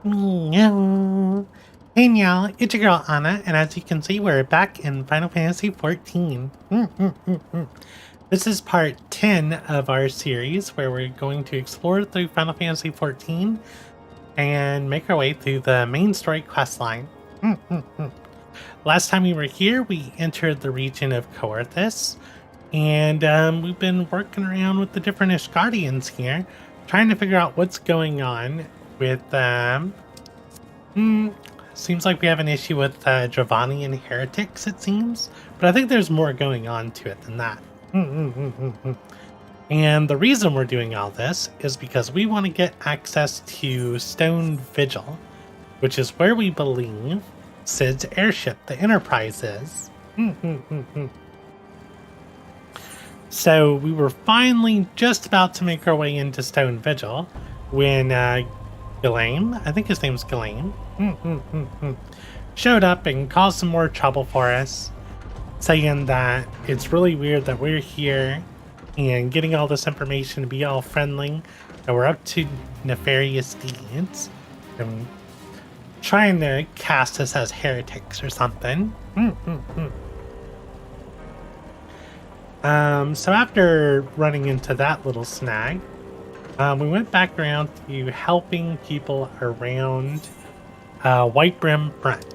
Meow. Hey y'all, it's your girl Anna, and as you can see, we're back in Final Fantasy XIV. This is part 10 of our series where we're going to explore through Final Fantasy XIV and make our way through the main story questline. Last time we were here, we entered the region of Coerthus, and we've been working around with the different Ishgardians here, trying to figure out what's going on with seems like we have an issue with Dravanian heretics, it seems, but I think there's more going on to it than that. And the reason we're doing all this is because we want to get access to Stone Vigil, which is where we believe Cid's airship, the Enterprise, is. So we were finally just about to make our way into Stone Vigil when Ghislaine, I think his name's Ghislaine, showed up and caused some more trouble for us, saying that it's really weird that we're here and getting all this information to be all friendly, and we're up to nefarious deeds, and trying to cast us as heretics or something. So after running into that little snag, we went back around to helping people around White Brim Front.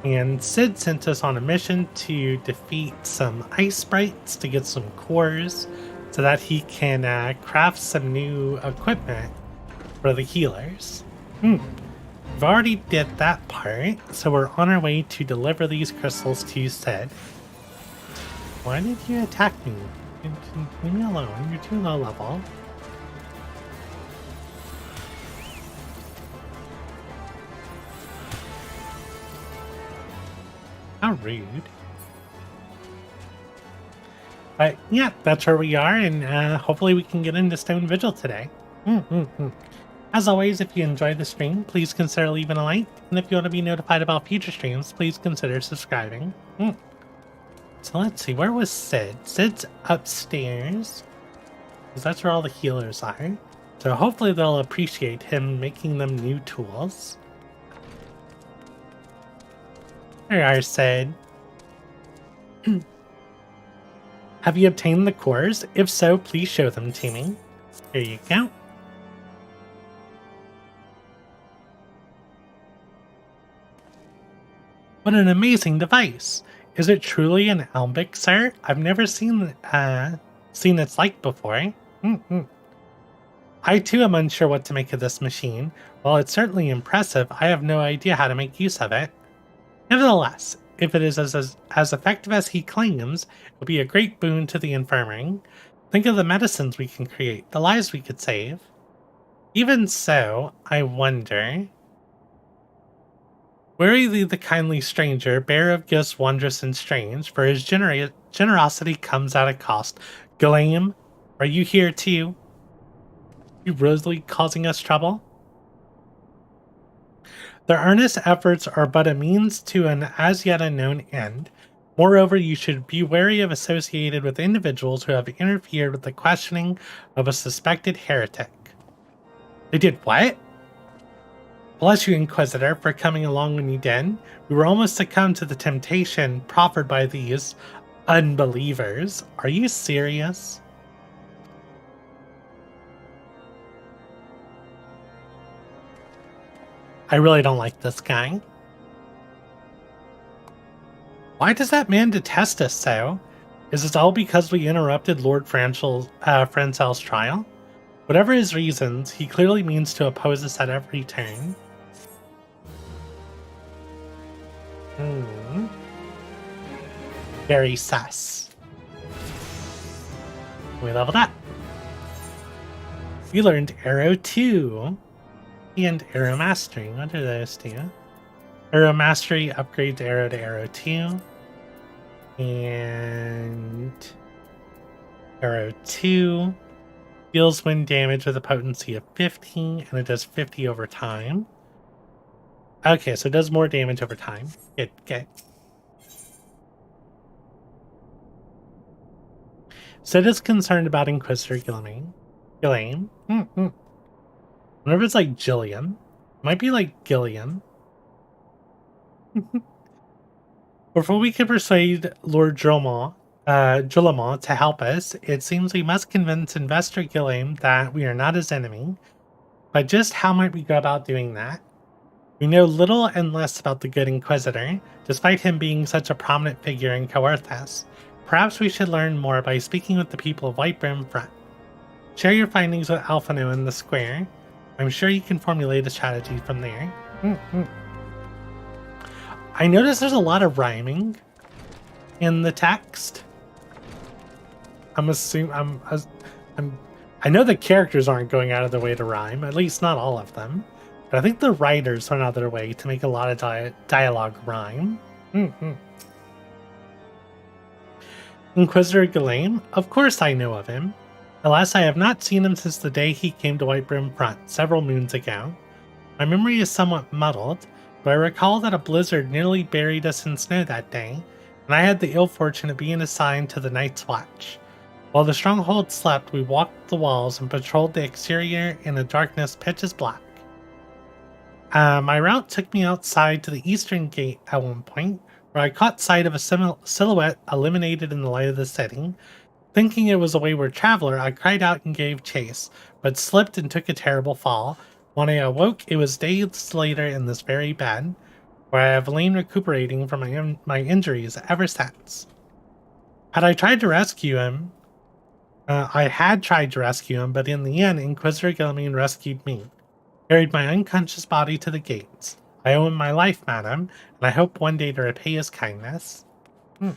And Cid sent us on a mission to defeat some ice sprites to get some cores so that he can craft some new equipment for the healers. We've already did that part, so we're on our way to deliver these crystals to Cid. Why did you attack me? Leave me alone, you're too low level. How rude. But yeah, that's where we are, and hopefully we can get into Stone Vigil today. As always, if you enjoyed the stream, please consider leaving a like, and if you want to be notified about future streams, please consider subscribing. So let's see, where was Cid? Cid's upstairs, because that's where all the healers are. So hopefully they'll appreciate him making them new tools. There you are, Cid. Have you obtained the cores? If so, please show them to me. Here you go. What an amazing device! Is it truly an alembic, sir? I've never seen its like before. I too am unsure what to make of this machine. While it's certainly impressive, I have no idea how to make use of it. Nevertheless, if it is as effective as he claims, it will be a great boon to the infirmary. Think of the medicines we can create, the lives we could save. Even so, I wonder... Wary the kindly stranger, bearer of gifts wondrous and strange, for his generosity comes at a cost. Ghislaine, are you here too? You really causing us trouble? Their earnest efforts are but a means to an as yet unknown end. Moreover, you should be wary of associated with individuals who have interfered with the questioning of a suspected heretic. They did what? Bless you, Inquisitor, for coming along when you did. We were almost succumbed to the temptation proffered by these unbelievers. Are you serious? I really don't like this guy. Why does that man detest us so? Is it all because we interrupted Lord Francel's trial? Whatever his reasons, he clearly means to oppose us at every turn. Very sus. We leveled up. We learned Arrow 2 and Arrow Mastery. What do those do? Arrow Mastery upgrades Arrow to Arrow 2. And Arrow 2 deals wind damage with a potency of 15, and it does 50 over time. Okay, so it does more damage over time. Good. Cid is concerned about Inquisitor Ghislaine. I wonder if it's like Jillian. Might be like Gillian. Before we can persuade Lord Jullamont to help us, it seems we must convince Investor Gilliam that we are not his enemy. But just how might we go about doing that? We know little and less about the Good Inquisitor, despite him being such a prominent figure in Coerthas. Perhaps we should learn more by speaking with the people of Whitebrim Front. Share your findings with Alphino in the square. I'm sure you can formulate a strategy from there. I notice there's a lot of rhyming in the text. I know the characters aren't going out of their way to rhyme, at least not all of them. But I think the writers went out of their way to make a lot of dialogue rhyme. Inquisitor Ghislaine? Of course I know of him. Alas, I have not seen him since the day he came to Whitebrim Front, several moons ago. My memory is somewhat muddled, but I recall that a blizzard nearly buried us in snow that day, and I had the ill fortune of being assigned to the Night's Watch. While the stronghold slept, we walked the walls and patrolled the exterior in a darkness pitch as black. My route took me outside to the eastern gate at one point, where I caught sight of a silhouette illuminated in the light of the city. Thinking it was a wayward traveler, I cried out and gave chase, but slipped and took a terrible fall. When I awoke, it was days later in this very bed, where I have lain recuperating from my injuries ever since. I had tried to rescue him, but in the end, Inquisitor Gilliman rescued me. Carried my unconscious body to the gates. I owe him my life, madam, and I hope one day to repay his kindness. I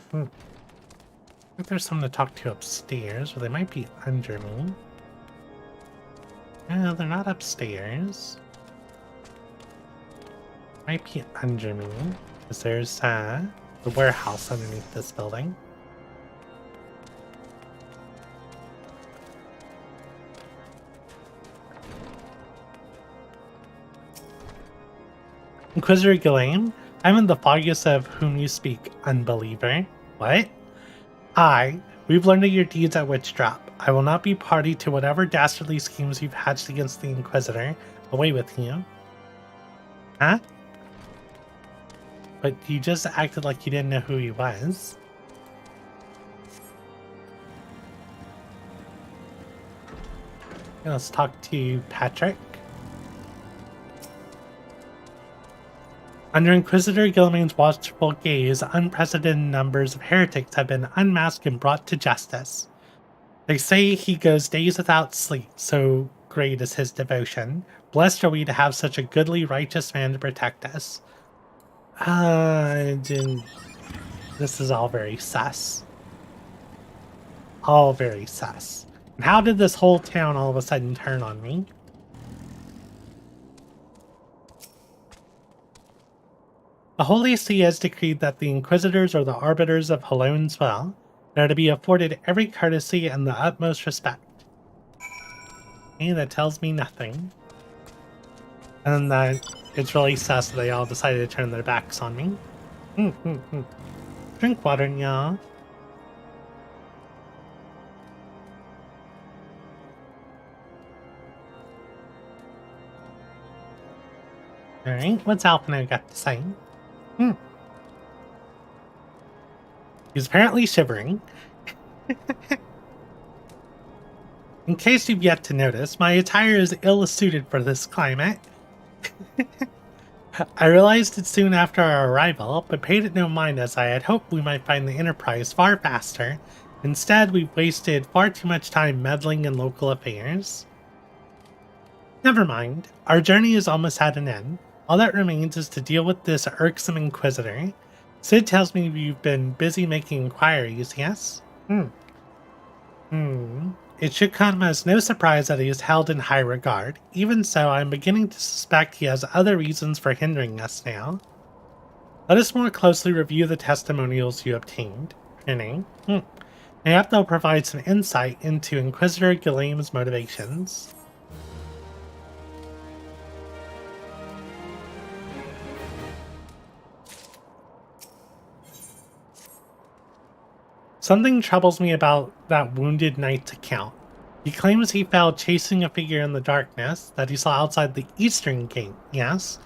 think there's someone to talk to upstairs, or they might be under me. No, they're not upstairs. Might be under me, because there's the warehouse underneath this building. Inquisitor Ghislaine, I'm in the foggiest of whom you speak, unbeliever. What? We've learned of your deeds at Witchdrop. I will not be party to whatever dastardly schemes you've hatched against the Inquisitor. Away with you. Huh? But you just acted like you didn't know who he was. Let's talk to Patrick. Under Inquisitor Gilliman's watchful gaze, unprecedented numbers of heretics have been unmasked and brought to justice. They say he goes days without sleep, so great is his devotion. Blessed are we to have such a goodly, righteous man to protect us. This is all very sus. All very sus. And how did this whole town all of a sudden turn on me? The Holy See has decreed that the Inquisitors are the arbiters of Halone's well, and are to be afforded every courtesy and the utmost respect. Okay, that tells me nothing. And that it's really sus that they all decided to turn their backs on me. Drink water, y'all. Alright, what's Alphino got to say? He's apparently shivering. In case you've yet to notice, my attire is ill-suited for this climate. I realized it soon after our arrival, but paid it no mind as I had hoped we might find the Enterprise far faster. Instead, we've wasted far too much time meddling in local affairs. Never mind, our journey is almost at an end. All that remains is to deal with this irksome Inquisitor. Sid tells me you've been busy making inquiries, yes? It should come as no surprise that he is held in high regard. Even so, I am beginning to suspect he has other reasons for hindering us now. Let us more closely review the testimonials you obtained. Mayhap they'll provide some insight into Inquisitor Ghislaine's motivations. Something troubles me about that wounded knight's account. He claims he fell chasing a figure in the darkness that he saw outside the eastern gate, yes,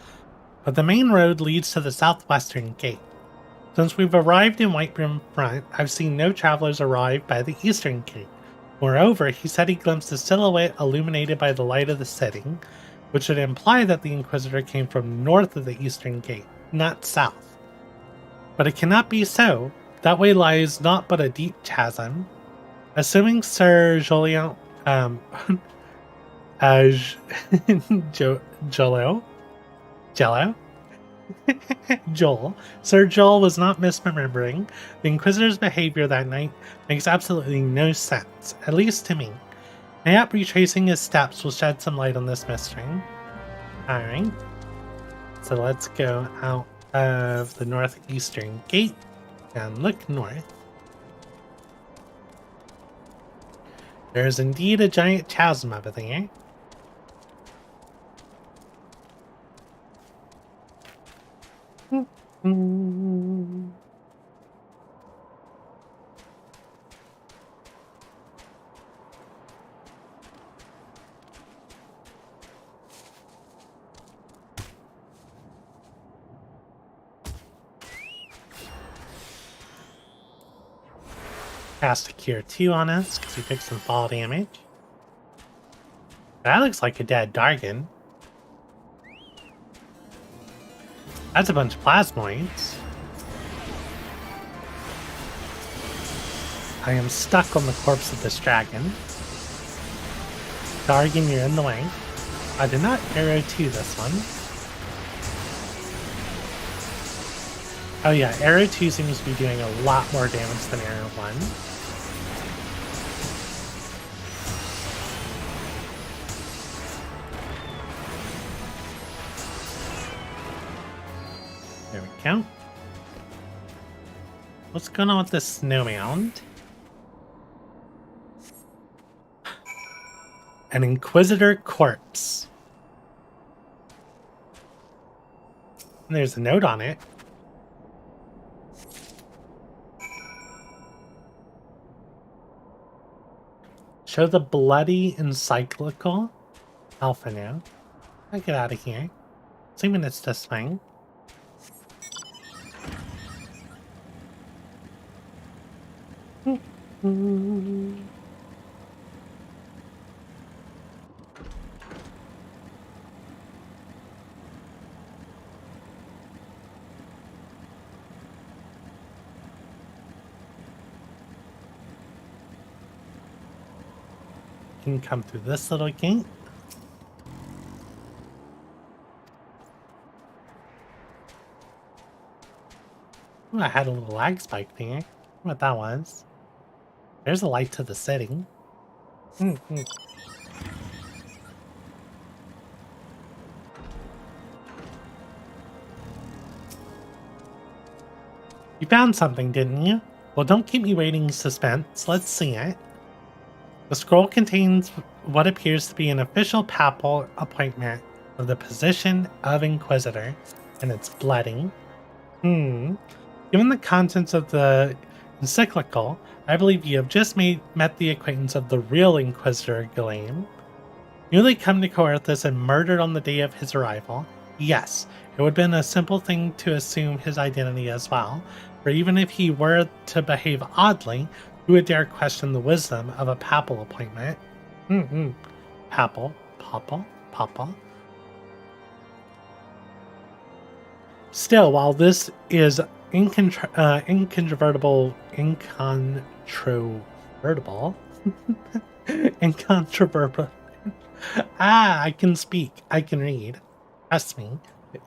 but the main road leads to the southwestern gate. Since we've arrived in Whiteroom Front, I've seen no travelers arrive by the eastern gate. Moreover, he said he glimpsed a silhouette illuminated by the light of the setting, which would imply that the Inquisitor came from north of the eastern gate, not south. But it cannot be so. That way lies naught but a deep chasm. Assuming Sir Jolio, Joel. Sir Joel was not misremembering. The Inquisitor's behavior that night makes absolutely no sense, at least to me. Mayhap retracing his steps will shed some light on this mystery. Alright. So let's go out of the northeastern gate and look north. There is indeed a giant chasm over there. Cast a Cure 2 on us because he took some fall damage. That looks like a dead Dargan. That's a bunch of plasmoids. I am stuck on the corpse of this dragon. Dargan, you're in the way. I did not arrow 2 this one. Oh yeah, arrow 2 seems to be doing a lot more damage than arrow 1. There we go. What's going on with this snow mound? An Inquisitor corpse. And there's a note on it. Show the bloody encyclical. Alpha now. I get out of here. Assuming it's this thing. Can come through this little gate. Ooh, I had a little lag spike there. What that was. There's a light to the setting. You found something, didn't you? Well, don't keep me waiting in suspense. Let's see it. The scroll contains what appears to be an official papal appointment of the position of Inquisitor, and it's bloody. Given the contents of the encyclical, I believe you have just met the acquaintance of the real Inquisitor Ghislaine. Newly come to Coerthas and murdered on the day of his arrival. Yes, it would have been a simple thing to assume his identity as well, for even if he were to behave oddly, who would dare question the wisdom of a papal appointment? Papal. Still, while this is incontrovertible, I can speak, I can read. Trust me.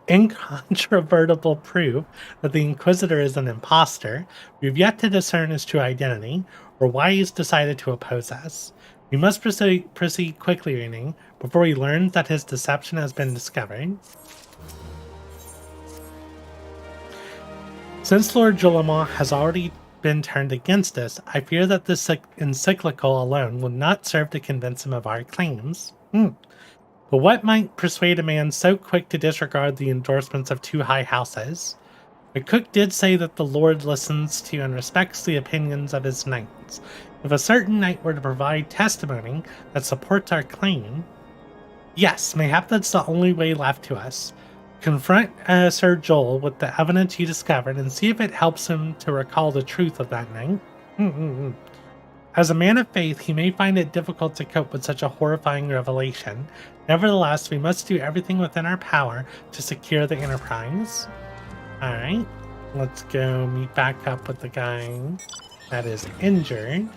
Incontrovertible proof that the Inquisitor is an imposter, we've yet to discern his true identity, or why he's decided to oppose us. We must proceed quickly, Renee, before he learns that his deception has been discovered. Since Lord Julimont has already been turned against us, I fear that this encyclical alone will not serve to convince him of our claims. But what might persuade a man so quick to disregard the endorsements of two high houses? The cook did say that the Lord listens to and respects the opinions of his knights. If a certain knight were to provide testimony that supports our claim, yes, mayhap that's the only way left to us. Confront Sir Joel with the evidence you discovered and see if it helps him to recall the truth of that night. As a man of faith, he may find it difficult to cope with such a horrifying revelation. Nevertheless, we must do everything within our power to secure the Enterprise. Alright, let's go meet back up with the guy that is injured.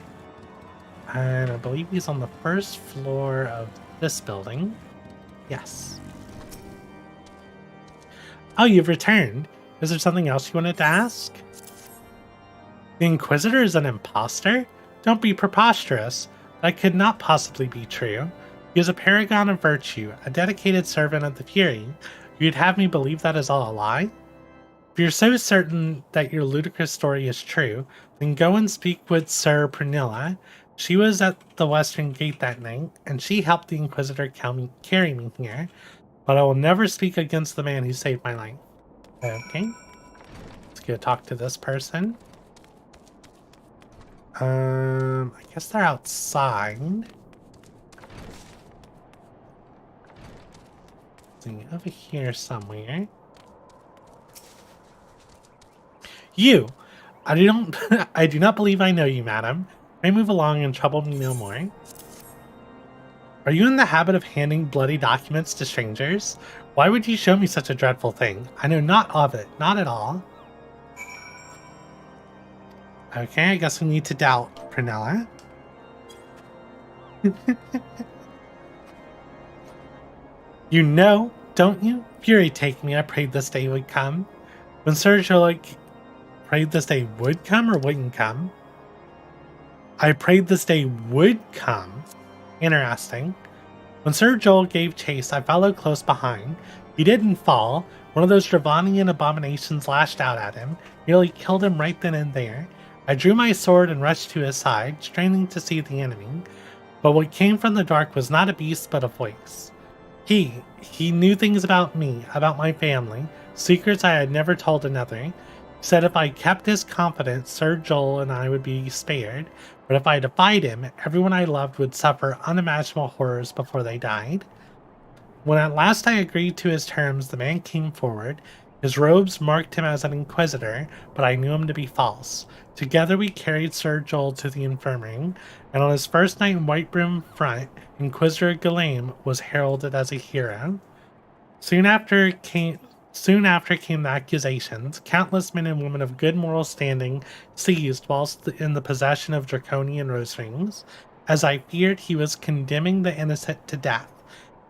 And I believe he's on the first floor of this building. Yes. Oh, you've returned. Is there something else you wanted to ask? The Inquisitor is an imposter? Don't be preposterous. That could not possibly be true. He is a paragon of virtue, a dedicated servant of the Fury. You'd have me believe that is all a lie? If you're so certain that your ludicrous story is true, then go and speak with Sir Prunilla. She was at the Western Gate that night, and she helped the Inquisitor carry me here. But I will never speak against the man who saved my life. Okay. Let's go talk to this person. I guess they're outside. See, over here somewhere. You! I do not believe I know you, madam. May move along and trouble me no more. Are you in the habit of handing bloody documents to strangers? Why would you show me such a dreadful thing? I know not of it, not at all. Okay, I guess we need to doubt Prunella. You know, don't you? Fury take me, I prayed this day would come. When Sir Joel prayed this day would come or wouldn't come? I prayed this day would come. Interesting. When Sir Joel gave chase, I followed close behind. He didn't fall. One of those Dravanian abominations lashed out at him, nearly killed him right then and there. I drew my sword and rushed to his side, straining to see the enemy. But what came from the dark was not a beast, but a voice. He knew things about me, about my family, secrets I had never told another. He said if I kept his confidence, Sir Joel and I would be spared, but if I defied him, everyone I loved would suffer unimaginable horrors before they died. When at last I agreed to his terms, the man came forward. His robes marked him as an Inquisitor, but I knew him to be false. Together we carried Sir Joel to the infirmary, and on his first night in Whitebrim Front, Inquisitor Ghalem was heralded as a hero. Soon after came the accusations. Countless men and women of good moral standing seized whilst in the possession of draconian rose rings. As I feared, he was condemning the innocent to death.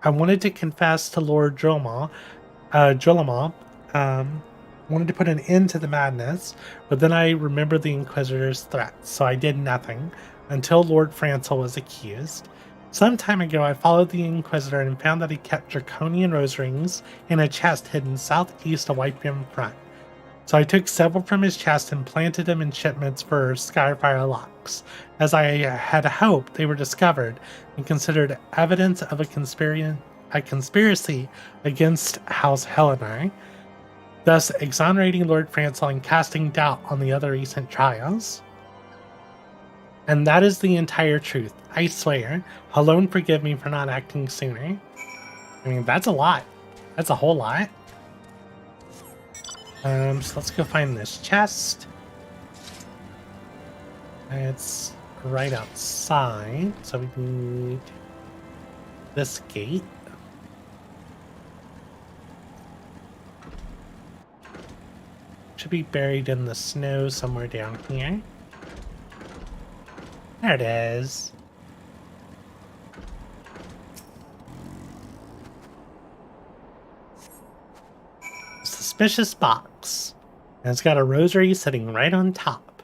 I wanted to confess to Lord Drillmaw, wanted to put an end to the madness, but then I remembered the Inquisitor's threats, so I did nothing, until Lord Francel was accused. Some time ago, I followed the Inquisitor and found that he kept draconian rose rings in a chest hidden southeast of Whitebrim Front. So I took several from his chest and planted them in shipments for Skyfire locks. As I had hoped, they were discovered and considered evidence of a conspiracy against House Helenar, thus exonerating Lord Francel and casting doubt on the other recent trials. And that is the entire truth, I swear. Alone forgive me for not acting sooner. I mean, that's a lot. That's a whole lot. So let's go find this chest. It's right outside, so we need this gate. Should be buried in the snow somewhere down here. There it is. Suspicious box. And it's got a rosary sitting right on top.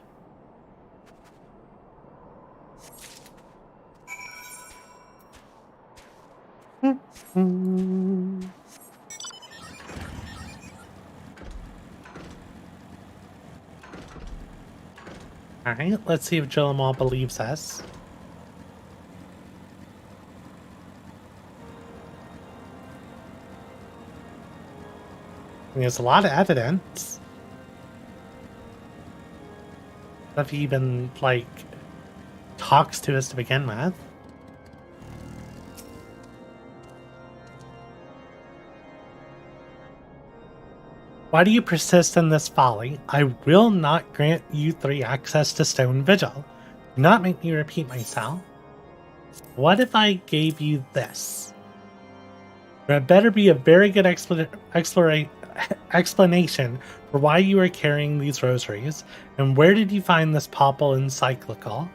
Alright, let's see if Jillimal believes us. There's a lot of evidence. If he even, like, talks to us to begin with. Why do you persist in this folly? I will not grant you 3 access to Stone Vigil. Do not make me repeat myself. What if I gave you this? There had better be a very good explanation for why you are carrying these rosaries, and where did you find this papal encyclical?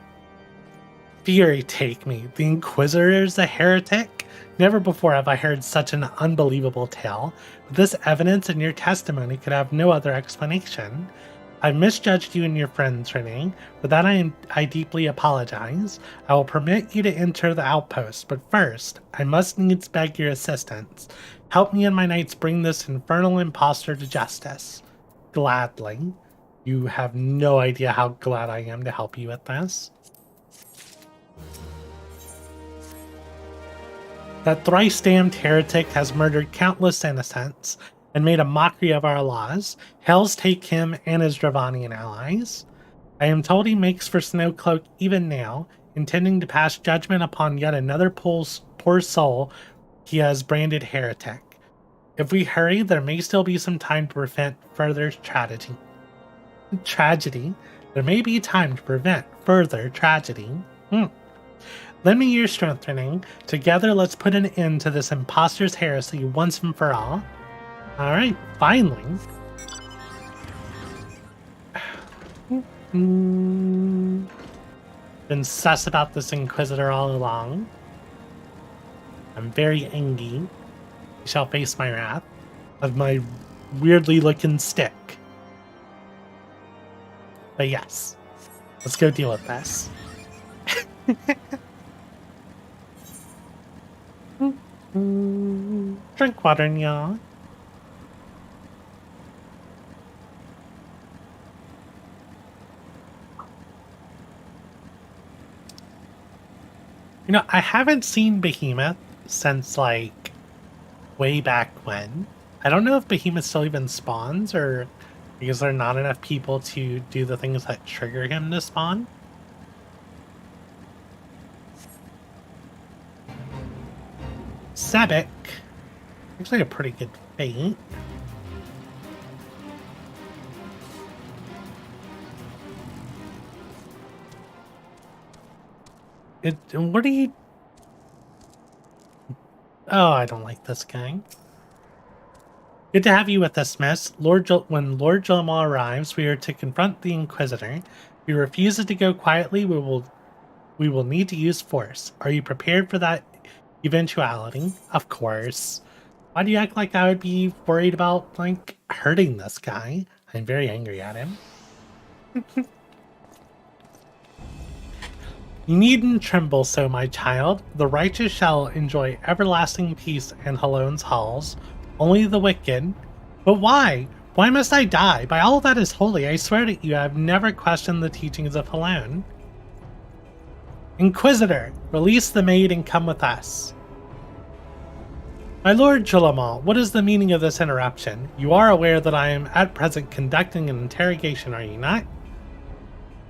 Fury take me, the Inquisitor is a heretic? Never before have I heard such an unbelievable tale, but this evidence and your testimony could have no other explanation. I've misjudged you and your friends, Renee. For that I deeply apologize. I will permit you to enter the outpost, but first, I must needs beg your assistance. Help me and my knights bring this infernal impostor to justice. Gladly. You have no idea how glad I am to help you with this. That thrice-damned heretic has murdered countless innocents and made a mockery of our laws. Hells take him and his Dravanian allies. I am told he makes for Snowcloak even now, intending to pass judgment upon yet another poor soul he has branded heretic. If we hurry, there may still be some time to prevent further tragedy. There may be time to prevent further tragedy. Lend me your strength, Renee. Together, let's put an end to this imposter's heresy once and for all. Alright, finally. Been sus about this Inquisitor all along. I'm very angry. You shall face my wrath of my weirdly looking stick. But yes, let's go deal with this. Drink water, y'all. You know, I haven't seen Behemoth since, like, way back when. I don't know if Behemoth still even spawns, or because there are not enough people to do the things that trigger him to spawn. Sebek. Looks like a pretty good fate. What are you... Oh, I don't like this guy. Good to have you with us, miss. When Lord Jilma arrives, we are to confront the Inquisitor. If he refuses to go quietly, we will need to use force. Are you prepared for that eventuality? Of course. Why do you act like I would be worried about, like, hurting this guy? I'm very angry at him. You needn't tremble so, my child. The righteous shall enjoy everlasting peace in Halone's halls. Only the wicked. But why? Why must I die? By all that is holy, I swear to you I have never questioned the teachings of Halone. Inquisitor, release the maid and come with us. My lord Jilama, what is the meaning of this interruption? You are aware that I am at present conducting an interrogation, are you not?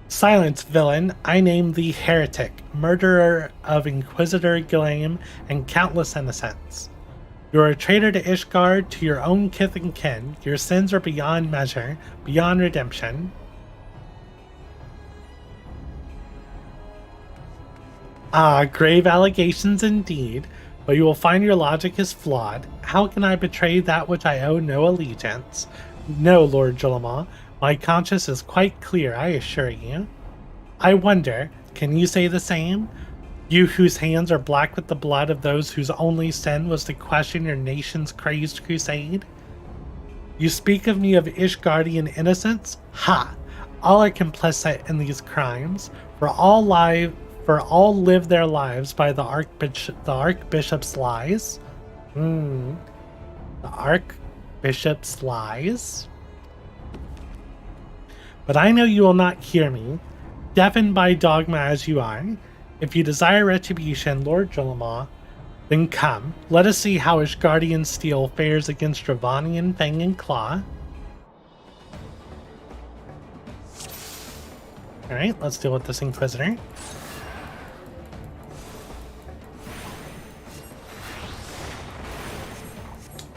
Silence, villain. I name thee heretic, murderer of Inquisitor Gilame and countless innocents. You are a traitor to Ishgard, to your own kith and kin. Your sins are beyond measure, beyond redemption. Ah, grave allegations indeed, but you will find your logic is flawed. How can I betray that which I owe no allegiance? No, Lord Jilama, my conscience is quite clear, I assure you. I wonder, can you say the same? You whose hands are black with the blood of those whose only sin was to question your nation's crazed crusade? You speak of me of Ishgardian innocence? Ha! All are complicit in these crimes, for all live their lives by the Archbishop's lies. The Archbishop's lies? But I know you will not hear me, deafened by dogma as you are. If you desire retribution, Lord Jilama, then come. Let us see how Ishgardian steel fares against Dravanian fang and claw. Alright, let's deal with this Inquisitor.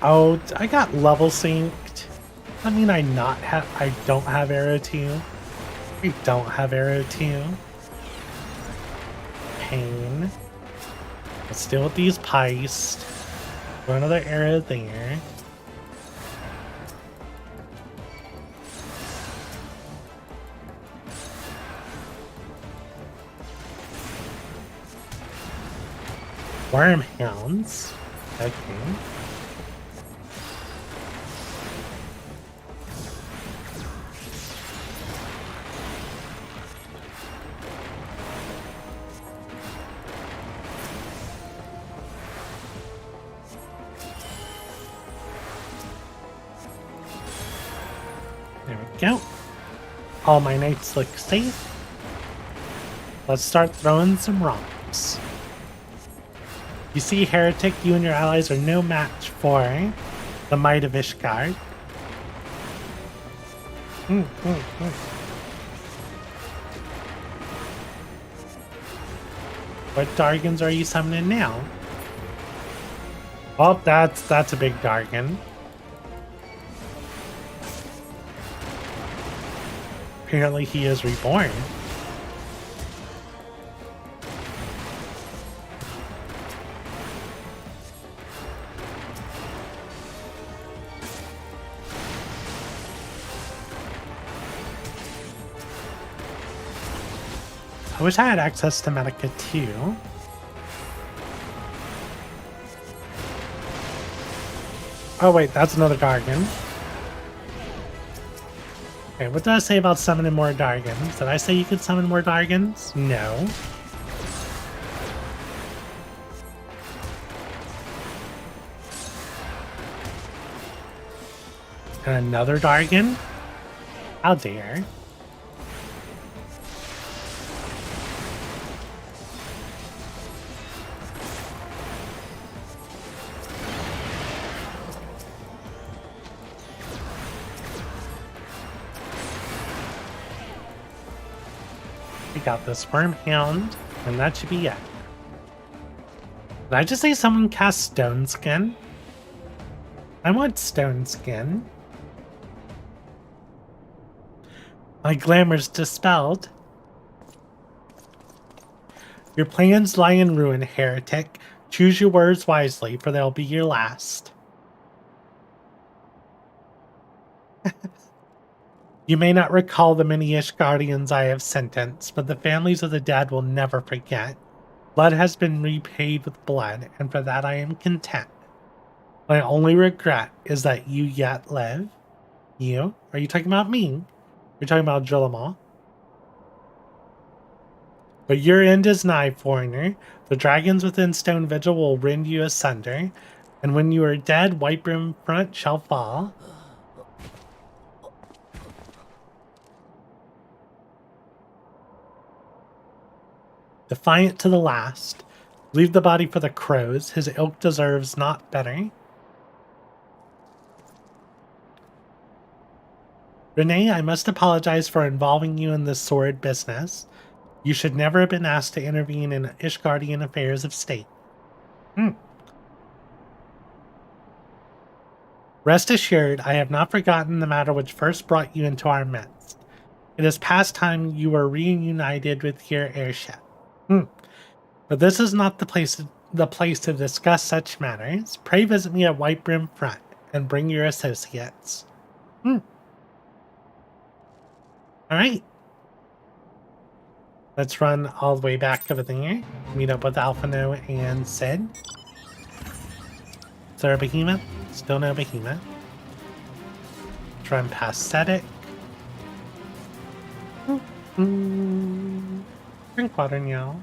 Oh, I got level synced. I mean, I don't have arrow 2. I don't have arrow 2. Pain. Let's deal with these Peist. Throw another arrow there. Wormhounds. Okay. There we go. All my knights look safe. Let's start throwing some rocks. You see, Heretic, you and your allies are no match for the Might of Ishgard. What Dargans are you summoning now? Well, that's a big Dargan. Apparently he is reborn. I wish I had access to Medica too. Oh wait, that's another Dargan. Okay, what did I say about summoning more Dargans? Did I say you could summon more Dargans? No. And another Dargan? How dare. We got this Wormhound, and that should be it. Did I just say someone cast Stone Skin? I want Stone Skin. My glamour's dispelled. Your plans lie in ruin, Heretic. Choose your words wisely, for they'll be your last. You may not recall the many Ishgardians I have sentenced, but the families of the dead will never forget. Blood has been repaid with blood, and for that I am content. My only regret is that you yet live. You? Are you talking about me? You're talking about Drillamaw. But your end is nigh, foreigner. The dragons within Stone Vigil will rend you asunder, and when you are dead, Whitebrim Front shall fall. Defiant to the last. Leave the body for the crows. His ilk deserves not better. Renee, I must apologize for involving you in this sordid business. You should never have been asked to intervene in Ishgardian affairs of state. Rest assured, I have not forgotten the matter which first brought you into our midst. It is past time you were reunited with your airship. But this is not the place to discuss such matters. Pray visit me at Whitebrim Front and bring your associates. Alright. Let's run all the way back over there. Meet up with Alphino and Sid. Is there a behemoth? Still no behemoth. Let's run past Sedic. Drink water now.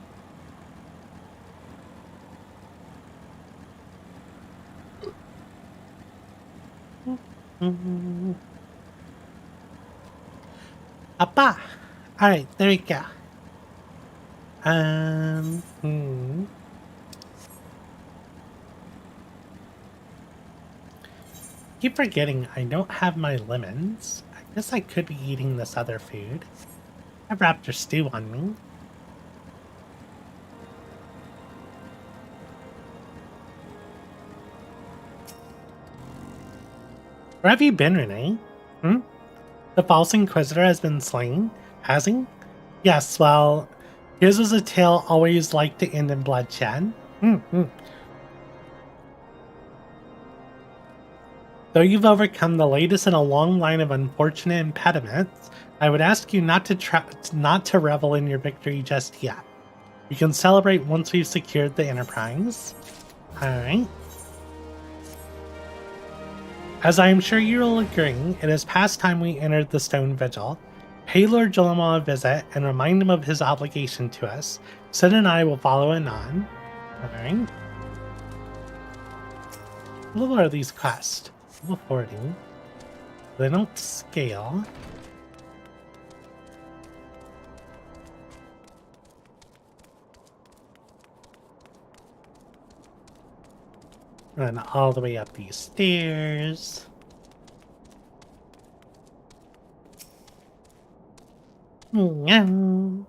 Appa! Alright, there we go. Keep forgetting I don't have my lemons. I guess I could be eating this other food. Have raptor stew on me. Where have you been, Renee? Hmm? The false inquisitor has been slain, has he? Yes, well, his was a tale always like to end in bloodshed. Though you've overcome the latest in a long line of unfortunate impediments, I would ask you not to revel in your victory just yet. We can celebrate once we've secured the Enterprise. Alright. As I am sure you will agree, it is past time we entered the Stone Vigil. Pay Lord Jolama a visit and remind him of his obligation to us. Sid and I will follow anon. Alright. What level are these quests? Level 40. They don't scale. Run all the way up these stairs. Meow.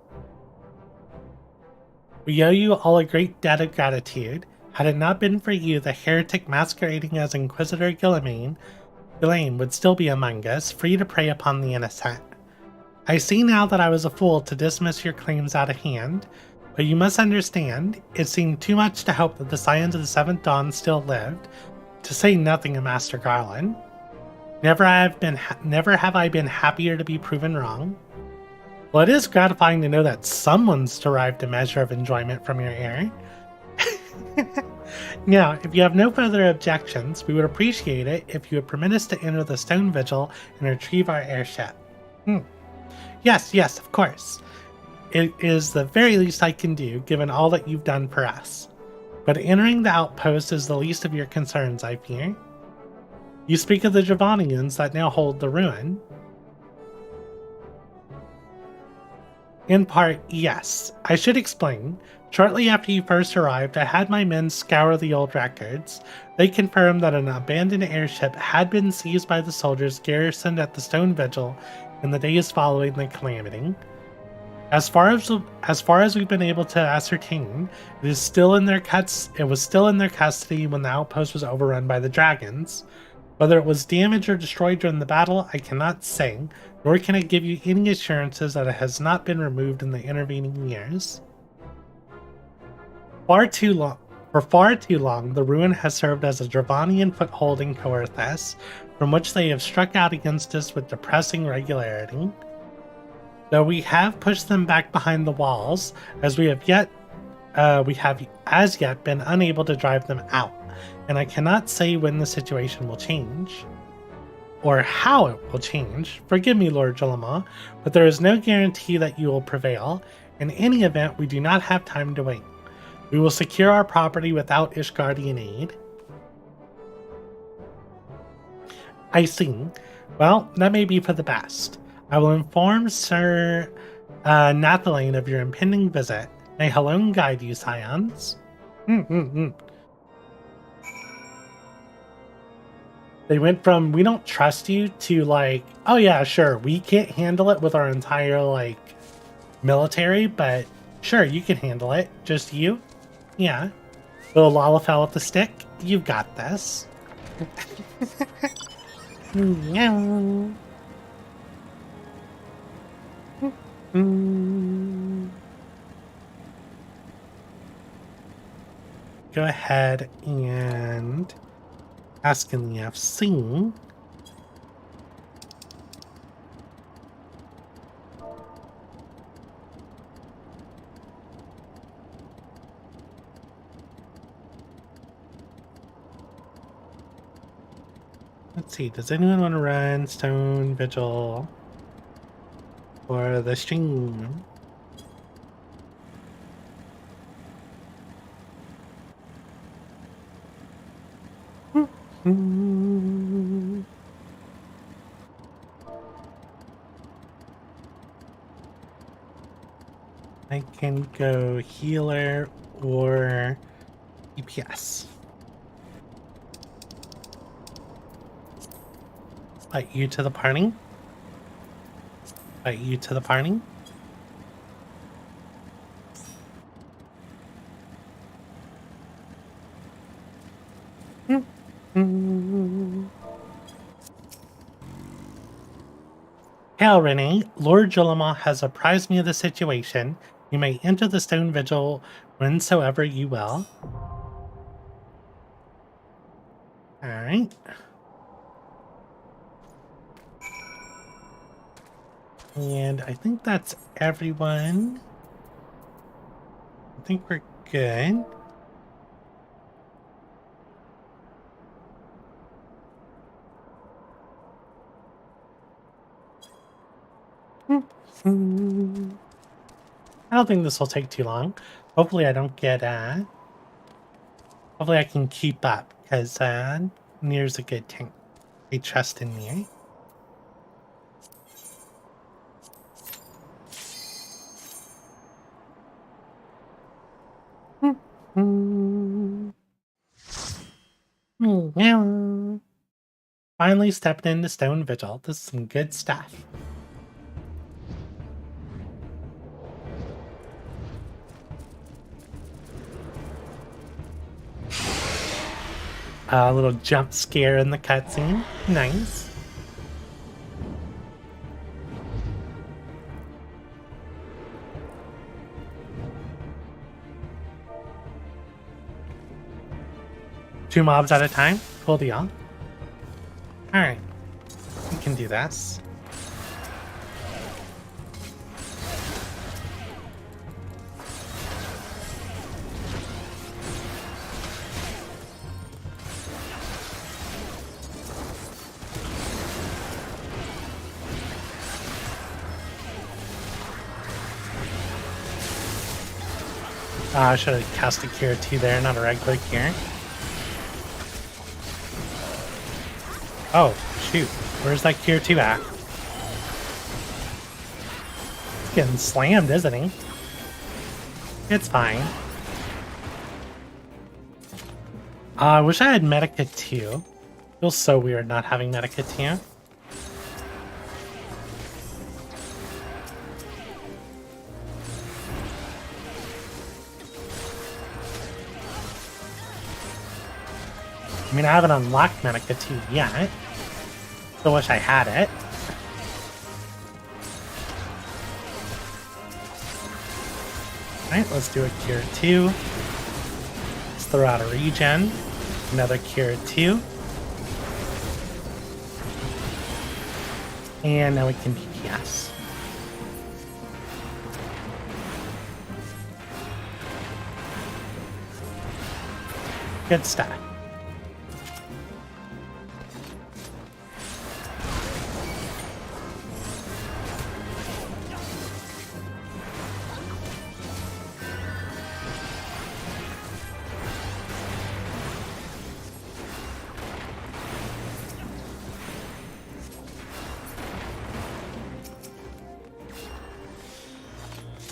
We owe you all a great debt of gratitude. Had it not been for you, the heretic masquerading as Inquisitor Guillaume would still be among us, free to prey upon the innocent. I see now that I was a fool to dismiss your claims out of hand, but you must understand, it seemed too much to hope that the Scions of the Seventh Dawn still lived, to say nothing of Master Garland. Never have I been happier to be proven wrong. Well, it is gratifying to know that someone's derived a measure of enjoyment from your error. Now, if you have no further objections, we would appreciate it if you would permit us to enter the Stone Vigil and retrieve our airship. Yes, of course. It is the very least I can do, given all that you've done for us. But entering the outpost is the least of your concerns, I fear. You speak of the Javanians that now hold the ruin. In part, yes. I should explain. Shortly after you first arrived, I had my men scour the old records. They confirmed that an abandoned airship had been seized by the soldiers garrisoned at the Stone Vigil in the days following the calamity. As far as we've been able to ascertain, it was still in their custody when the outpost was overrun by the dragons. Whether it was damaged or destroyed during the battle, I cannot say, nor can I give you any assurances that it has not been removed in the intervening years. For far too long, the ruin has served as a Dravanian foothold in Coerthas, from which they have struck out against us with depressing regularity. Though we have pushed them back behind the walls, as we have as yet been unable to drive them out, and I cannot say when the situation will change. Or how it will change. Forgive me, Lord Jolama, but there is no guarantee that you will prevail. In any event, we do not have time to wait. We will secure our property without Ishgardian aid. I see. Well, that may be for the best. I will inform Sir Nathalane of your impending visit. May Halone guide you, Scions. They went from, we don't trust you, to like, oh yeah, sure, we can't handle it with our entire, like, military, but sure, you can handle it. Just you? Yeah. Little Lalafell with the stick? You've got this. Meow. Go ahead and ask in the FC. Let's see, does anyone want to run Stone Vigil for the stream? I can go healer or DPS. Invite you to the party. Invite you to the party. Hail, Renee. Lord Julama has apprised me of the situation. You may enter the stone vigil whensoever you will. Alright. And I think that's everyone. I think we're good. I don't think this will take too long. Hopefully I don't get, hopefully I can keep up, because, Nier's a good tank. I trust in Nier. Finally stepped into Stone Vigil. This is some good stuff. A little jump scare in the cutscene. Nice. Two mobs at a time? Cool deal. Alright. We can do this. I should have cast a Cure 2 there, not a regular Cure. Oh, shoot. Where's that Cure 2 at? Getting slammed, isn't he? It's fine. I wish I had Medica 2. Feels so weird not having Medica 2. I mean, I haven't unlocked Medica 2 yet. Still wish I had it. Alright, let's do a Cure 2. Let's throw out a regen. Another Cure 2. And now we can DPS. Good stuff.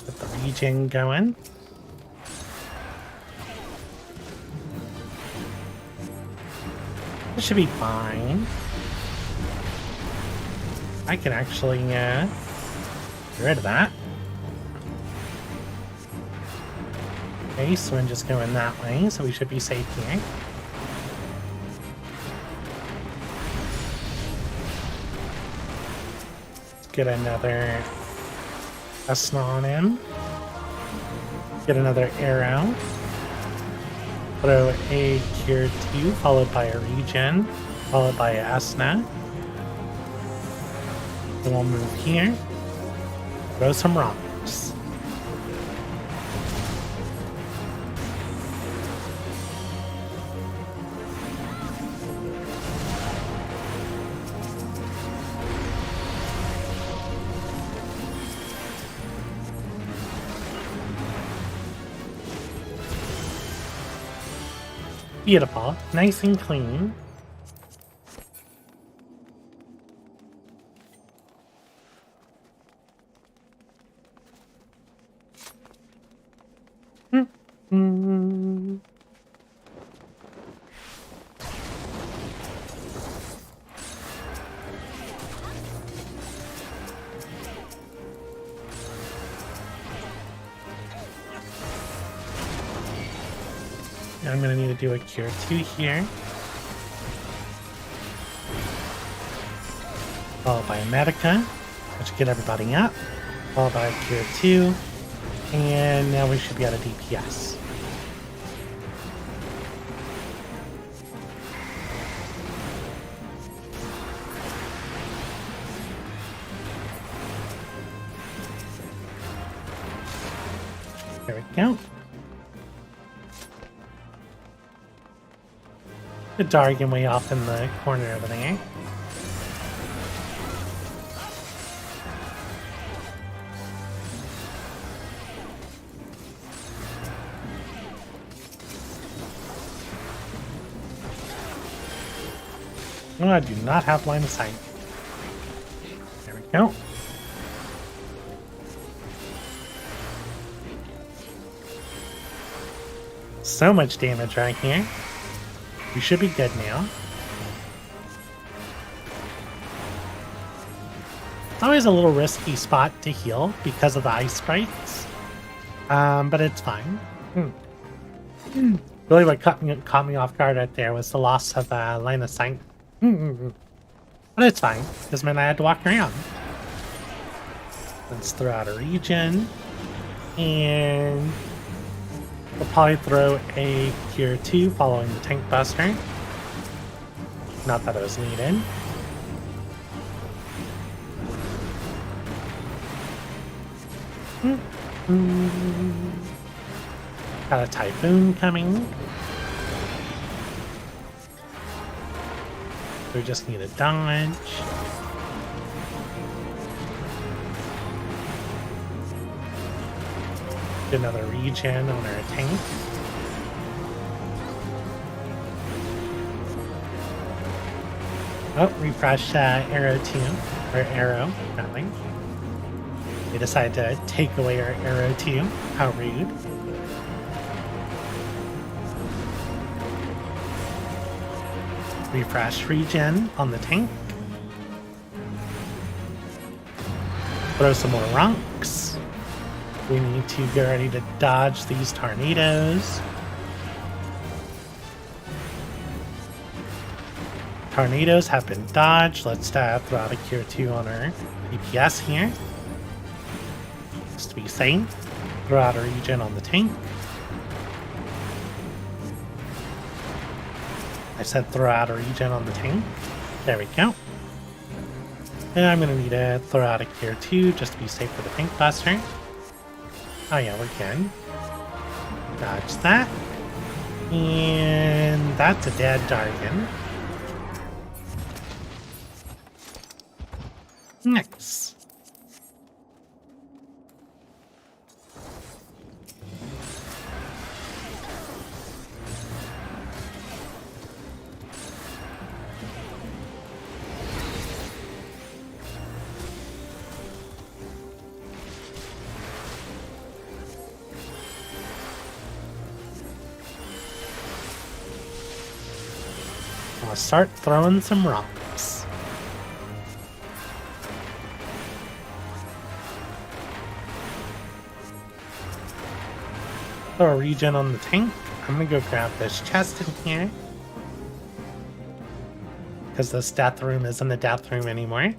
Get the regen going. This should be fine. I can actually get rid of that. Okay, so I'm just going that way, so we should be safe here. Let's get another Asna on him. Get another arrow. Throw a Cure 2, followed by a regen, followed by a Asna. Then we'll move here. Throw some rocks. Beautiful. Nice and clean. I'm going to need to do a Cure 2 here. Followed by a Medica, which should get everybody up. Followed by a Cure 2. And now we should be at a DPS. There we go. The Dargan way off in the corner over there. Oh, I do not have line of sight. There we go. So much damage right here. We should be good now. It's always a little risky spot to heal because of the ice sprites. But it's fine. Really what caught me off guard right there was the loss of line of sight. But it's fine, because meant I had to walk around. Let's throw out a regen. And we'll probably throw a Cure 2 following the Tank Buster. Not that it was needed. Got a Typhoon coming. We just need a dodge. Get another regen on our tank. Oh, refresh arrow 2, or arrow, nothing. They decided to take away our arrow 2. How rude. Refresh regen on the tank. Throw some more rocks. We need to get ready to dodge these tornadoes. Tornadoes have been dodged. Let's throw out a Cure 2 on our DPS here. Just to be safe. Throw out a regen on the tank. I said throw out a regen on the tank. There we go. And I'm going to need to throw out a Cure 2 just to be safe for the Tank Buster. Oh yeah, we're good. Dodge that. And that's a dead Dargan. Nice. I'll start throwing some rocks. Throw a regen on the tank. I'm gonna go grab this chest in here. Because this death room isn't a death room anymore.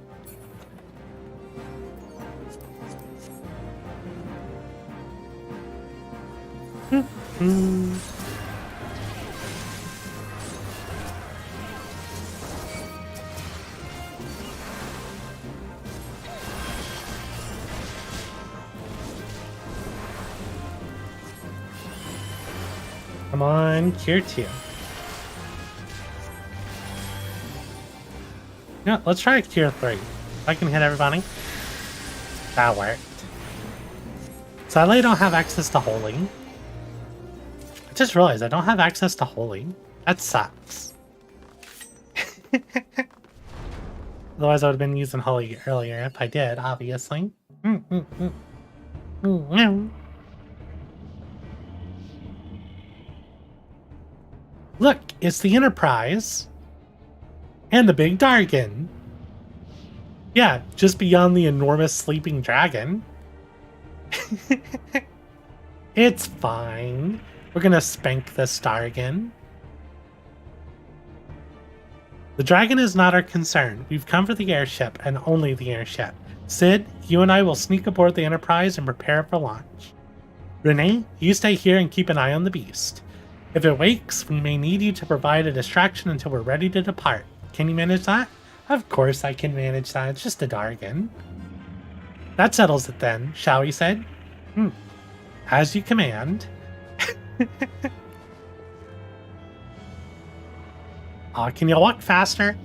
Come on, Cure 2. Yeah, let's try Cure 3. If I can hit everybody. That worked. Sadly, I don't have access to Holy. I just realized I don't have access to Holy. That sucks. Otherwise, I would have been using Holy earlier if I did, obviously. Look, it's the Enterprise and the big Dargan. Yeah, just beyond the enormous sleeping dragon. It's fine. We're gonna spank this Dargan. The dragon is not our concern. We've come for the airship, and only the airship. Sid, you and I will sneak aboard the Enterprise and prepare for launch. Renee, you stay here and keep an eye on the beast. If it wakes, we may need you to provide a distraction until we're ready to depart. Can you manage that? Of course I can manage that. It's just a Dargan. That settles it then, shall we, Sid? As you command. Can you walk faster?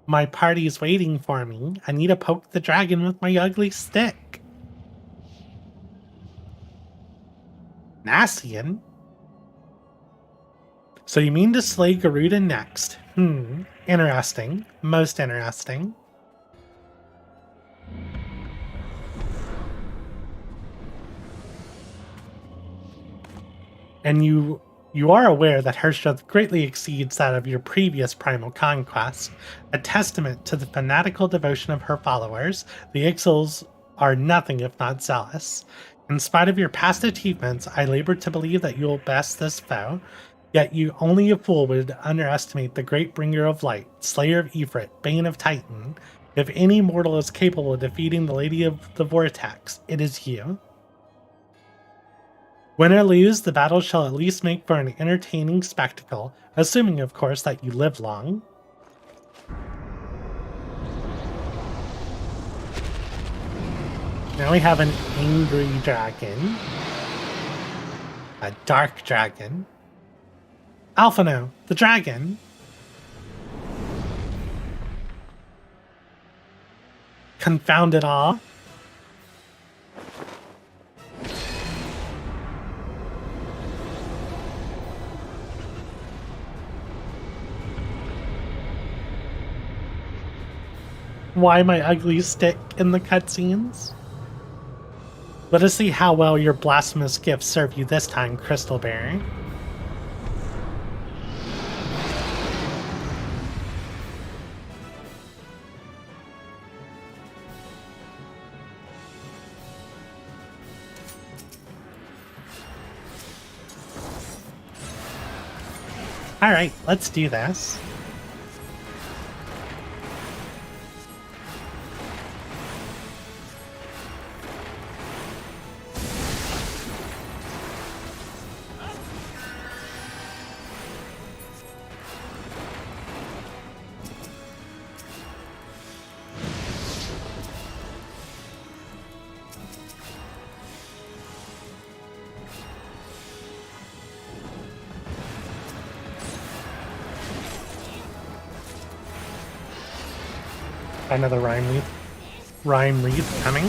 My party's waiting for me. I need to poke the dragon with my ugly stick. Nassian? So you mean to slay Garuda next? Interesting. Most interesting. And you are aware that her strength greatly exceeds that of your previous primal conquest. A testament to the fanatical devotion of her followers, the Ixals are nothing if not zealous. In spite of your past achievements, I labor to believe that you will best this foe, yet you only a fool would underestimate the great bringer of light, slayer of Ifrit, bane of Titan. If any mortal is capable of defeating the Lady of the Vortex, it is you. Win or lose, the battle shall at least make for an entertaining spectacle, assuming, of course, that you live long. Now we have an angry dragon. A dark dragon. Alphino, the dragon. Confound it all. Why my ugly stick in the cutscenes? Let us see how well your blasphemous gifts serve you this time, Crystal Bearer. Alright, let's do this. Another rhyme read coming.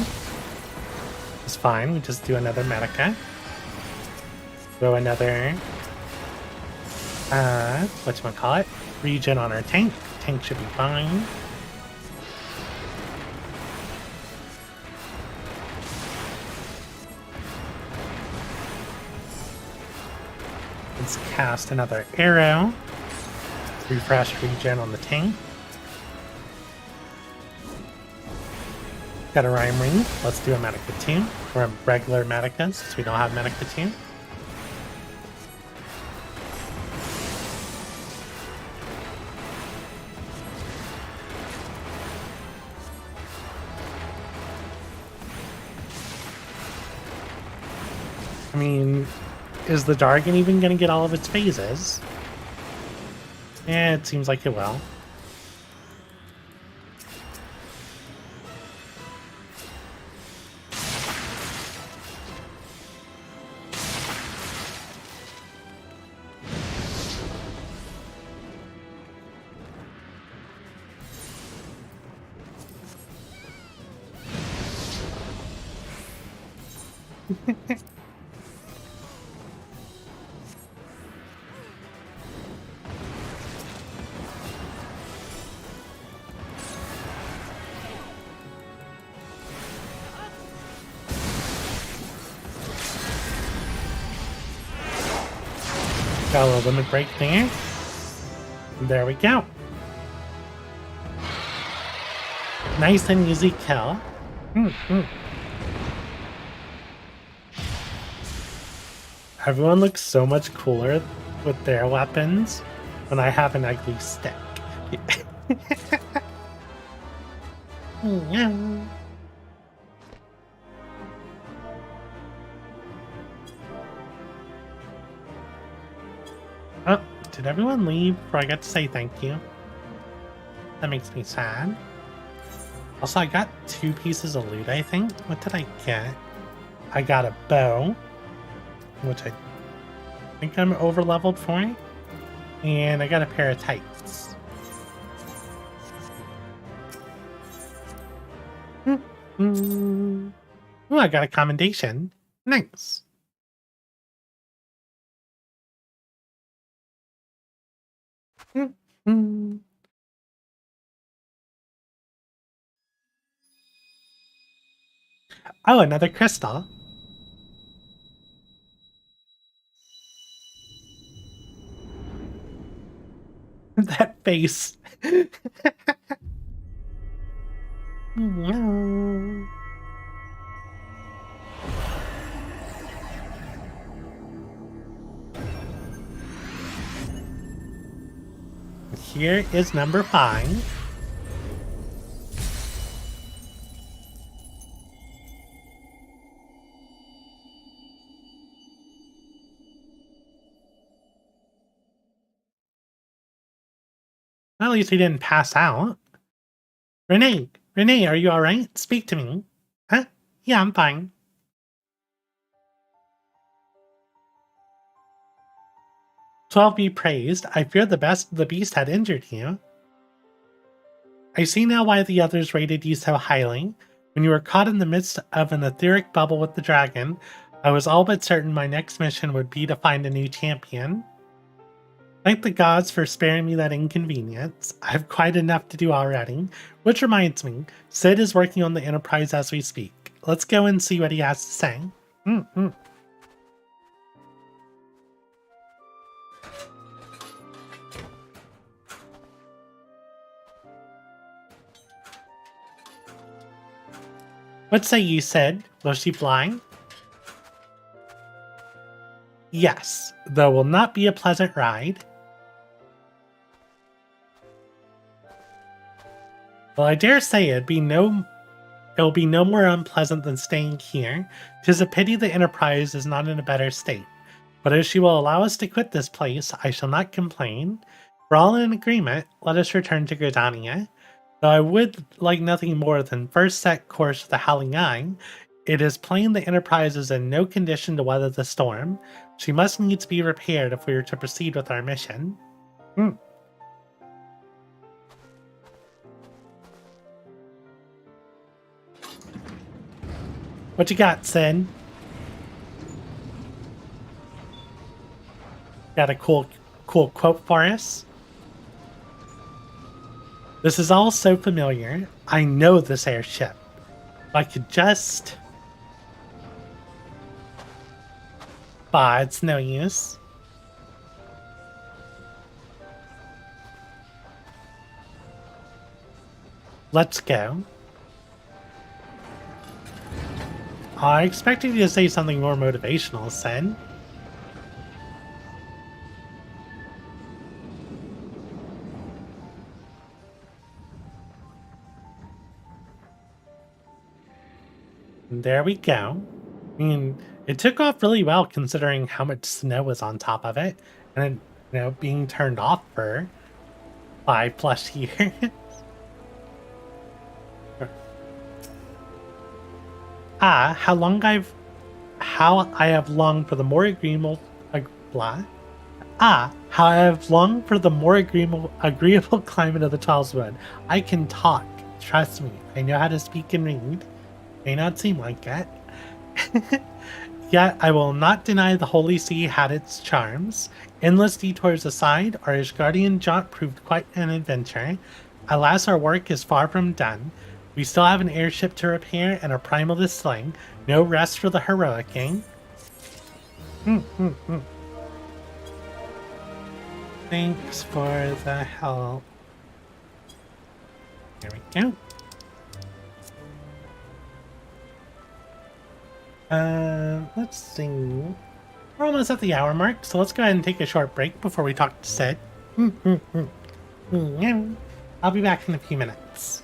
It's fine, we just do another Medica. Throw another whatchamacallit? Regen on our tank. Tank should be fine. Let's cast another arrow. Refresh regen on the tank. Got a Rhyme Ring. Let's do a Medica 2. Or a regular Medica, since we don't have Medica 2. I mean, is the Dargan even going to get all of its phases? Yeah, it seems like it will. Got a little limit break there. There we go. Nice and easy kill. Everyone looks so much cooler with their weapons. when I have an ugly stick. Oh, did everyone leave before I got to say thank you? That makes me sad. Also, I got 2 pieces of loot, I think. What did I get? I got a bow, which I think I'm over-leveled for. And I got a pair of tights. Ooh, I got a commendation. Nice. Oh, another crystal. That face. Here is number 5. At least he didn't pass out. Renee, are you alright? Speak to me. Huh? Yeah, I'm fine. "12 be praised. I fear the beast had injured you. I see now why the others rated you so highly. When you were caught in the midst of an etheric bubble with the dragon, I was all but certain my next mission would be to find a new champion. Thank the gods for sparing me that inconvenience. I have quite enough to do already. Which reminds me, Sid is working on the Enterprise as we speak. Let's go and see what he has to say." "What say you, Sid? Will she fly?" "Yes, though it will not be a pleasant ride." "Well, I dare say it will be no more unpleasant than staying here. 'Tis a pity the Enterprise is not in a better state. But if she will allow us to quit this place, I shall not complain. We're all in agreement. Let us return to Gridania. Though I would like nothing more than first set course with the Howling Eye, it is plain the Enterprise is in no condition to weather the storm. She must needs be repaired if we are to proceed with our mission." "What you got, Sid?" Got a cool quote for us? "This is all so familiar. I know this airship. If I could just..." Bah, it's no use. Let's go. I expected you to say something more motivational, Sid. And there we go. I mean, it took off really well considering how much snow was on top of it, and being turned off for 5+ years. How I have longed for the more agreeable agreeable climate of the Charleswood. I can talk. Trust me, I know how to speak and read. May not seem like it. Yet I will not deny the Holy See had its charms. Endless detours aside, our Ishgardian jaunt proved quite an adventure. Alas, our work is far from done. We still have an airship to repair and a primal to sling. No rest for the heroic, eh? Thanks for the help. There we go. Let's see. We're almost at the hour mark, so let's go ahead and take a short break before we talk to Sid. I'll be back in a few minutes.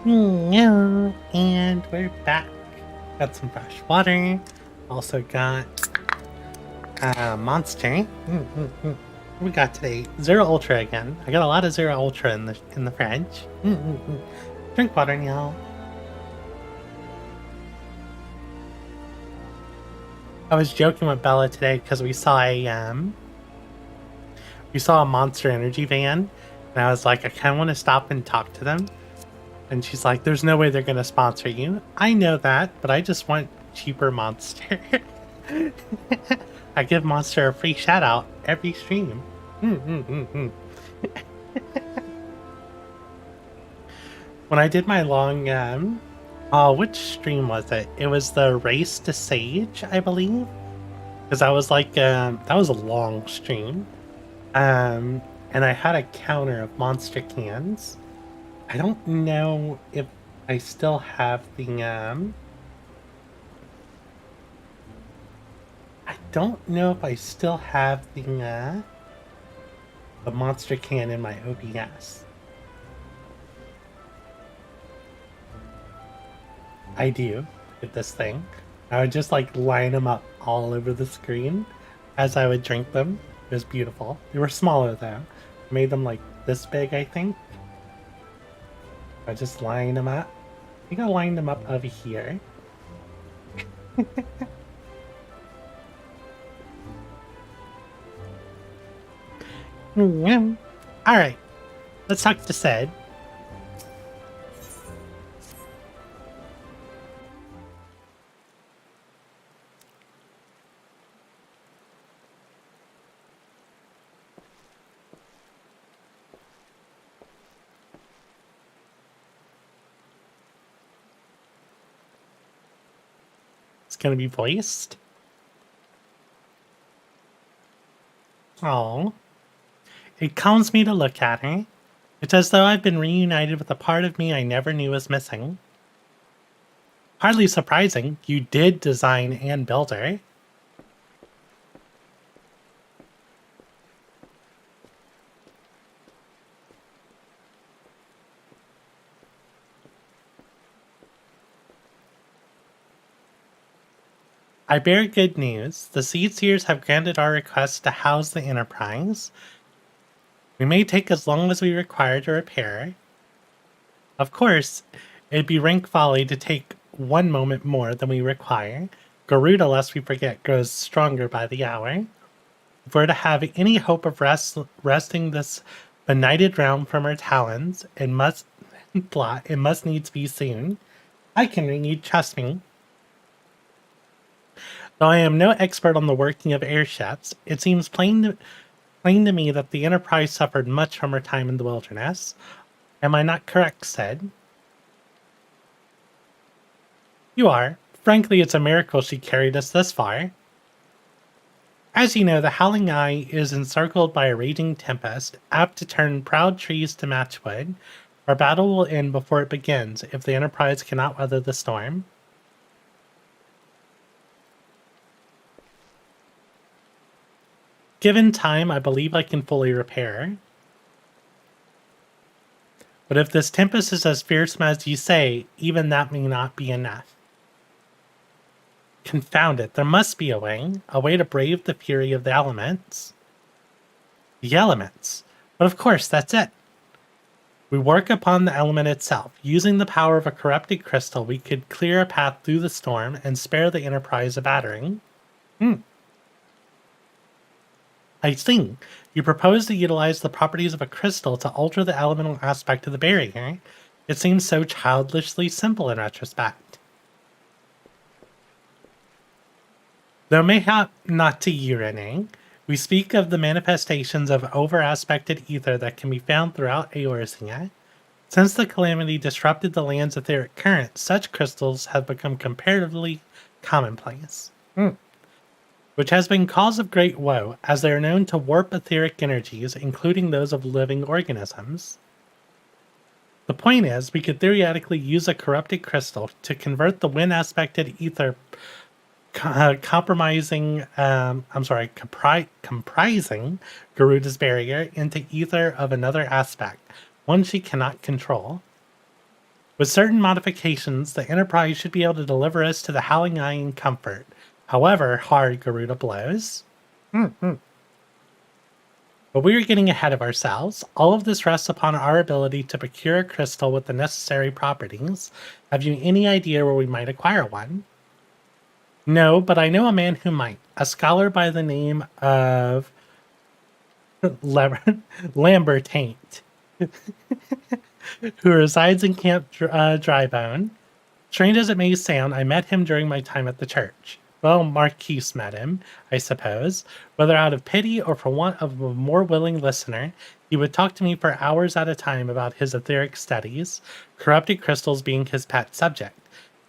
And we're back. Got some fresh water. Also got monster. What we got today? Zero Ultra again. I got a lot of Zero Ultra in the fridge. Drink water, y'all. I was joking with Bella today because we saw a Monster Energy van, and I was like, I kind of want to stop and talk to them. And she's like, there's no way they're going to sponsor you. I know that, but I just want cheaper Monster. I give Monster a free shout out every stream. When I did my long, which stream was it? It was the Race to Sage, I believe. Because I was like, that was a long stream. And I had a counter of Monster cans. I don't know if I still have the, I don't know if I still have the Monster can in my OBS. I do, with this thing. I would just like line them up all over the screen as I would drink them. It was beautiful. They were smaller though. I made them like this big, I think. I just line them up. I think I lined them up over here. Alright. Let's talk to Sid. Going to be voiced. Oh, it calms me to look at her. It's as though I've been reunited with a part of me I never knew was missing. Hardly surprising, you did design and build her. I bear good news. The Seedseers have granted our request to house the Enterprise. We may take as long as we require to repair. Of course, it'd be rank folly to take one moment more than we require. Garuda, lest we forget, grows stronger by the hour. If we're to have any hope of wresting this benighted realm from our talons, it must needs be soon. I can ring you, trust me. Though I am no expert on the working of airships, it seems plain to me that the Enterprise suffered much from her time in the wilderness. Am I not correct, Sid? You are. Frankly, it's a miracle she carried us this far. As you know, the Howling Eye is encircled by a raging tempest, apt to turn proud trees to matchwood. Our battle will end before it begins if the Enterprise cannot weather the storm. Given time, I believe I can fully repair. But if this tempest is as fearsome as you say, even that may not be enough. Confound it, there must be a way to brave the fury of the elements. The elements? But of course, that's it. We work upon the element itself. Using the power of a corrupted crystal, we could clear a path through the storm and spare the Enterprise a battering. I see. You propose to utilize the properties of a crystal to alter the elemental aspect of the barrier. It seems so childishly simple in retrospect. Though mayhap not to you, Renee, we speak of the manifestations of over-aspected ether that can be found throughout Eorzea. Since the calamity disrupted the land's etheric current, such crystals have become comparatively commonplace. Which has been cause of great woe, as they are known to warp etheric energies, including those of living organisms. The point is, we could theoretically use a corrupted crystal to convert the wind-aspected ether comprising Garuda's barrier into ether of another aspect, one she cannot control. With certain modifications, the Enterprise should be able to deliver us to the Howling Eye in comfort. However, hard Garuda blows. But we are getting ahead of ourselves. All of this rests upon our ability to procure a crystal with the necessary properties. Have you any idea where we might acquire one? No, but I know a man who might. A scholar by the name of Lambertaint, who resides in Camp Drybone. Strange as it may sound, I met him during my time at the church. Well, Marquise met him, I suppose. Whether out of pity or for want of a more willing listener, he would talk to me for hours at a time about his etheric studies, corrupted crystals being his pet subject.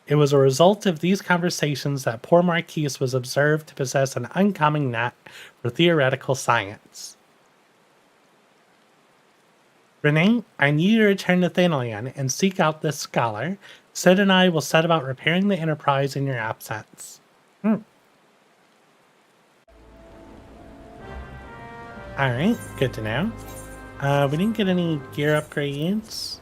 It was a result of these conversations that poor Marquise was observed to possess an uncommon knack for theoretical science. Renee, I need you to return to Thanalan and seek out this scholar. Sid and I will set about repairing the Enterprise in your absence. Alright, good to know. We didn't get any gear upgrades.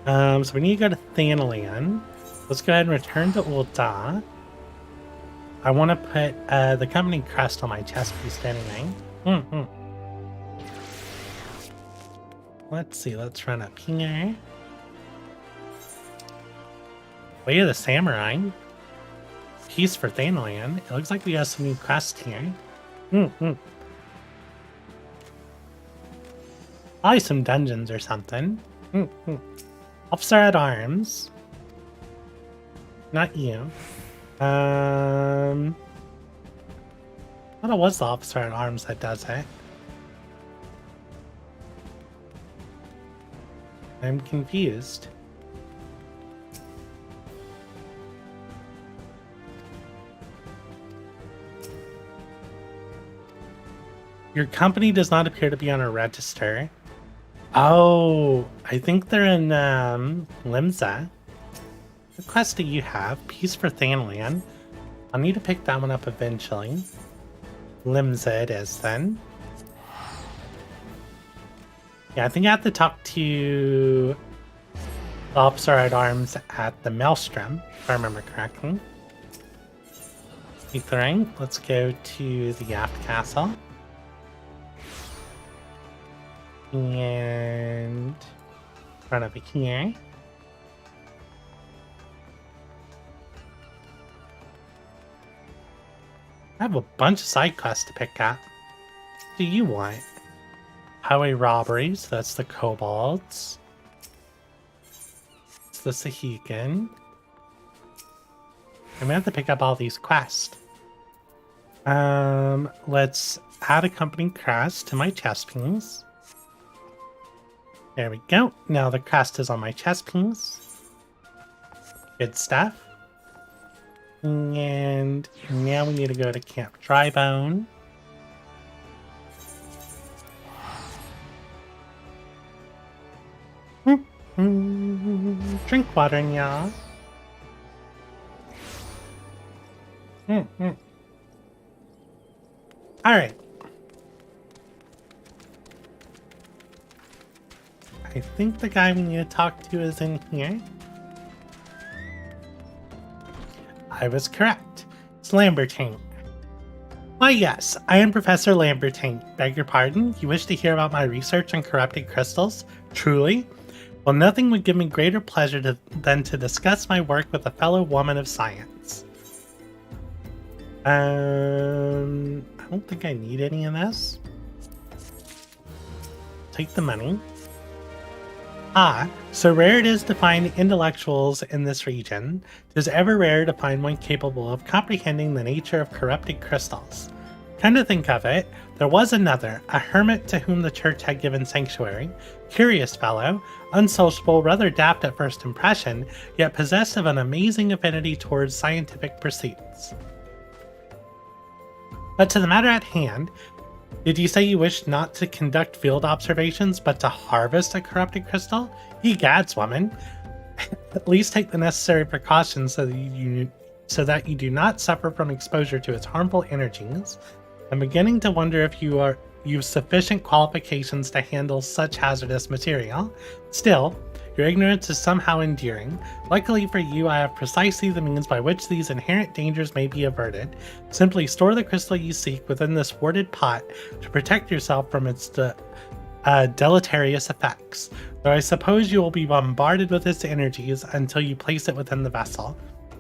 So we need to go to Thanalan. Let's go ahead and return to Ulta. I want to put the company crest on my chest piece anyway. Let's see, let's run up here. Way of the Samurai. Piece for Thanalan. It looks like we have some new quests here. Probably some dungeons or something. Officer at Arms. Not you. I thought it was the Officer at Arms that does it. I'm confused. Your company does not appear to be on a register. Oh, I think they're in Limsa. What quest do you have? Piece for Thanalan. I'll need to pick that one up eventually. Limsa it is then. Yeah, I think I have to talk to the Officer at Arms at the Maelstrom, if I remember correctly. Ethering, let's go to the Aft Castle. And run over here. I have a bunch of side quests to pick up. What do you want? Highway robberies, that's the kobolds. It's the Sahigan. I'm gonna have to pick up all these quests. Let's add a company crest to my chest piece. There we go. Now the crest is on my chest piece. Good stuff. And now we need to go to Camp Drybone. Drink water, y'all. Alright. I think the guy we need to talk to is in here. I was correct. It's Lambertaint. Why yes, I am Professor Lambertaint. Beg your pardon? You wish to hear about my research on corrupted crystals? Truly? Well, nothing would give me greater pleasure than to discuss my work with a fellow woman of science. I don't think I need any of this. Take the money. Ah, so rare it is to find intellectuals in this region. It is ever rare to find one capable of comprehending the nature of corrupted crystals. Come to think of it, there was another, a hermit to whom the church had given sanctuary. Curious fellow, unsociable, rather daft at first impression, yet possessed of an amazing affinity towards scientific pursuits. But to the matter at hand, did you say you wish not to conduct field observations, but to harvest a corrupted crystal? Egads, woman. At least take the necessary precautions so that you do not suffer from exposure to its harmful energies. I'm beginning to wonder if you've sufficient qualifications to handle such hazardous material. Still, Your ignorance is somehow endearing. Luckily for you, I have precisely the means by which these inherent dangers may be averted. Simply store the crystal you seek within this warded pot to protect yourself from its deleterious effects, though I suppose you will be bombarded with its energies until you place it within the vessel.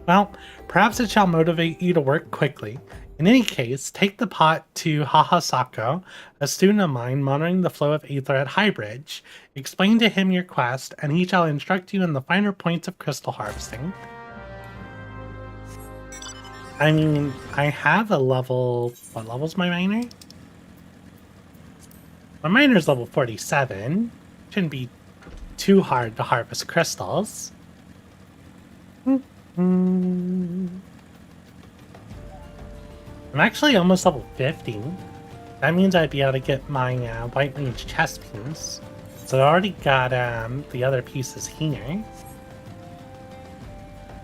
Well, perhaps it shall motivate you to work quickly. In any case, take the pot to Hahasako, a student of mine monitoring the flow of aether at Highbridge. Explain to him your quest, and he shall instruct you in the finer points of crystal harvesting. I mean, I have a level... What level's my miner? My miner's level 47. Shouldn't be too hard to harvest crystals. I'm actually almost level 50. That means I'd be able to get my white mage chest piece. So I already got the other pieces here.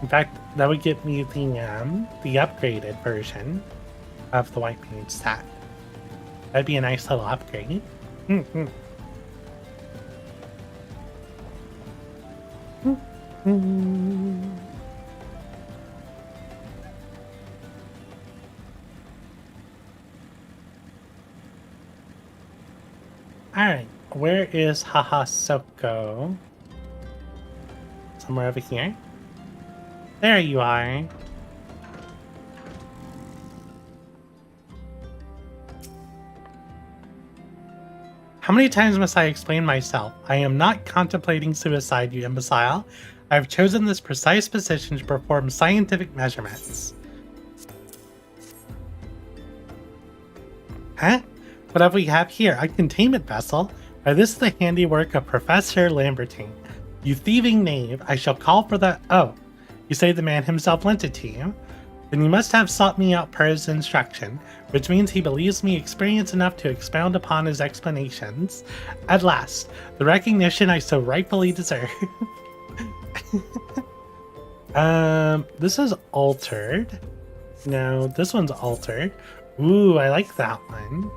In fact, that would get me the upgraded version of the white mage set. That'd be a nice little upgrade. Alright, where is Hahasoko? Somewhere over here. There you are. How many times must I explain myself? I am not contemplating suicide, you imbecile. I have chosen this precise position to perform scientific measurements. Huh? What have we have here? A containment vessel? Why, this is the handiwork of Professor Lambertine. You thieving knave, I shall call for the... Oh, you say the man himself lent it to you? Then you must have sought me out per his instruction, which means he believes me experienced enough to expound upon his explanations. At last, the recognition I so rightfully deserve. This is altered. No, this one's altered. Ooh, I like that one.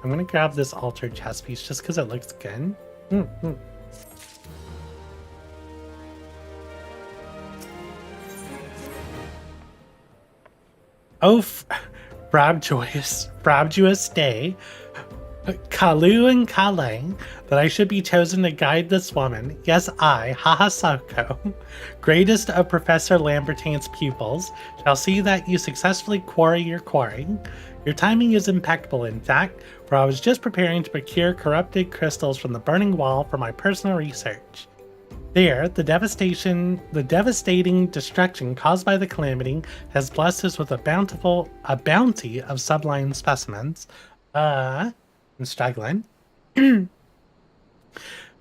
I'm gonna grab this altered chest piece just because it looks good. Oh, frabjous day, Kalu and Kale, that I should be chosen to guide this woman. Yes, I, Hahasako, greatest of Professor Lambertine's pupils, shall see that you successfully quarry your quarry. Your timing is impeccable, in fact, for I was just preparing to procure corrupted crystals from the burning wall for my personal research. There, the devastating destruction caused by the calamity has blessed us with a bounty of sublime specimens. I'm struggling.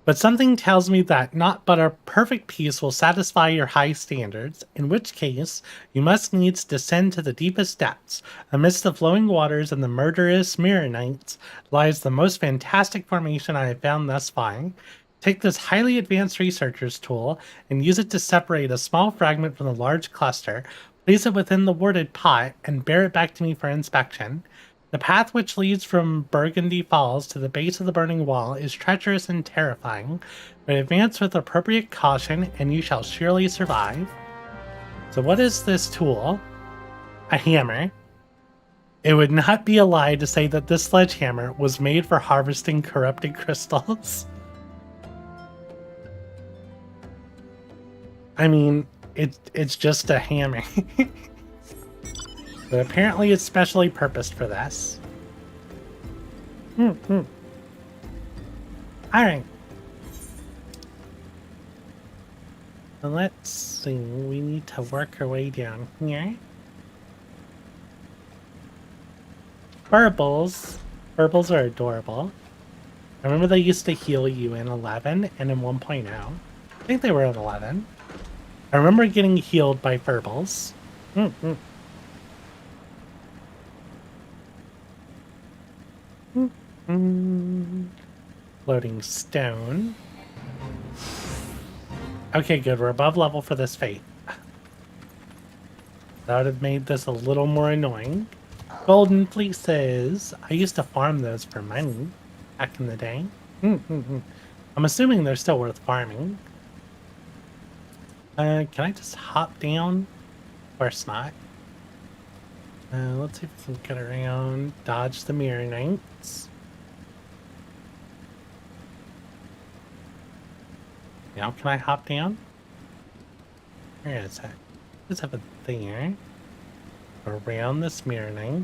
But something tells me that not but a perfect peace will satisfy your high standards, in which case you must needs descend to the deepest depths. Amidst the flowing waters and the murderous Mirrorites lies the most fantastic formation I have found thus far. Take this highly advanced researcher's tool and use it to separate a small fragment from the large cluster, place it within the warded pot, and bear it back to me for inspection. The path which leads from Burgundy Falls to the base of the burning wall is treacherous and terrifying, but advance with appropriate caution and you shall surely survive. So what is this tool? A hammer. It would not be a lie to say that this sledgehammer was made for harvesting corrupted crystals. I mean, it's just a hammer. But apparently it's specially purposed for this. Alright. So let's see. We need to work our way down here. Burbles. Burbles are adorable. I remember they used to heal you in 11 and in 1.0. I think they were in 11. I remember getting healed by Furbles. Floating stone. Okay, good. We're above level for this fate. That would have made this a little more annoying. Golden fleeces. I used to farm those for money back in the day. I'm assuming they're still worth farming. Can I just hop down? Of course not. Let's see if we can get around, dodge the mirror knights. Now can I hop down? Where is it? Just have it there. Around this mirror knight.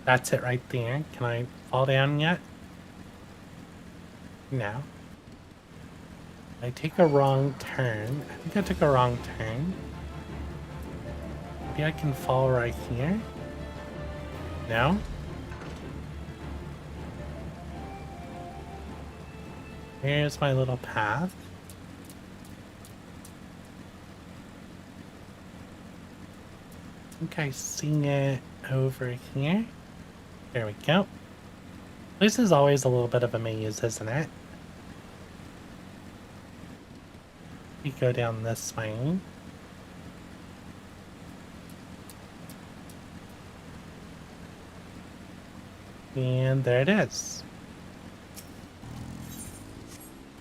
That's it right there. Can I fall down yet? No. I take a wrong turn. I think I took a wrong turn. Maybe I can fall right here? No? Here's my little path. I think I see it over here. There we go. This is always a little bit of a maze, isn't it? We go down this way. And there it is.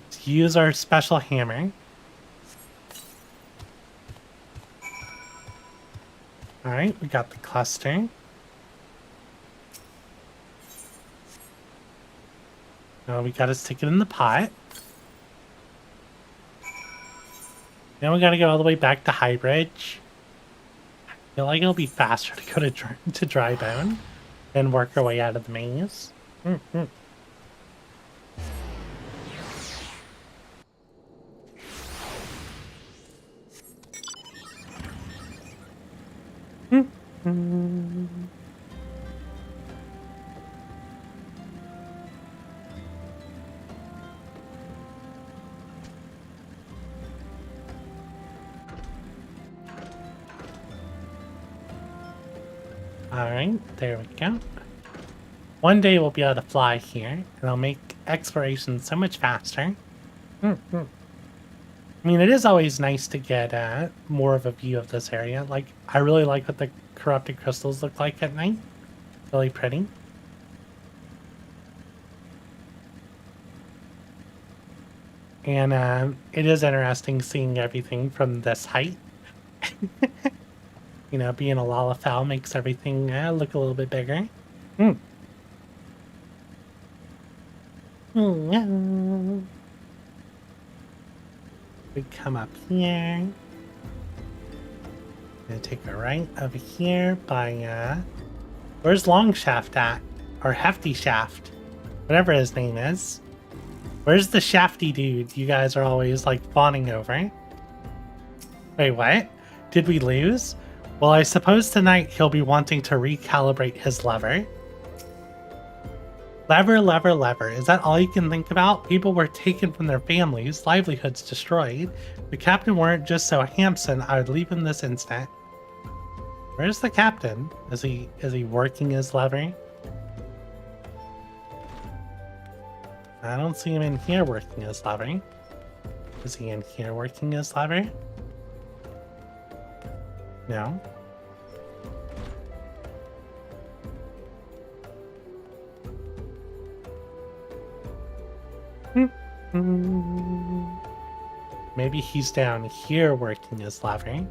Let's use our special hammer. Alright, we got the cluster. Now we gotta stick it in the pot. Now we gotta go all the way back to High Bridge. I feel like it'll be faster to go to Drybone than work our way out of the maze. Alright, there we go. One day we'll be able to fly here, and it'll make exploration so much faster. I mean, it is always nice to get more of a view of this area. Like, I really like what the corrupted crystals look like at night. Really pretty. And it is interesting seeing everything from this height. You know, being a Lalafell makes everything look a little bit bigger. We come up here. Gonna take a right over here by where's Long Shaft at? Or Hefty Shaft. Whatever his name is. Where's the shafty dude you guys are always like fawning over? Wait, what? Did we lose? Well, I suppose tonight he'll be wanting to recalibrate his lever. Lever, lever, lever. Is that all you can think about? People were taken from their families, livelihoods destroyed. If the captain weren't just so handsome, I would leave him this instant. Where's the captain? Is he working his lever? I don't see him in here working his lever. Is he in here working his lever? No. Maybe he's down here working his lever.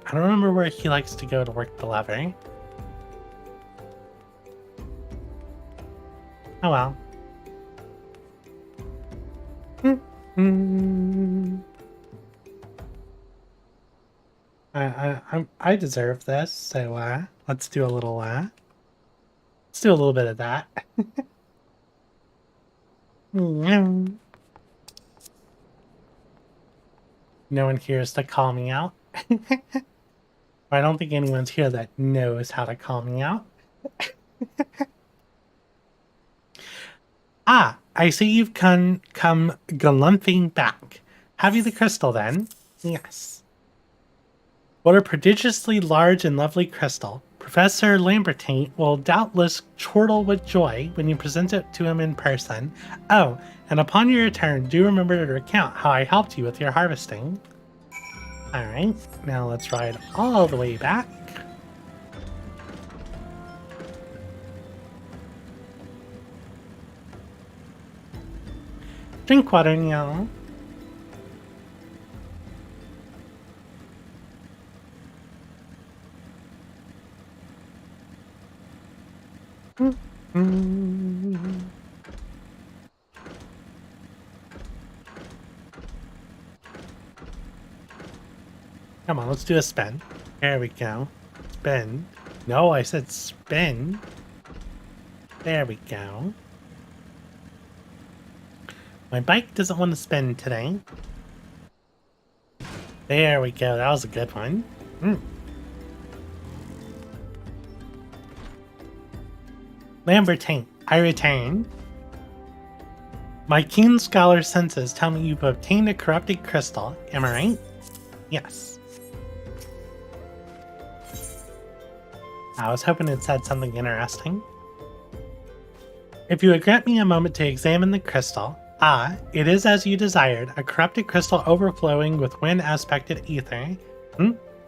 I don't remember where he likes to go to work the lever. Oh well. I deserve this, so let's do a little bit of that. No one here is to call me out. I don't think anyone's here that knows how to call me out. Ah, I see you've come galumphing back. Have you the crystal then? Yes. What a prodigiously large and lovely crystal. Professor Lambertine will doubtless chortle with joy when you present it to him in person. Oh, and upon your return, do remember to recount how I helped you with your harvesting. Alright, now let's ride all the way back. Drink water, y'all. Come on, let's do a spin. There we go. Spin. No, I said spin. There we go. My bike doesn't want to spin today. There we go. That was a good one. Lambertine, I return. My keen scholar senses tell me you've obtained a corrupted crystal. Am I right? Yes. I was hoping it said something interesting. If you would grant me a moment to examine the crystal. Ah, it is as you desired, a corrupted crystal overflowing with wind-aspected ether.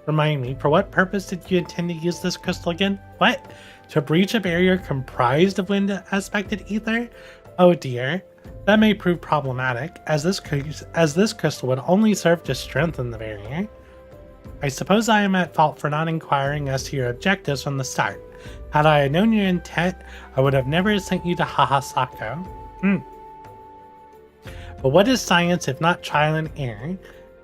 Remind me, for what purpose did you intend to use this crystal again? What? To breach a barrier comprised of wind-aspected ether? Oh dear, that may prove problematic, as this crystal would only serve to strengthen the barrier. I suppose I am at fault for not inquiring as to your objectives from the start. Had I known your intent, I would have never sent you to Hahasako. But what is science if not trial and error?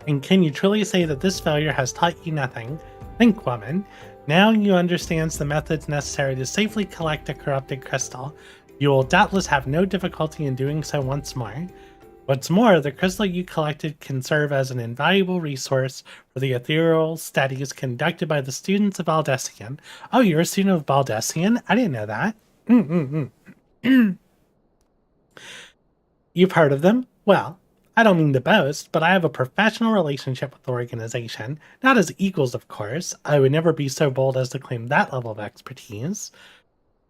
And can you truly say that this failure has taught you nothing? Think, woman. Now you understand the methods necessary to safely collect a corrupted crystal. You will doubtless have no difficulty in doing so once more. What's more, the crystal you collected can serve as an invaluable resource for the ethereal studies conducted by the students of Baldessian. Oh, you're a student of Baldessian? I didn't know that. You've heard of them? Well, I don't mean to boast, but I have a professional relationship with the organization. Not as equals, of course. I would never be so bold as to claim that level of expertise.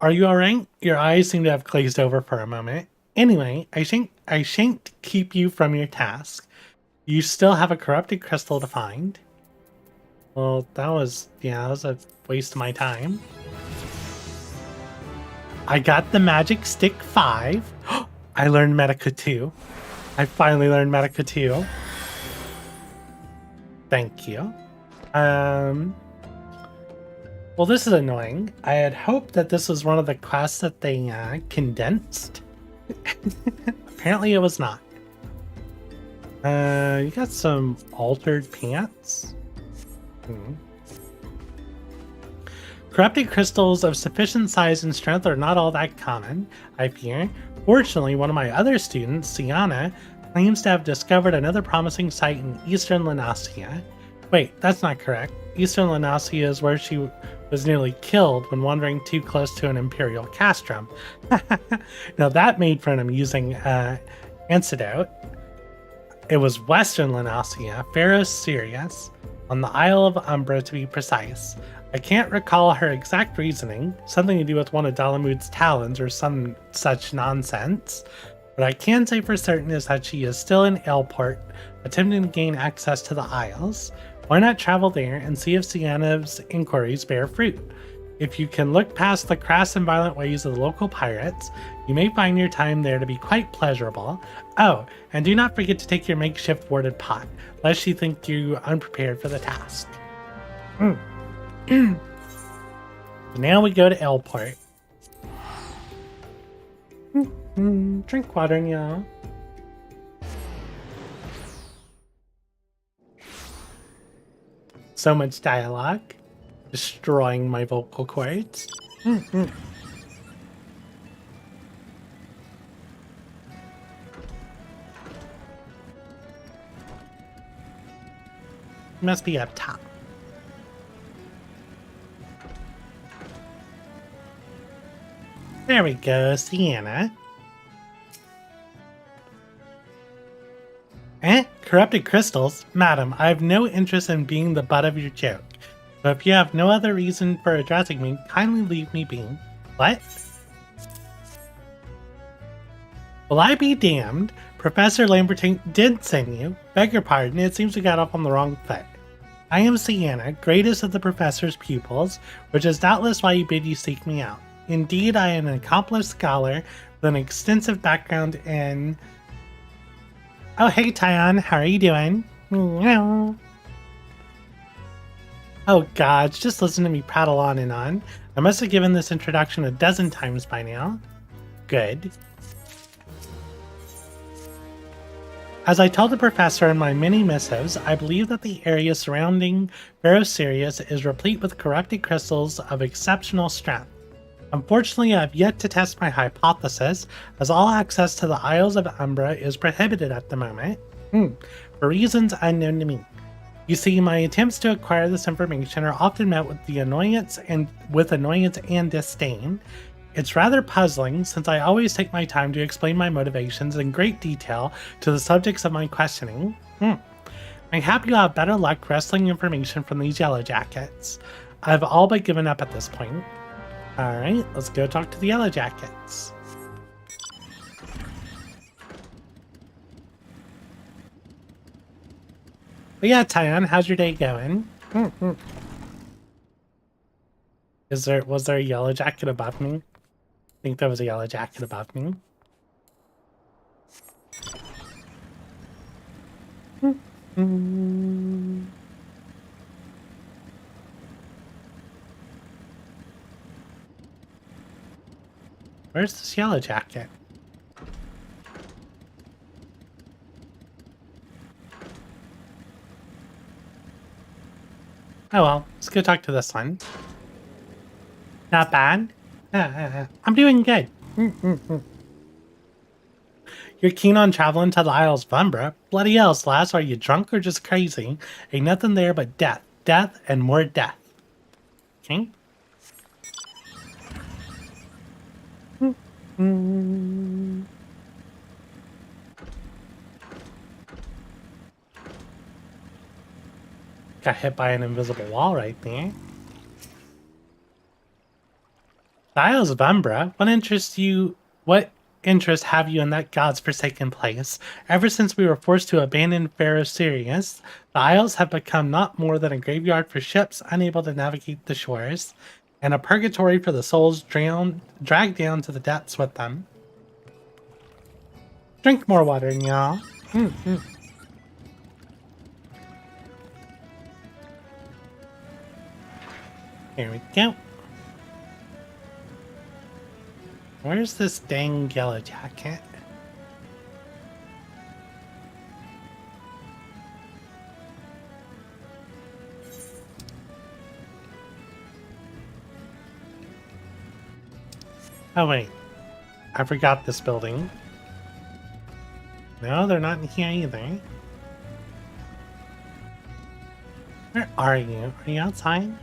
Are you alright? Your eyes seem to have glazed over for a moment. Anyway, I shan't keep you from your task. You still have a corrupted crystal to find. Well, that was a waste of my time. I got the magic stick 5. I learned Medica 2. I finally learned Medica 2. Thank you. Well, this is annoying. I had hoped that this was one of the quests that they condensed. Apparently it was not. You got some altered pants. Corrupted crystals of sufficient size and strength are not all that common, I fear. Fortunately, one of my other students, Sienna, claims to have discovered another promising site in eastern Lenasia. Wait, that's not correct. Eastern Lenasia is where she was nearly killed when wandering too close to an imperial castrum. Now that made for an amusing anecdote. It was western Lenasia, Pharos Sirius, on the Isle of Umbra to be precise. I can't recall her exact reasoning, something to do with one of Dalamud's talons or some such nonsense. What I can say for certain is that she is still in Aleport, attempting to gain access to the Isles. Why not travel there and see if Sienna's inquiries bear fruit? If you can look past the crass and violent ways of the local pirates, you may find your time there to be quite pleasurable. Oh, and do not forget to take your makeshift warded pot, lest she think you unprepared for the task. Now we go to Aleport. Drink water, y'all. So much dialogue, destroying my vocal cords. Must be up top. There we go, Sienna. Corrupted crystals? Madam, I have no interest in being the butt of your joke. But if you have no other reason for addressing me, kindly leave me be. What? Well, I be damned. Professor Lambertine did send you. Beg your pardon, it seems we got off on the wrong foot. I am Sienna, greatest of the professor's pupils, which is doubtless why he bid you seek me out. Indeed, I am an accomplished scholar with an extensive background in Oh, hey, Tyon. How are you doing? Meow. Oh, God. Just listen to me prattle on and on. I must have given this introduction a dozen times by now. Good. As I told the professor in my many missives, I believe that the area surrounding Sirius is replete with corrupted crystals of exceptional strength. Unfortunately, I have yet to test my hypothesis, as all access to the Isles of Umbra is prohibited at the moment, for reasons unknown to me. You see, my attempts to acquire this information are often met with annoyance and disdain. It's rather puzzling, since I always take my time to explain my motivations in great detail to the subjects of my questioning. I'm happy you'll have better luck wresting information from these Yellow Jackets. I've all but given up at this point. Alright, let's go talk to the Yellow Jackets. But yeah, Tyon, how's your day going? Was there a Yellow Jacket above me? I think there was a Yellow Jacket above me. Where's this Yellow Jacket? Oh well, let's go talk to this one. Not bad. I'm doing good. You're keen on traveling to the Isles of Umbra? Bloody hell, Slash, are you drunk or just crazy? Ain't nothing there but death. Death and more death. Okay? Got hit by an invisible wall right there. The Isles of Umbra? What interest have you in that god's forsaken place? Ever since we were forced to abandon Sirius, the Isles have become not more than a graveyard for ships unable to navigate the shores, and a purgatory for the souls dragged down to the depths with them. Drink more water, y'all. Here we go. Where's this dang Yellow Jacket? Oh wait, I forgot this building. No, they're not in here either. Where are you? Are you outside?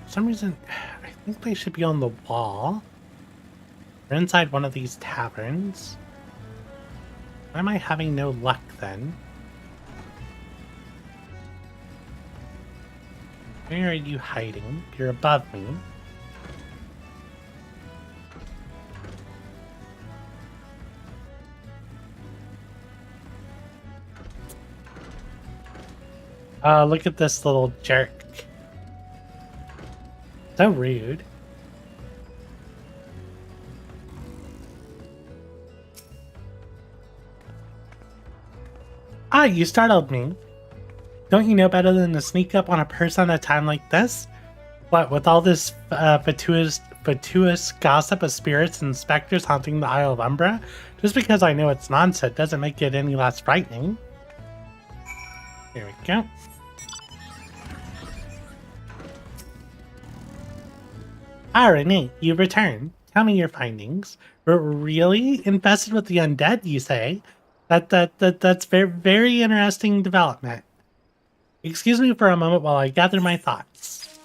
For some reason, I think they should be on the wall. We're inside one of these taverns. Why am I having no luck then? Where are you hiding? You're above me. Look at this little jerk. So rude. Ah, you startled me. Don't you know better than to sneak up on a person at a time like this? What, with all this fatuous gossip of spirits and specters haunting the Isle of Umbra? Just because I know it's nonsense doesn't make it any less frightening. Here we go. Ah, Renee, you returned. Tell me your findings. We're really infested with the undead, you say? That's very interesting development. Excuse me for a moment while I gather my thoughts.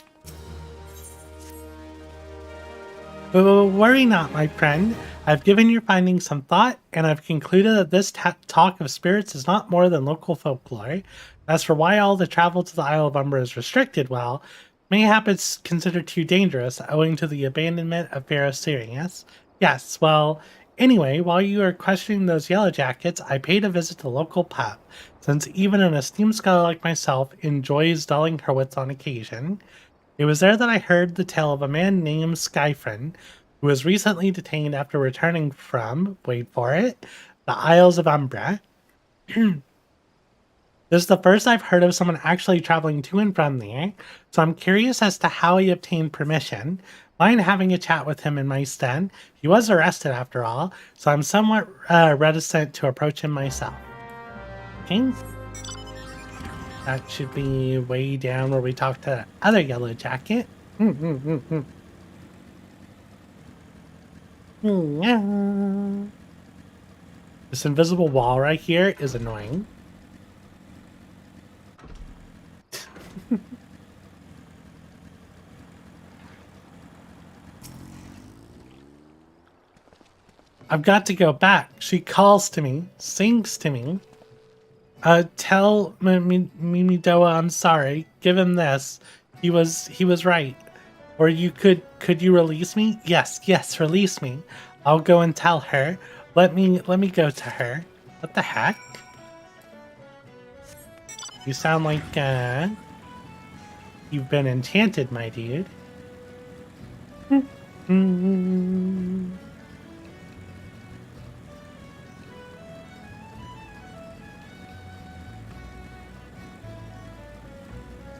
But worry not, my friend. I've given your findings some thought, and I've concluded that this talk of spirits is not more than local folklore. As for why all the travel to the Isle of Umbra is restricted, well, mayhap it's considered too dangerous, owing to the abandonment of Sirius. Yes, well, anyway, while you were questioning those Yellow Jackets, I paid a visit to the local pub, since even an esteemed scholar like myself enjoys dulling her wits on occasion. It was there that I heard the tale of a man named Skyfriend, who was recently detained after returning from, wait for it, the Isles of Umbra. This is the first I've heard of someone actually traveling to and from there, so I'm curious as to how he obtained permission. Mind having a chat with him in my stead? He was arrested after all, so I'm somewhat reticent to approach him myself. Okay. That should be way down where we talk to the other yellow jacket. This invisible wall right here is annoying. I've got to go back. She calls to me, sings to me. Tell Mimidoa I'm sorry. Give him this. He was right. Or you could you release me? Yes, release me. I'll go and tell her. Let me go to her. What the heck? You sound like you've been enchanted, my dude.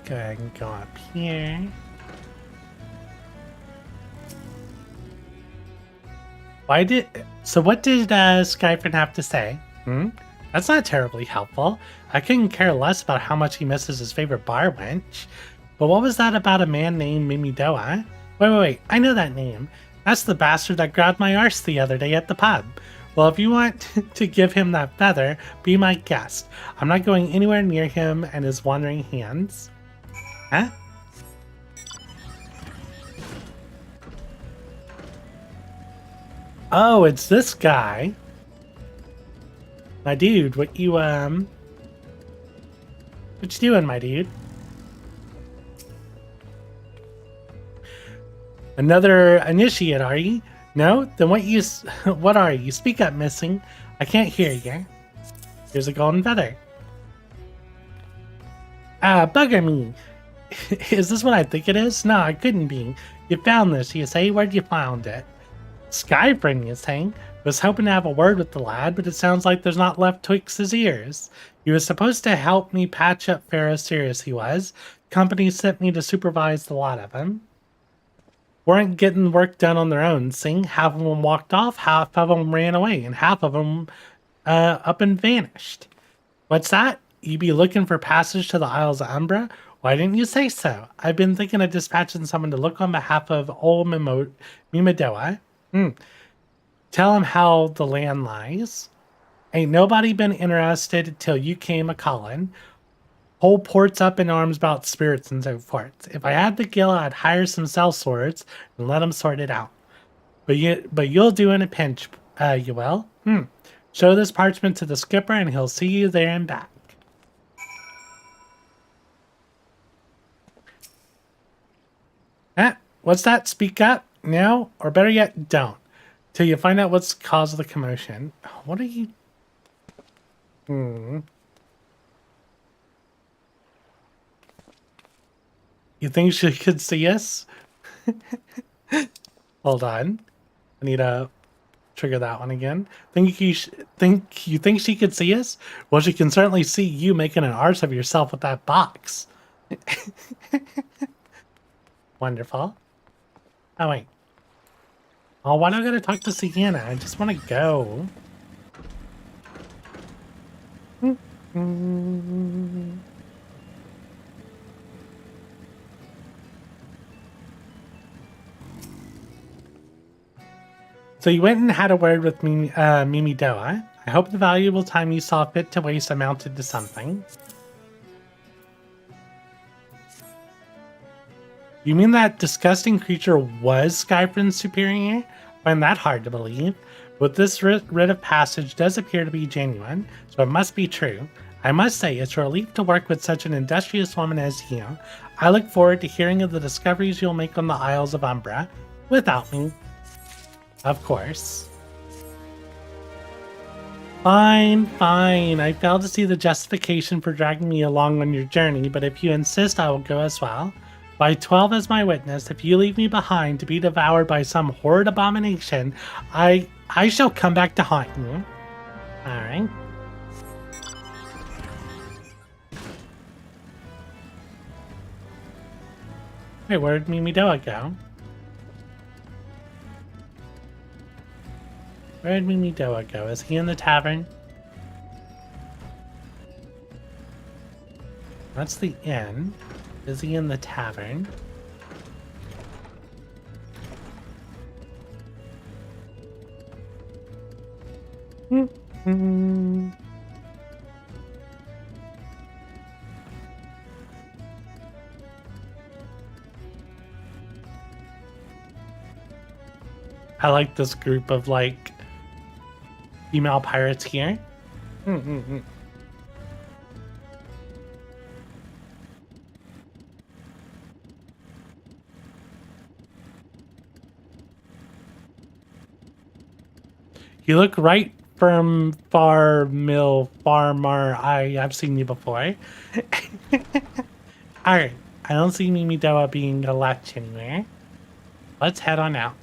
Go ahead and go up here. What did Skyfin have to say? That's not terribly helpful. I couldn't care less about how much he misses his favorite bar wench. But what was that about a man named Mimidoa? Wait, I know that name. That's the bastard that grabbed my arse the other day at the pub. Well, if you want to give him that feather, be my guest. I'm not going anywhere near him and his wandering hands. Huh? Oh, it's this guy. My dude, what you doing, my dude? Another initiate, are you? No? Then what are you? Speak up, missing. I can't hear you. Here's a golden feather. Bugger me. Is this what I think it is? No, it couldn't be. You found this, you say? Where'd you find it? Skyfriend, you saying? Was hoping to have a word with the lad, but it sounds like there's not left twixt his ears. He was supposed to help me patch up Pharaoh Sirius, he was. Company sent me to supervise the lot of them. Weren't getting work done on their own, sing? Half of them walked off, half of them ran away, and half of them up and vanished. What's that? You be looking for passage to the Isles of Umbra? Why didn't you say so? I've been thinking of dispatching someone to look on behalf of old Mimidoa. Tell him how the land lies. Ain't nobody been interested till you came a-callin'. Whole port's up in arms about spirits and so forth. If I had the gil, I'd hire some sellswords and let them sort it out. But you'll do in a pinch, you will. Show this parchment to the skipper and he'll see you there and back. What's that? Speak up now, or better yet, don't. Till you find out what's caused the commotion. What are you... You think she could see us? Hold on. I need to trigger that one again. Think you think she could see us? Well, she can certainly see you making an arse of yourself with that box. Wonderful. Oh, wait. Oh, why do I gotta talk to Sienna? I just want to go. So you went and had a word with me, Mimidoa. I hope the valuable time you saw fit to waste amounted to something. You mean that disgusting creature was Skyfriend's superior? I find that hard to believe. But this writ of passage does appear to be genuine, so it must be true. I must say, it's a relief to work with such an industrious woman as you. I look forward to hearing of the discoveries you'll make on the Isles of Umbra. Without me. Of course. Fine. I fail to see the justification for dragging me along on your journey, but if you insist, I will go as well. By 12 as my witness, if you leave me behind to be devoured by some horrid abomination, I shall come back to haunt you. Alright. Wait, where'd Mimidoa go? Where'd Mimidoa go? Is he in the tavern? That's the inn. Is he in the tavern? I like this group of, like, female pirates here. You look right from farmer. I've seen you before. Alright, I don't see Mimidoa being a latch anywhere. Let's head on out.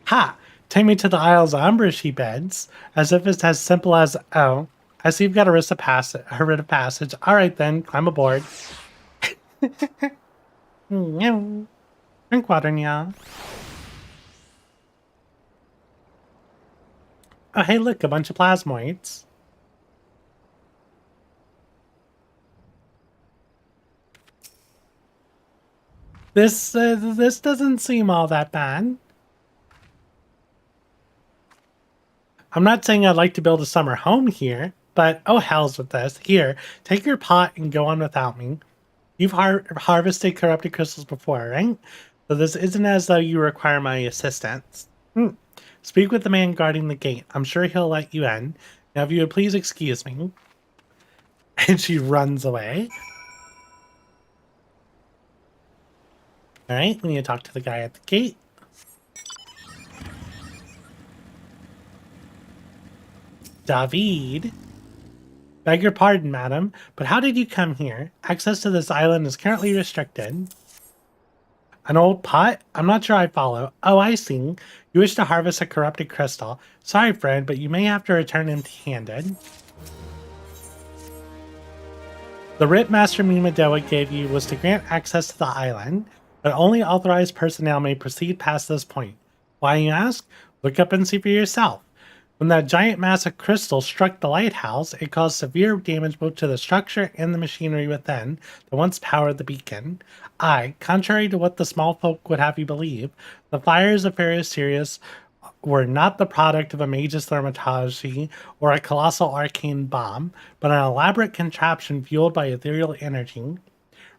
Ha! Take me to the Isles of Umbra, she beds, as if it's as simple as, oh, I see you've got a writ of passage. Alright then, climb aboard. Drink water, Nya. Oh, hey, look, a bunch of plasmoids. This doesn't seem all that bad. I'm not saying I'd like to build a summer home here, but oh hells with this. Here, take your pot and go on without me. You've harvested corrupted crystals before, right? So this isn't as though you require my assistance. Speak with the man guarding the gate. I'm sure he'll let you in. Now, if you would please excuse me. And she runs away. Alright, we need to talk to the guy at the gate. David. Beg your pardon, madam, but how did you come here? Access to this island is currently restricted. An old pot? I'm not sure I follow. Oh, I see. You wish to harvest a corrupted crystal. Sorry, friend, but you may have to return empty-handed. The writ Master Mimidoa gave you was to grant access to the island, but only authorized personnel may proceed past this point. Why, you ask? Look up and see for yourself. When that giant mass of crystal struck the lighthouse, it caused severe damage both to the structure and the machinery within that once powered the beacon. Contrary to what the small folk would have you believe, the fires of Pharaoh Sirius were not the product of a mage's thermatology or a colossal arcane bomb, but an elaborate contraption fueled by ethereal energy.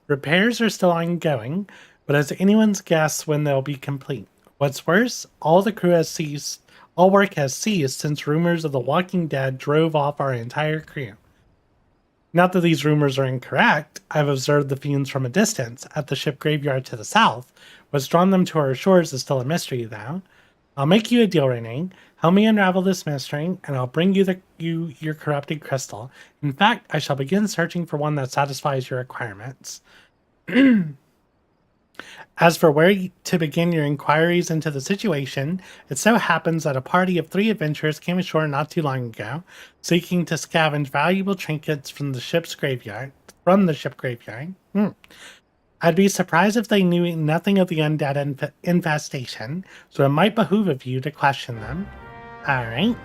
Repairs are still ongoing, but as anyone's guess when they'll be complete. What's worse, all work has ceased since rumors of the Walking Dead drove off our entire crew. Not that these rumors are incorrect, I've observed the fiends from a distance, at the ship graveyard to the south. What's drawn them to our shores is still a mystery, though. I'll make you a deal, Renee. Help me unravel this mystery, and I'll bring you your corrupted crystal. In fact, I shall begin searching for one that satisfies your requirements. As for where to begin your inquiries into the situation, it so happens that a party of 3 adventurers came ashore not too long ago, seeking to scavenge valuable trinkets from the ship's graveyard. I'd be surprised if they knew nothing of the undead infestation, so it might behoove of you to question them. Alright.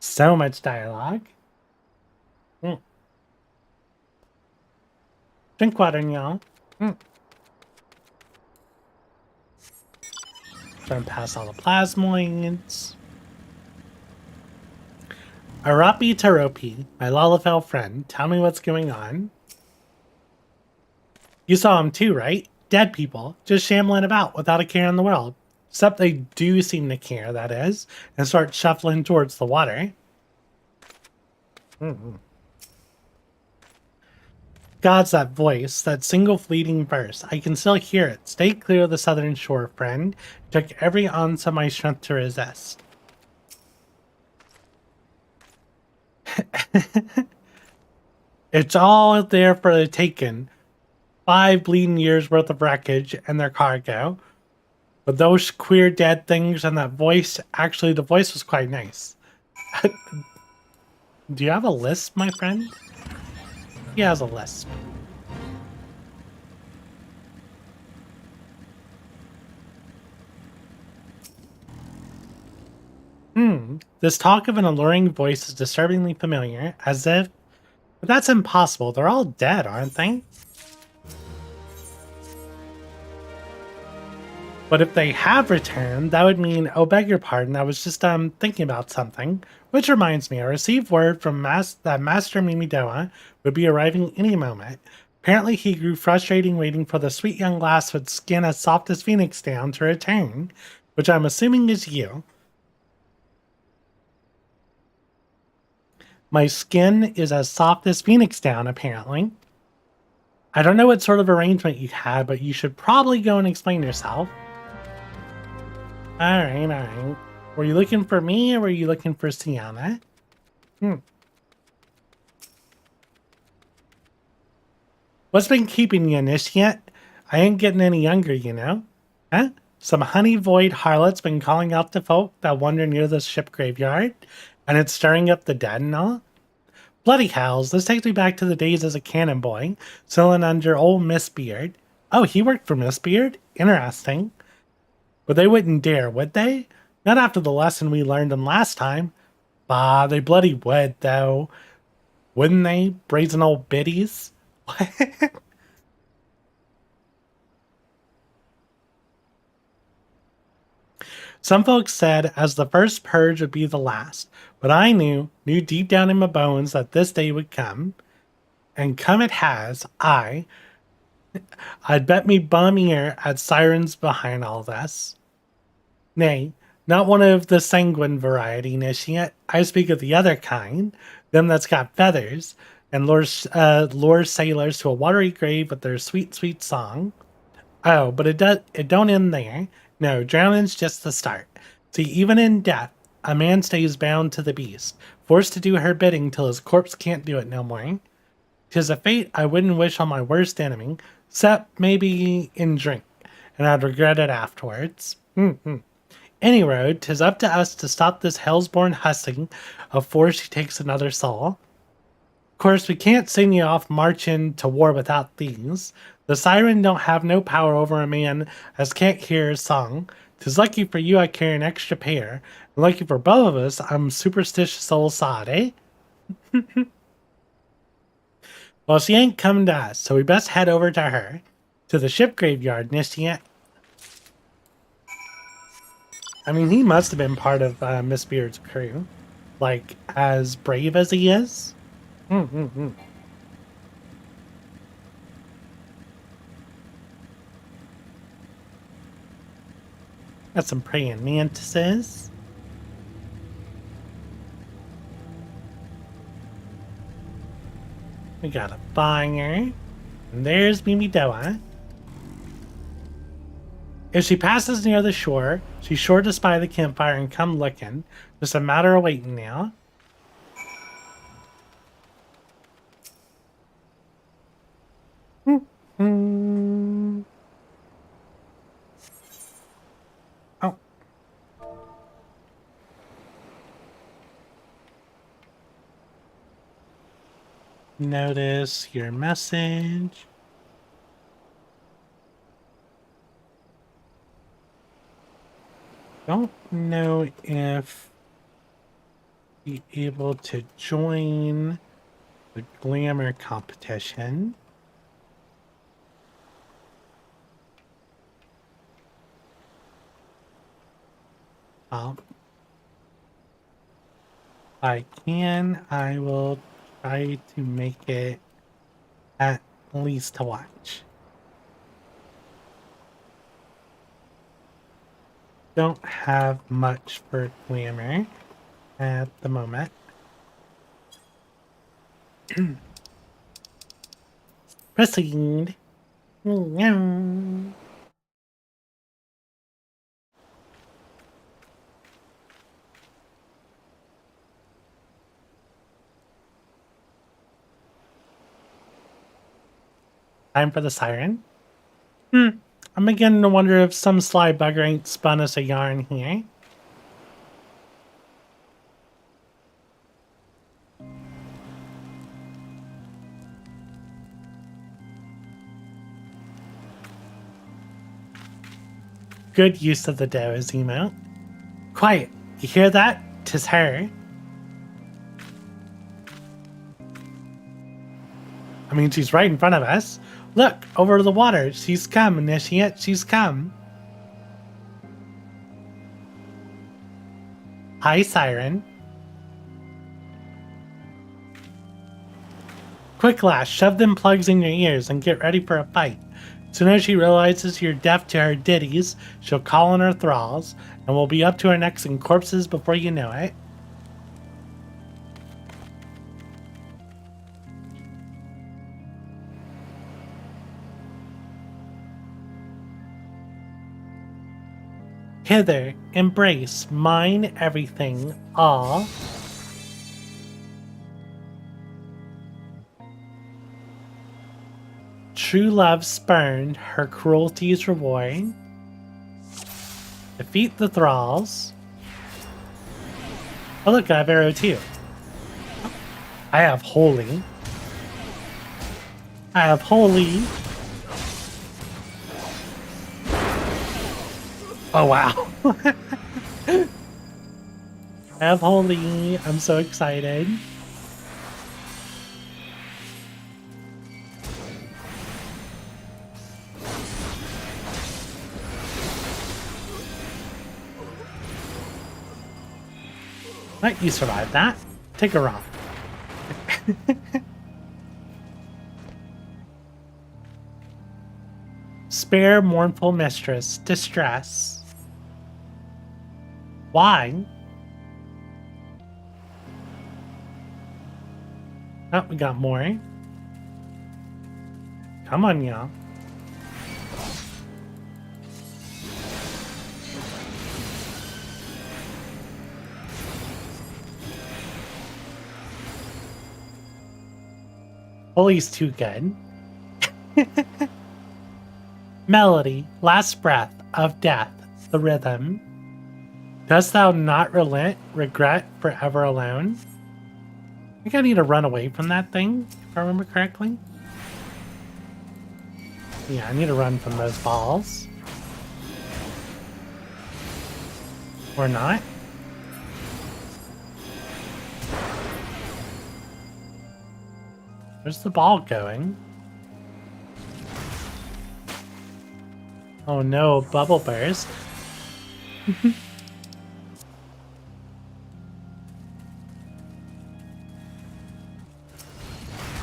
So much dialogue. Drink water, y'all. Trying to pass all the plasmoids. Arapi Taropi, my Lalafell friend, tell me what's going on. You saw him too, right? Dead people, just shambling about without a care in the world. Except they do seem to care, that is, and start shuffling towards the water. God's that voice, that single fleeting verse. I can still hear it. Stay clear of the southern shore, friend. It took every ounce of my strength to resist. It's all there for the taking. 5 bleeding years worth of wreckage and their cargo. But those queer dead things and that voice, actually the voice was quite nice. Do you have a lisp, my friend? He has a lisp. This talk of an alluring voice is disturbingly familiar, as if... But that's impossible. They're all dead, aren't they? But if they have returned, that would mean... Oh, beg your pardon, I was just thinking about something. Which reminds me, I received word from that Master Mimidoa would be arriving any moment. Apparently he grew frustrated waiting for the sweet young lass with skin as soft as phoenix down to return, which I'm assuming is you. My skin is as soft as phoenix down, apparently. I don't know what sort of arrangement you had, but you should probably go and explain yourself. Alright. Were you looking for me, or were you looking for Sienna? What's been keeping you, Initiate? I ain't getting any younger, you know? Huh? Some honey void harlot's been calling out to folk that wander near the ship graveyard, and it's stirring up the dead and all? Bloody hells, this takes me back to the days as a cannon boy, selling under old Miss Beard. Oh, he worked for Miss Beard? Interesting. But they wouldn't dare, would they? Not after the lesson we learned them last time. Bah, they bloody would, though. Wouldn't they, brazen old biddies? What? Some folks said as the first purge would be the last, but I knew deep down in my bones that this day would come. And come it has. I'd bet me bum ear at sirens behind all this. Nay, not one of the sanguine variety, Initiate. I speak of the other kind, them that's got feathers, and lure sailors to a watery grave with their sweet, sweet song. Oh, but it don't end there. No, drowning's just the start. See, even in death, a man stays bound to the beast, forced to do her bidding till his corpse can't do it no more. 'Tis a fate I wouldn't wish on my worst enemy, 'cept maybe in drink, and I'd regret it afterwards. Any road, 'tis up to us to stop this hell's-born hussing afore she takes another soul. Of course, we can't send you off marching to war without these. The siren don't have no power over a man as can't hear his song. 'Tis lucky for you I carry an extra pair, and lucky for both of us I'm superstitious old sod, eh? Well, she ain't coming to us, so we best head over to her. To the ship graveyard, Initiate. I mean, he must have been part of Miss Beard's crew. Like, as brave as he is. Got some praying mantises. We got a fire. And there's Mimidoa. If she passes near the shore, she's sure to spy the campfire and come looking. Just a matter of waiting now. Oh. Notice your message. Don't know if be able to join the glamour competition. If I can, I will try to make it at least to watch. Don't have much for glamour at the moment. Proceed. Meow. Time for the siren. I'm beginning to wonder if some sly bugger ain't spun us a yarn here. Good use of the Doe's emote. Quiet, you hear that? 'Tis her. I mean, she's right in front of us. Look, over the water. She's come, Initiate. She's come. Hi, Siren. Quick, lass, shove them plugs in your ears and get ready for a fight. Soon as she realizes you're deaf to her ditties, she'll call in her thralls, and we'll be up to our necks in corpses before you know it. Hither, embrace, mine everything, all. True love spurned, her cruelty's reward. Defeat the thralls. Oh look, I have arrow too. I have holy. I have holy. Oh wow. I have holy. I'm so excited. Let you survive that. Take a rock. Spare mournful mistress, distress. Why? Oh, we got more. Come on, y'all. Holy's too good. Melody, last breath of death, the rhythm. Dost thou not relent, regret, forever alone? I think I need to run away from that thing, if I remember correctly. Yeah, I need to run from those balls. Or not. Where's the ball going? Oh no, bubble burst.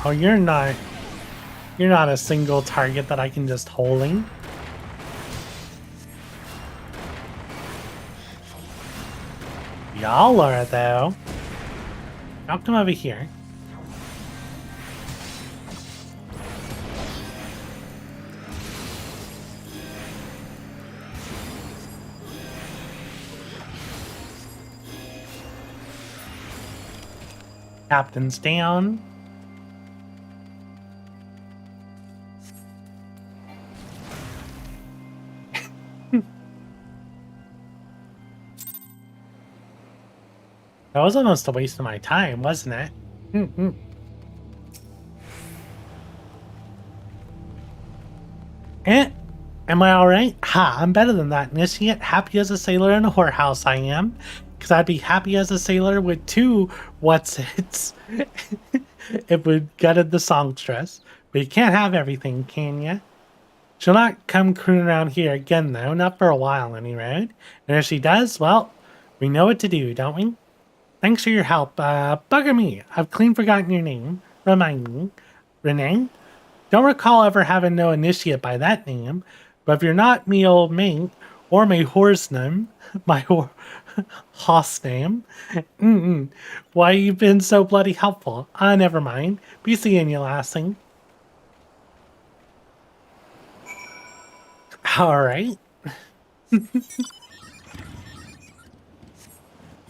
Oh, you're not a single target that I can just holy. Y'all are though. I'll come over here. Captain's down. That was almost a waste of my time, wasn't it? Am I alright? Ha, I'm better than that, Initiate. Happy as a sailor in a whorehouse I am. Because I'd be happy as a sailor with two what's-its. It would gutted the songstress. But you can't have everything, can ya? She'll not come crooning around here again, though. Not for a while, anyway. And if she does, well, we know what to do, don't we? Thanks for your help. Bugger me. I've clean forgotten your name. Remind me. Renee? Don't recall ever having no initiate by that name. But if you're not me old mate, or my horse name, my hoss name, why you've been so bloody helpful. Never mind. Be seeing you, lassing. Alright.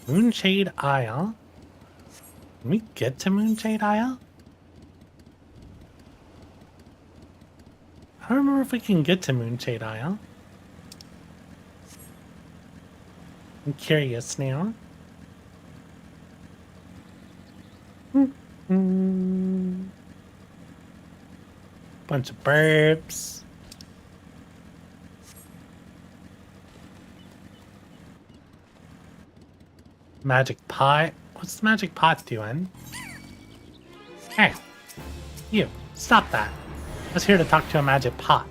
Moonshade Isle. Can we get to Moonshade Isle? I don't remember if we can get to Moonshade Isle. I'm curious now. Bunch of burps. Magic pot. What's the magic pot doing? Hey, you, stop that. I was here to talk to a magic pot.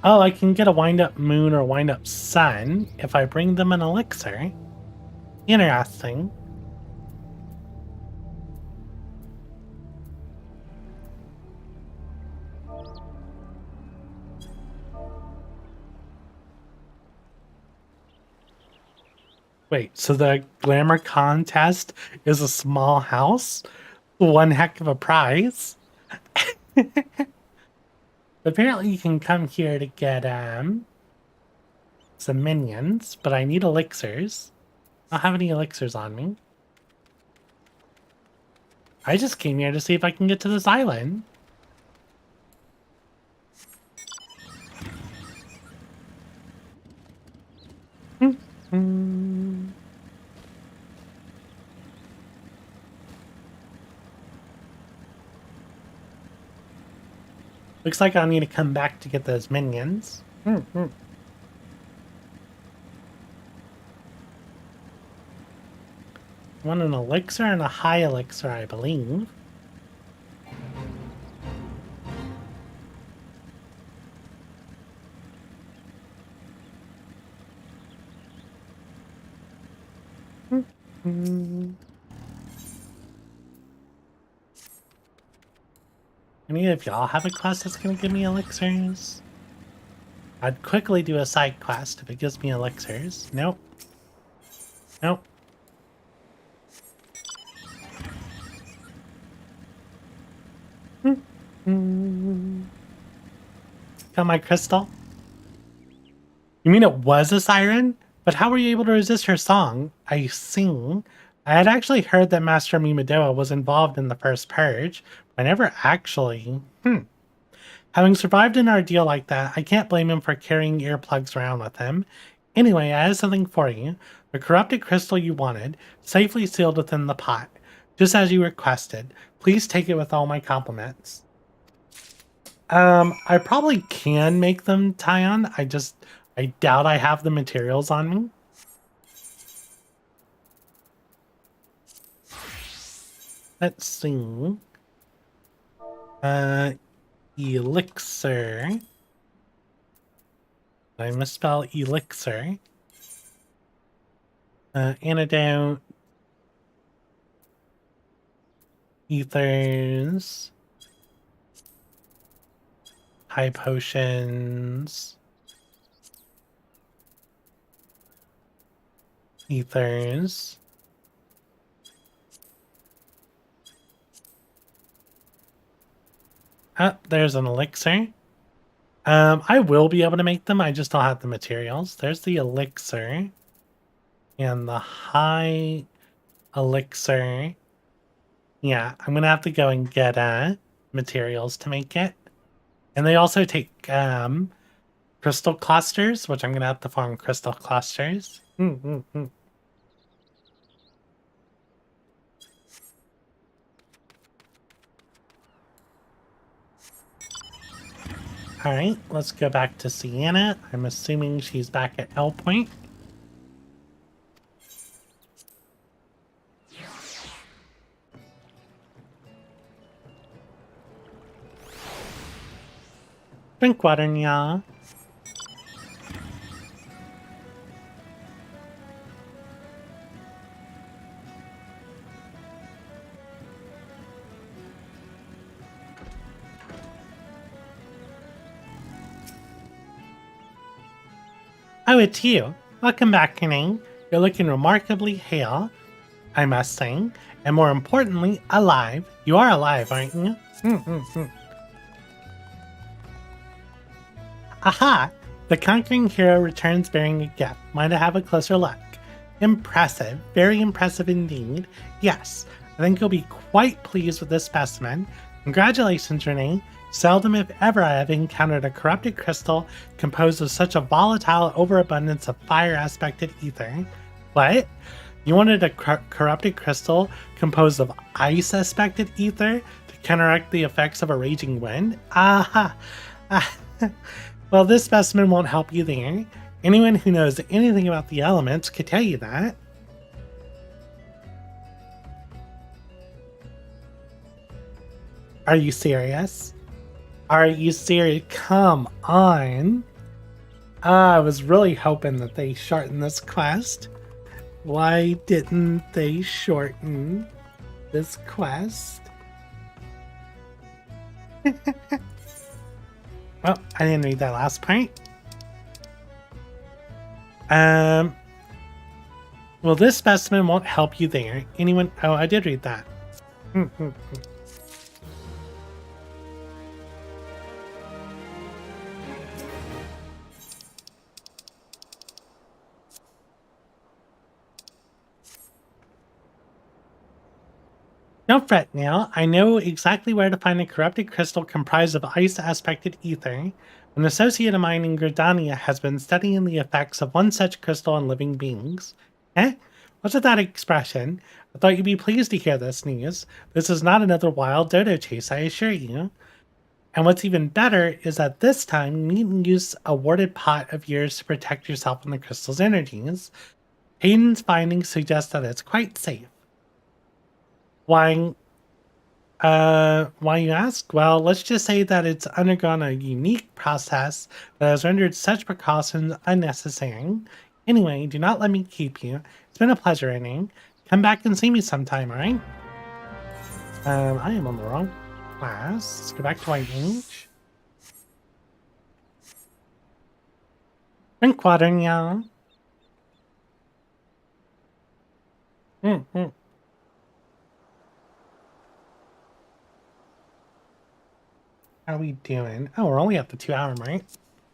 Oh, I can get a wind-up moon or wind-up sun if I bring them an elixir. Interesting. Wait, so the glamour contest is a small house? One heck of a prize. Apparently you can come here to get some minions, but I need elixirs. I don't have any elixirs on me. I just came here to see if I can get to this island. Looks like I'll need to come back to get those minions. Want an elixir and a high elixir, I believe. Any of y'all have a quest that's gonna give me elixirs? I'd quickly do a side quest if it gives me elixirs. Nope. Nope. Got my crystal? You mean it was a siren? But how were you able to resist her song? I sing. I had actually heard that Master Mew It was involved in the first purge, but I never actually... Having survived an ordeal like that, I can't blame him for carrying earplugs around with him. Anyway, I have something for you. The corrupted crystal you wanted, safely sealed within the pot. Just as you requested. Please take it with all my compliments. I probably can make them tie on. I doubt I have the materials on me. Let's see. Elixir. Did I misspell elixir? Antidote. Ethers. High potions. Ethers. Ah, there's an elixir. I will be able to make them, I just don't have the materials. There's the elixir. And the high elixir. Yeah, I'm gonna have to go and get materials to make it. And they also take crystal clusters, which I'm gonna have to farm crystal clusters. Alright, let's go back to Sienna. I'm assuming she's back at L Point. Drink water, Nya. Oh, it's you. Welcome back, Renee. You're looking remarkably hale, I must say, and more importantly, alive. You are alive, aren't you? Aha! The conquering hero returns bearing a gift. Mind I have a closer look? Impressive. Very impressive indeed. Yes, I think you'll be quite pleased with this specimen. Congratulations, Renee. Seldom if ever I have encountered a corrupted crystal composed of such a volatile overabundance of fire-aspected ether. What? You wanted a corrupted crystal composed of ice-aspected ether to counteract the effects of a raging wind? Aha! Well, this specimen won't help you there. Anyone who knows anything about the elements could tell you that. Are you serious? Are you serious? Come on. I was really hoping that they shortened this quest. Why didn't they shorten this quest? Well, I didn't read that last part. Well, this specimen won't help you there. Anyone? Oh, I did read that. Don't fret now, I know exactly where to find a corrupted crystal comprised of ice-aspected ether. An associate of mine in Gridania has been studying the effects of one such crystal on living beings. Eh? What's with that expression? I thought you'd be pleased to hear this news. This is not another wild dodo chase, I assure you. And what's even better is that this time you needn't use a warded pot of yours to protect yourself from the crystal's energies. Hayden's findings suggest that it's quite safe. Why you ask? Well, let's just say that it's undergone a unique process that has rendered such precautions unnecessary. Anyway, do not let me keep you. It's been a pleasure, Renee. Come back and see me sometime, alright? I am on the wrong class. Let's go back to White Mage. Drink water, y'all. How are we doing? Oh, we're only at the 2-hour mark.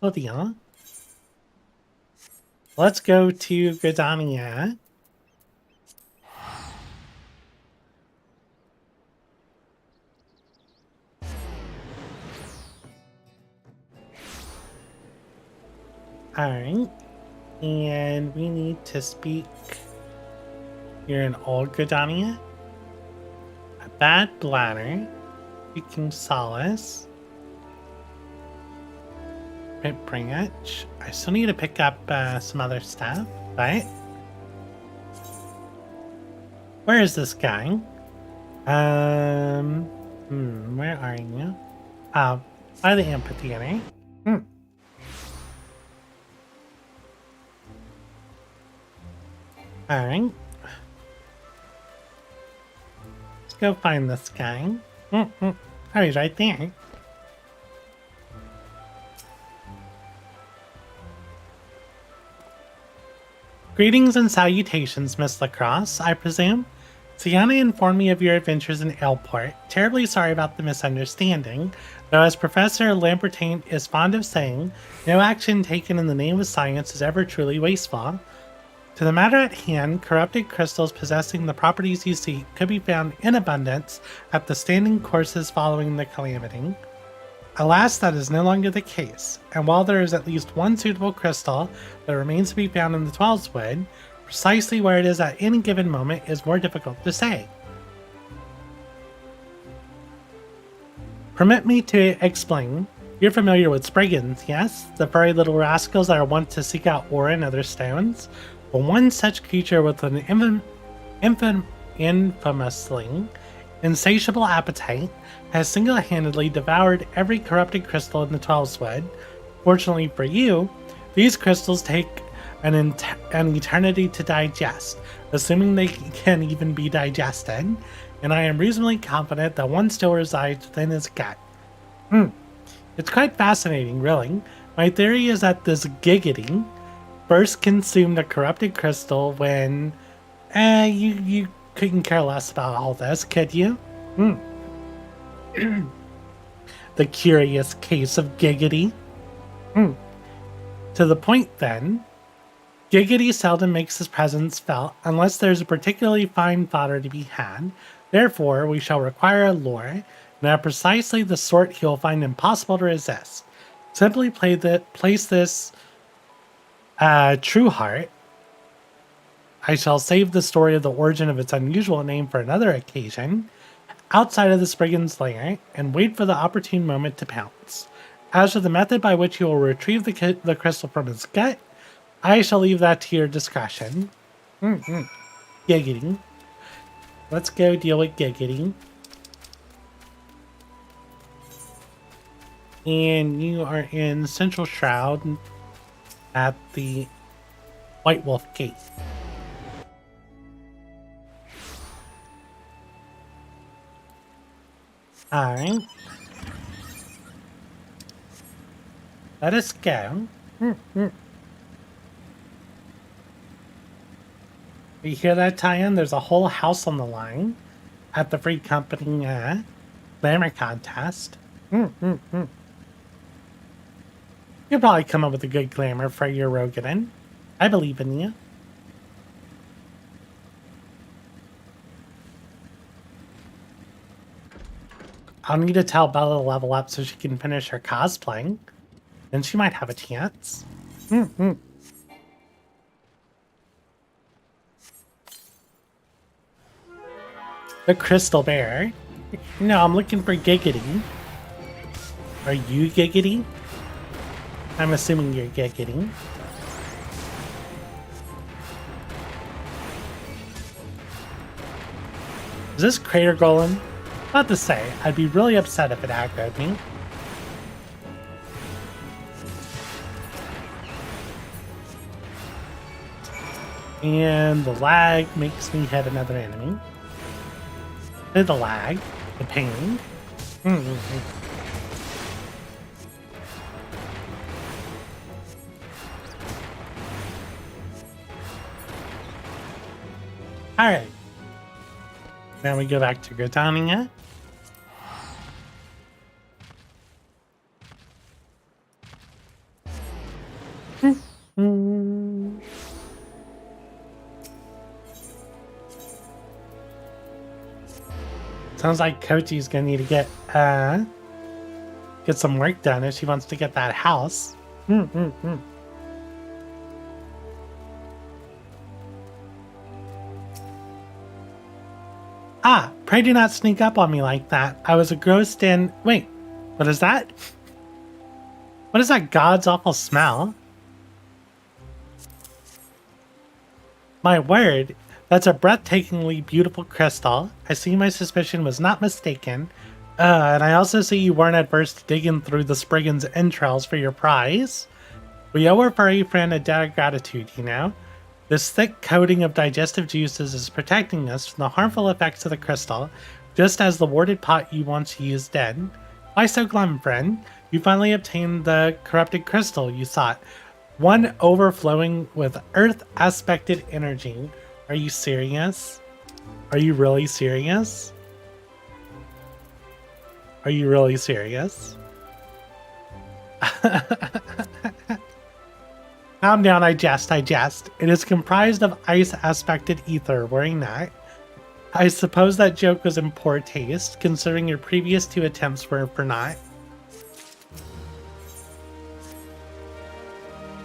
Oh, yeah. Let's go to Gridania. Alright. And we need to speak. You're an old Gridania. A bad bladder. Speaking solace. Bring it. I still need to pick up some other stuff, right? Where is this guy? Where are you? By the amphitheater. Alright. Let's go find this guy. Oh, he's right there. Greetings and salutations, Miss Lacrosse, I presume. Sienna informed me of your adventures in Elport. Terribly sorry about the misunderstanding, though as Professor Lambertain is fond of saying, no action taken in the name of science is ever truly wasteful. To the matter at hand, corrupted crystals possessing the properties you seek could be found in abundance at the standing courses following the calamity. Alas, that is no longer the case, and while there is at least one suitable crystal that remains to be found in the 12's Wood, precisely where it is at any given moment is more difficult to say. Permit me to explain. You're familiar with Spriggans, yes? The furry little rascals that are wont to seek out ore and other stones? Well, one such creature with an infamously insatiable appetite has single-handedly devoured every corrupted crystal in the 12's Wood. Fortunately for you, these crystals take an eternity to digest, assuming they can even be digested, and I am reasonably confident that one still resides within his gut. It's quite fascinating, really. My theory is that this giggity first consumed a corrupted crystal when you couldn't care less about all this, could you? The curious case of Giggity. To the point then, Giggity seldom makes his presence felt unless there's a particularly fine fodder to be had. Therefore, we shall require a lure, and precisely the sort he'll find impossible to resist. Simply place this true heart. I shall save the story of the origin of its unusual name for another occasion, outside of the Spriggan's lair, and wait for the opportune moment to pounce. As for the method by which he will retrieve the crystal from his gut, I shall leave that to your discretion. Giggity. Let's go deal with Giggity. And you are in Central Shroud at the White Wolf Gate. Alright. Let us go. You hear that, Tyan? There's a whole house on the line at the Free Company glamour contest. You'll probably come up with a good glamour for your Rogaden. I believe in you. I'll need to tell Bella to level up so she can finish her cosplaying. Then she might have a chance. The Crystal Bear. No, I'm looking for Giggity. Are you Giggity? I'm assuming you're Giggity. Is this Crater Golem? Not to say, I'd be really upset if it aggroed me. And the lag makes me hit another enemy. The lag, the ping. Alright. Now we go back to Gridania. Sounds like Kochi's gonna need to get some work done if she wants to get that house. Ah, pray do not sneak up on me like that. I was engrossed in... Wait, what is that? What is that god's awful smell? My word, that's a breathtakingly beautiful crystal. I see my suspicion was not mistaken. And I also see you weren't adverse to digging through the Spriggan's entrails for your prize. We owe our furry friend a debt of gratitude, you know? This thick coating of digestive juices is protecting us from the harmful effects of the crystal, just as the warded pot you once used did. Why so glum, friend? You finally obtained the corrupted crystal you sought. One overflowing with earth-aspected energy. Are you serious? Are you really serious? Are you really serious? Calm down, I jest. It is comprised of ice-aspected ether, worrying that. I suppose that joke was in poor taste, considering your previous 2 attempts were for naught.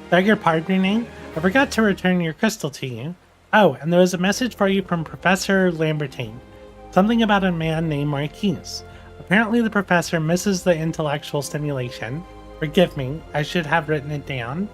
Beg your pardoning? I forgot to return your crystal to you. Oh, and there was a message for you from Professor Lambertine. Something about a man named Marquise. Apparently the professor misses the intellectual stimulation. Forgive me, I should have written it down.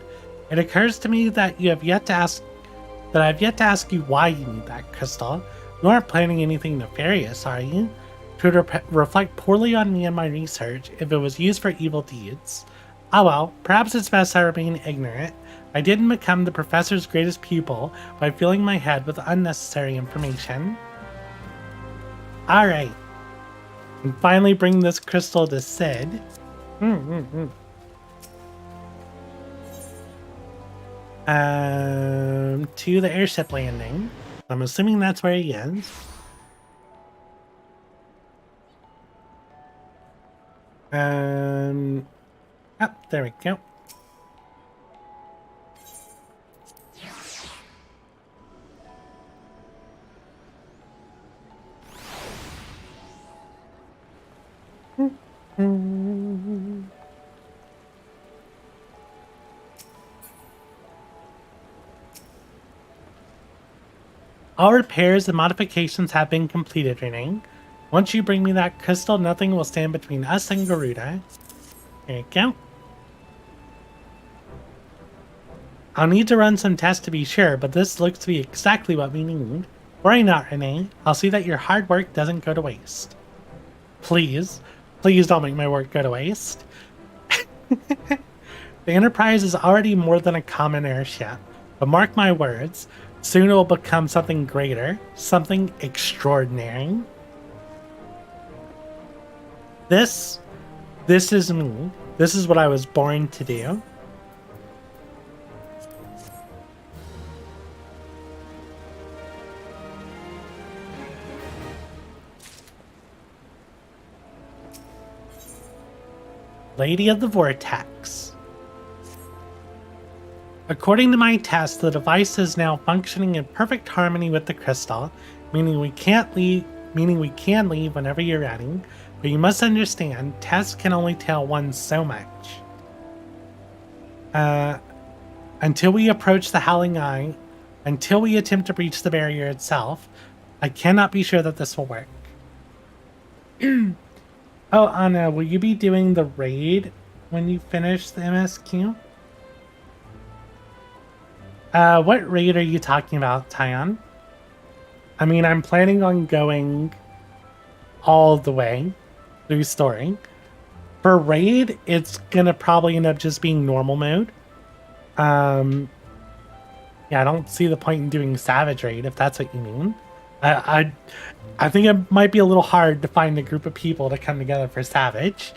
It occurs to me that I have yet to ask you why you need that crystal. You aren't planning anything nefarious, are you? It would reflect poorly on me and my research if it was used for evil deeds. Oh well, perhaps it's best I remain ignorant. I didn't become the professor's greatest pupil by filling my head with unnecessary information. Alright. And finally bring this crystal to Sid. To the airship landing. I'm assuming that's where he is. Oh, there we go. All repairs and modifications have been completed, Renee. Once you bring me that crystal, nothing will stand between us and Garuda. There you go. I'll need to run some tests to be sure, but this looks to be exactly what we need. Worry not, Renee. I'll see that your hard work doesn't go to waste. Please. Please don't make my work go to waste. The Enterprise is already more than a common airship, but mark my words, soon it will become something greater, something extraordinary. This is me. This is what I was born to do. Lady of the Vortex. According to my test, the device is now functioning in perfect harmony with the crystal, meaning we can leave whenever you're ready. But you must understand, tests can only tell one so much. Until we approach the Howling Eye, until we attempt to breach the barrier itself, I cannot be sure that this will work. Oh, Anna, will you be doing the raid when you finish the MSQ? What raid are you talking about, Tyon? I mean, I'm planning on going all the way through story. For raid, it's gonna probably end up just being normal mode. Yeah, I don't see the point in doing Savage raid if that's what you mean. I think it might be a little hard to find a group of people to come together for Savage.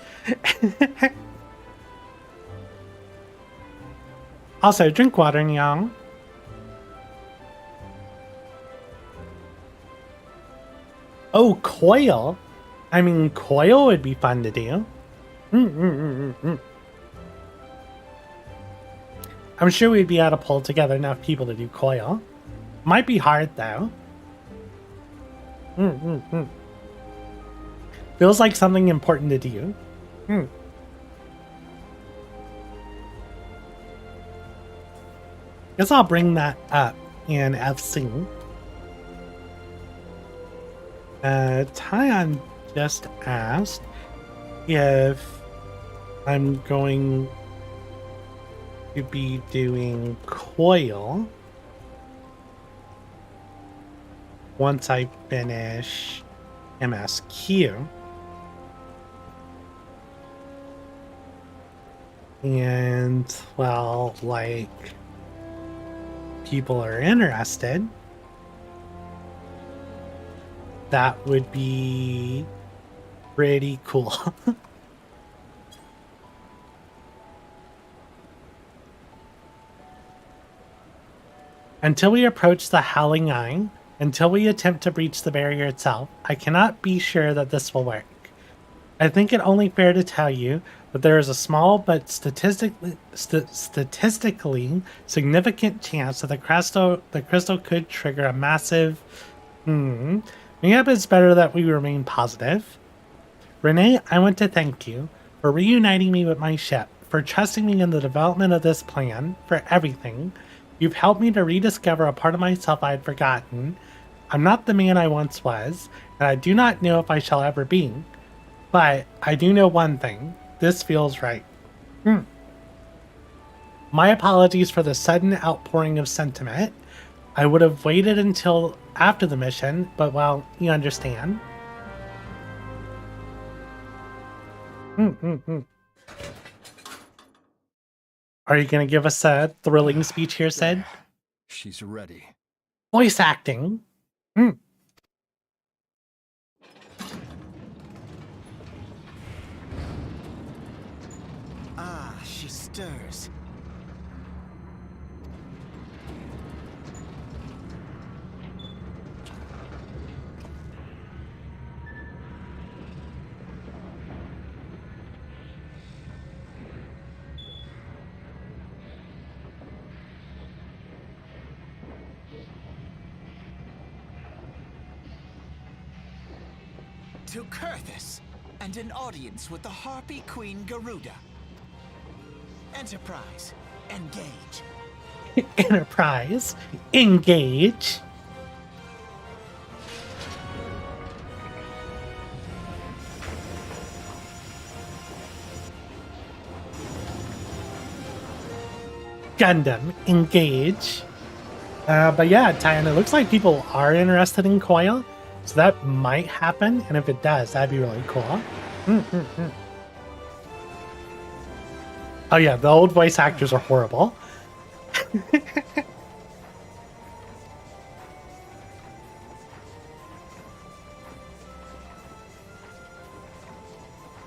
Also, drink water, Nyang. Oh, Coil? I mean, Coil would be fun to do. I'm sure we'd be able to pull together enough people to do Coil. Might be hard, though. Feels like something important to do. Guess I'll bring that up in FC. Tyon just asked if I'm going to be doing Coil once I finish MSQ. And, well, like, people are interested, that would be pretty cool. Until we approach the Howling Eye, until we attempt to breach the barrier itself, I cannot be sure that this will work. I think it only fair to tell you that there is a small but statistically significant chance that the crystal could trigger a massive... Maybe it's better that we remain positive. Renee, I want to thank you for reuniting me with my ship, for trusting me in the development of this plan, for everything. You've helped me to rediscover a part of myself I had forgotten. I'm not the man I once was, and I do not know if I shall ever be. But I do know one thing. This feels right. My apologies for the sudden outpouring of sentiment. I would have waited until after the mission, but well, you understand. Are you going to give us a thrilling speech here, Sid? She's ready. Voice acting. Ah, she stirs. to Kurthus and an audience with the Harpy Queen Garuda. Enterprise, engage. Enterprise, engage. Gundam, engage. But yeah, Tyan, it looks like people are interested in Coil, so that might happen, and if it does, that'd be really cool. Oh yeah, the old voice actors are horrible.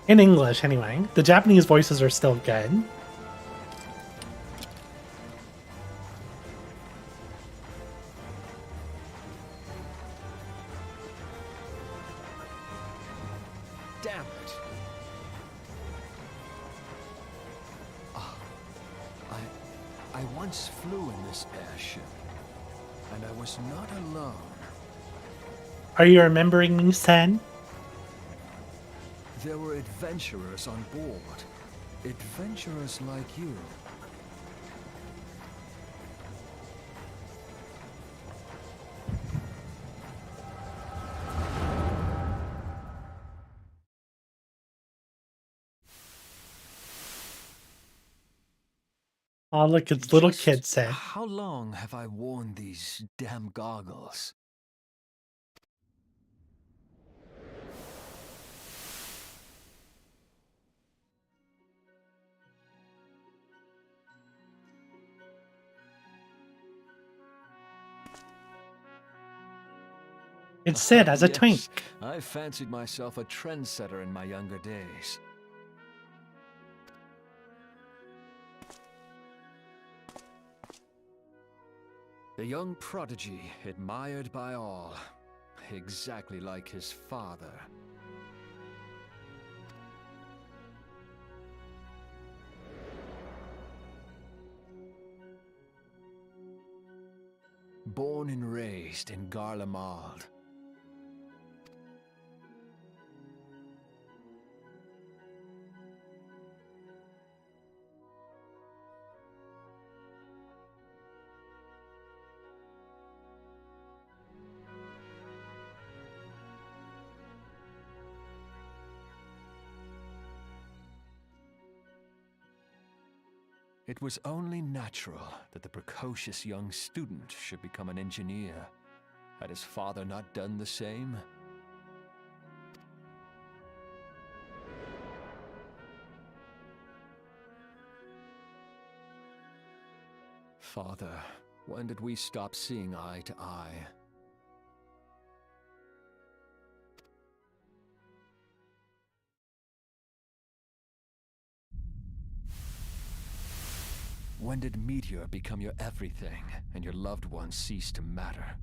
In English, anyway. The Japanese voices are still good. Damn it. I once flew in this airship, and I was not alone. Are you remembering me, Sen? There were adventurers on board. Adventurers like you. Oh, look, it's little kid Sen. How long have I worn these damn goggles? It's Sid as a twink. I fancied myself a trendsetter in my younger days. The young prodigy, admired by all, exactly like his father. Born and raised in Garlemald. It was only natural that the precocious young student should become an engineer. Had his father not done the same? Father, when did we stop seeing eye to eye? When did Meteor become your everything, and your loved ones cease to matter?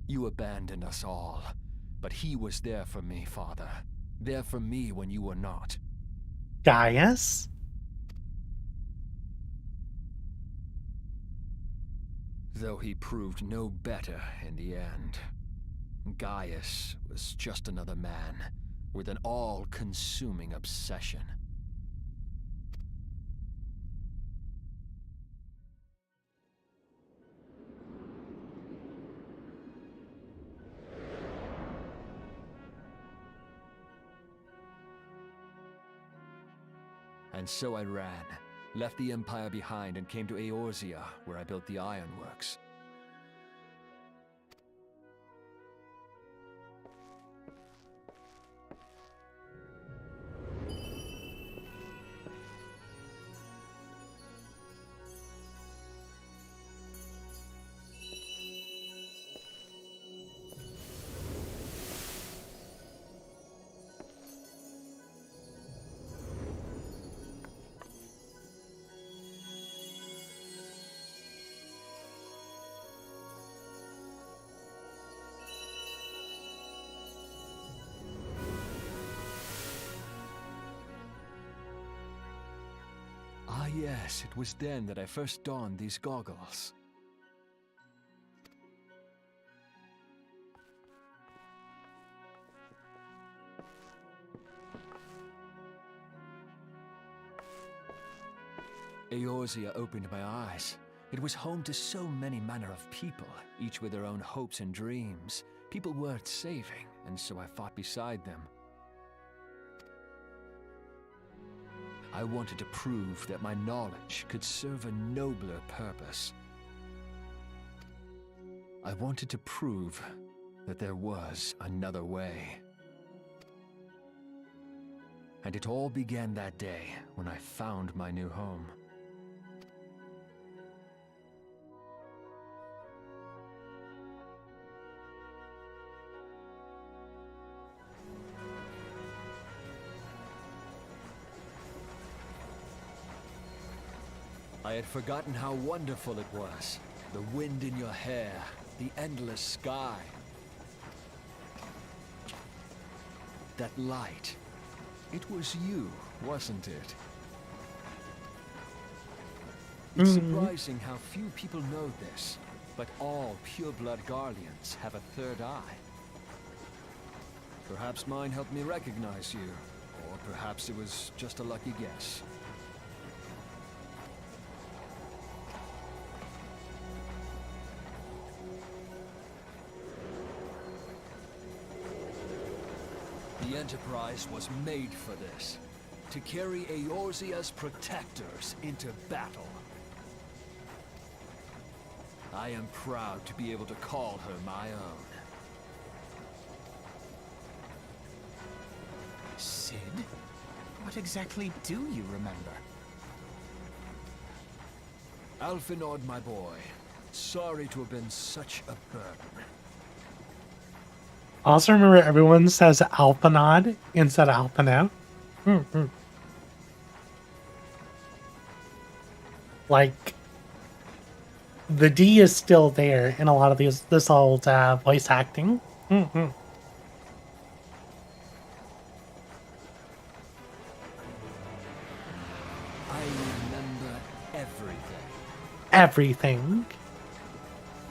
You abandoned us all, but he was there for me, Father. There for me when you were not. Gaius? Though he proved no better in the end. Gaius was just another man, with an all-consuming obsession. And so I ran, left the Empire behind and came to Eorzea, where I built the ironworks. Yes, it was then that I first donned these goggles. Eorzea opened my eyes. It was home to so many manner of people, each with their own hopes and dreams. People worth saving, and so I fought beside them. I wanted to prove that my knowledge could serve a nobler purpose. I wanted to prove that there was another way. And it all began that day when I found my new home. I had forgotten how wonderful it was. The wind in your hair, the endless sky. That light. It was you, wasn't it? It's surprising how few people know this, but all pure-blood Guardians have a third eye. Perhaps mine helped me recognize you, or perhaps it was just a lucky guess. The Enterprise was made for this, to carry Eorzea's protectors into battle. I am proud to be able to call her my own. Sid? What exactly do you remember? Alphinaud, my boy. Sorry to have been such a burden. Also remember everyone says Alphanod instead of Alpino. Like, the D is still there in a lot of this old voice acting. I remember everything. Everything.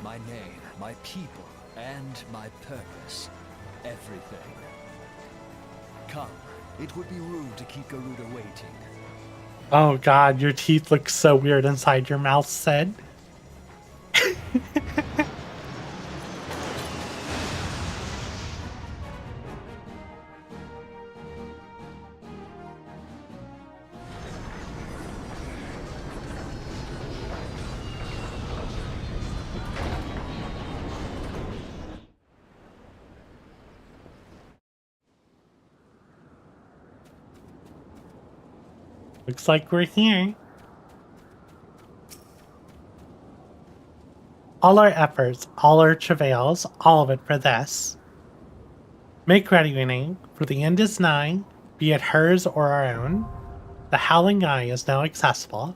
My name, my people, and my purpose. Everything. Come, it would be rude to keep Garuda waiting. Oh god, your teeth look so weird inside your mouth, Sid. Looks like we're here. All our efforts, all our travails, all of it for this. Make ready, Minake, for the end is nigh, be it hers or our own. The Howling Eye is now accessible.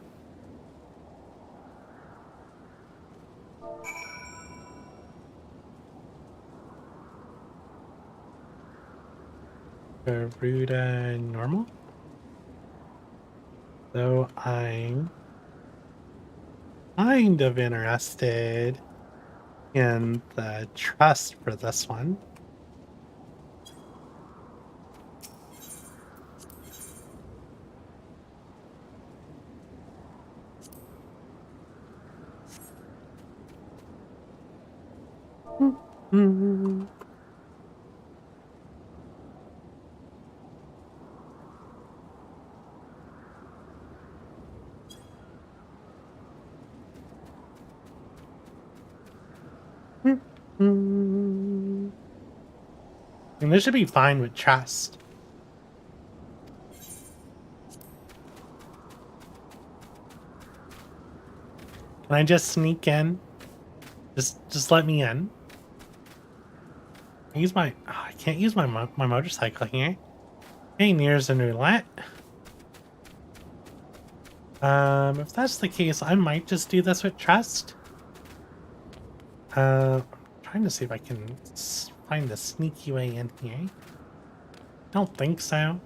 Garuda normal. So I'm kind of interested in the trust for this one. And this should be fine with trust. Can I just sneak in? Just let me in. I use my I can't use my motorcycle here. Hey, nears and roulette. If that's the case, I might just do this with trust. Trying to see if I can find the sneaky way in here. Don't think so.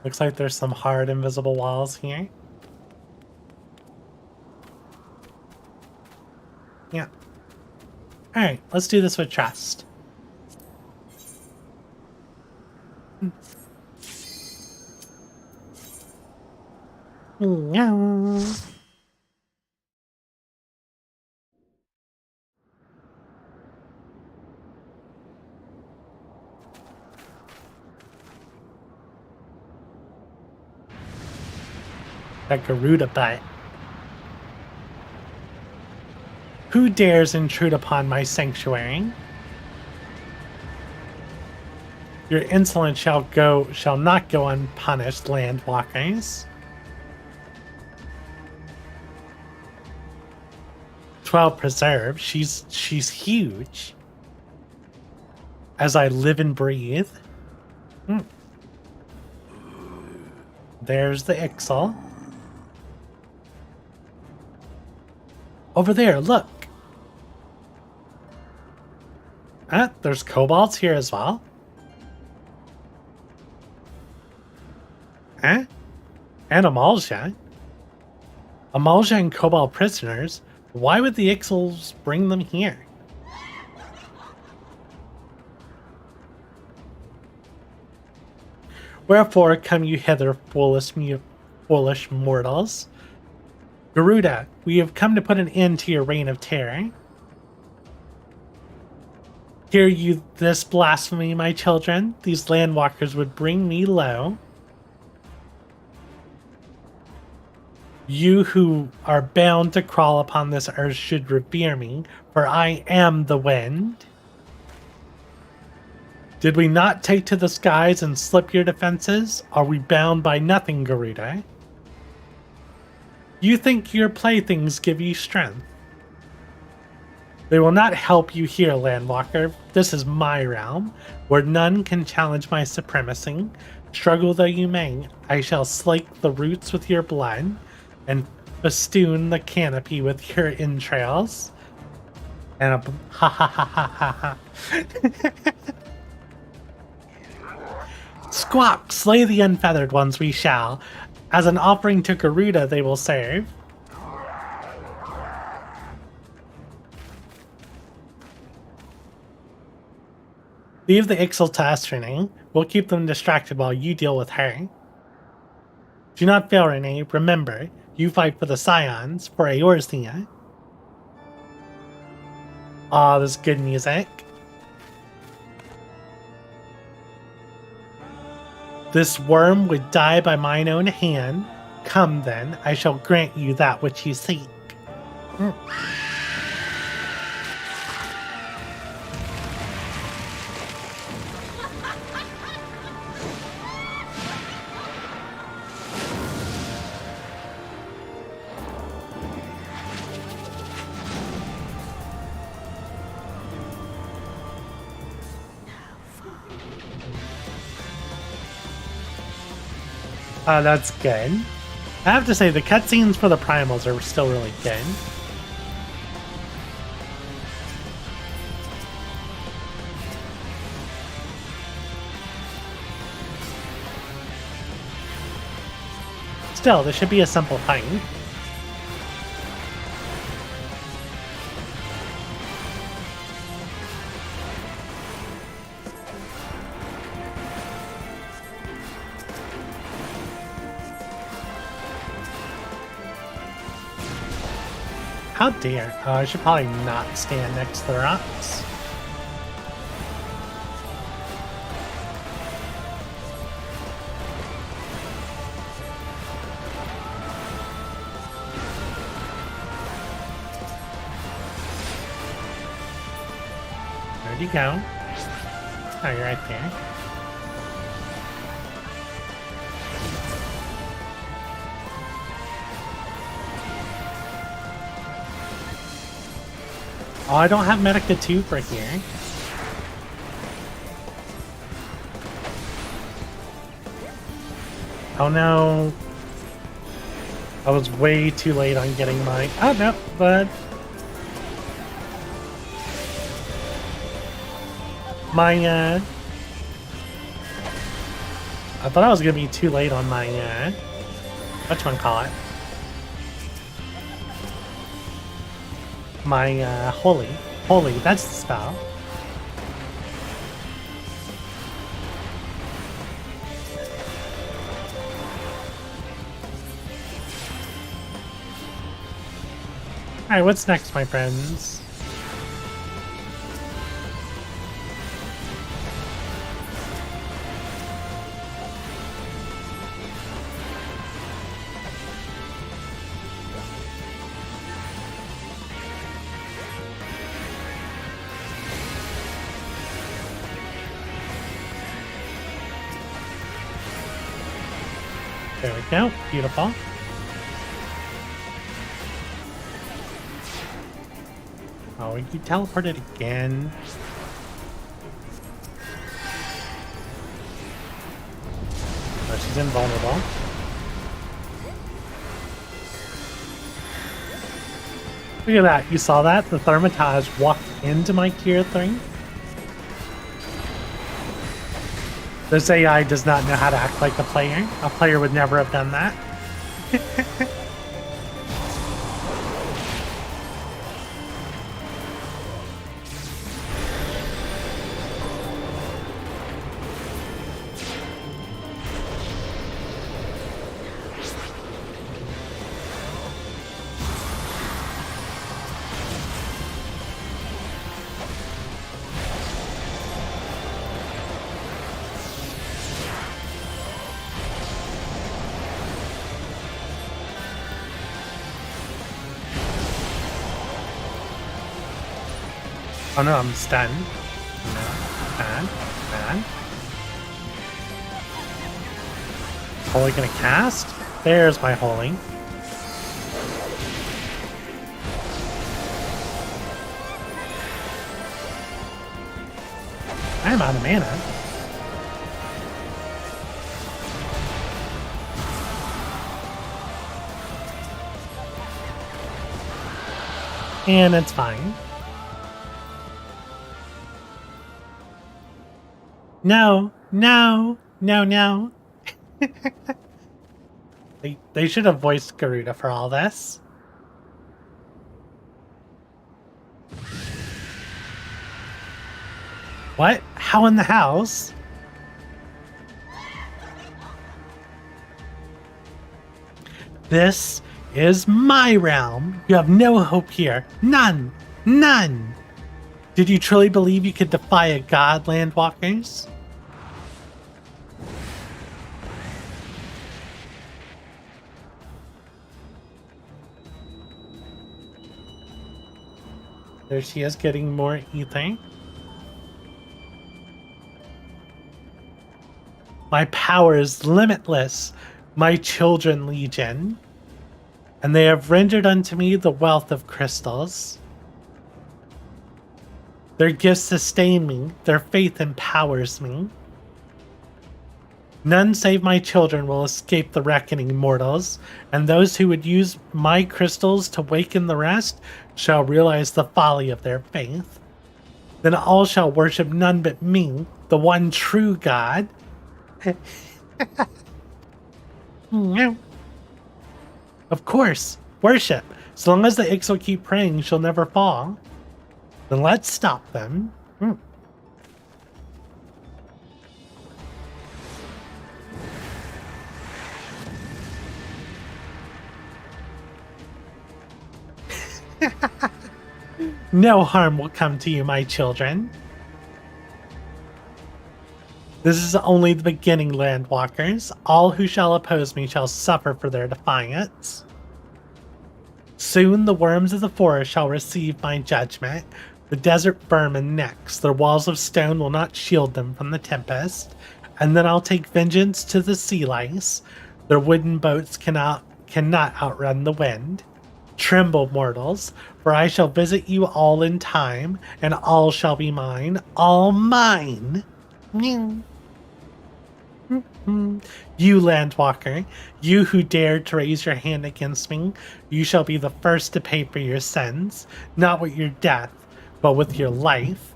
Looks like there's some hard invisible walls here. Yeah. Alright, let's do this with trust. No. That Garuda butt. Who dares intrude upon my sanctuary? Your insolence shall not go unpunished, landwalkers. 12 preserve. She's huge. As I live and breathe. There's the Ixal. Over there, look. Ah, there's kobolds here as well. Eh? And Amalja. Amalja and kobold prisoners. Why would the Ixals bring them here? Wherefore come you hither, foolish mortals? Garuda, we have come to put an end to your reign of terror. Hear you this blasphemy, my children? These landwalkers would bring me low. You who are bound to crawl upon this earth should revere me, for I am the wind. Did we not take to the skies and slip your defenses? Are we bound by nothing, Garuda? You think your playthings give you strength. They will not help you here, Landwalker. This is my realm, where none can challenge my supremacy. Struggle though you may, I shall slake the roots with your blood, and festoon the canopy with your entrails. And a ha ha ha ha ha ha. Squawk, slay the unfeathered ones we shall. As an offering to Garuda they will serve. Leave the Ixal to us, Renee. We'll keep them distracted while you deal with her. Do not fail, Renee. Remember, you fight for the Scions, for Eorzea. Ah, this good music. This worm would die by mine own hand. Come then, I shall grant you that which you seek. Oh, that's good. I have to say, the cutscenes for the primals are still really good. Still, this should be a simple fight. How dare. Oh, I should probably not stand next to the rocks. Where'd you go? Oh, you're right there. Oh, I don't have Medica 2 for here. Oh no. I was way too late on getting my... Oh no, but... I thought I was gonna be too late on my whatchamacallit? My holy. Holy, that's the spell. Alright, what's next, my friends? There we go. Beautiful. Oh, you teleported again. Oh, she's invulnerable. Look at that. You saw that? The Thermitage walked into my tier 3. This AI does not know how to act like a player. A player would never have done that. Oh no, I'm stunned. No, bad. Holy gonna cast? There's my holy. I'm out of mana. And it's fine. No. They should have voiced Garuda for all this. What? How in the house? This is my realm. You have no hope here. None. None. Did you truly believe you could defy a god, Landwalkers? There she is, getting more ether. My power is limitless, my children legion, and they have rendered unto me the wealth of crystals. Their gifts sustain me, their faith empowers me. None save my children will escape the reckoning, mortals, and those who would use my crystals to waken the rest shall realize the folly of their faith. Then all shall worship none but me, the one true God. Of course, worship. As long as the Ix will keep praying, she'll never fall. Then let's stop them. No harm will come to you, my children. This is only the beginning, Landwalkers. All who shall oppose me shall suffer for their defiance. Soon the worms of the forest shall receive my judgment. The desert vermin next. Their walls of stone will not shield them from the tempest. And then I'll take vengeance to the sea lice. Their wooden boats cannot outrun the wind. Tremble, mortals, for I shall visit you all in time, and all shall be mine, all mine. You, Landwalker, you who dared to raise your hand against me, you shall be the first to pay for your sins, not with your death, but with your life.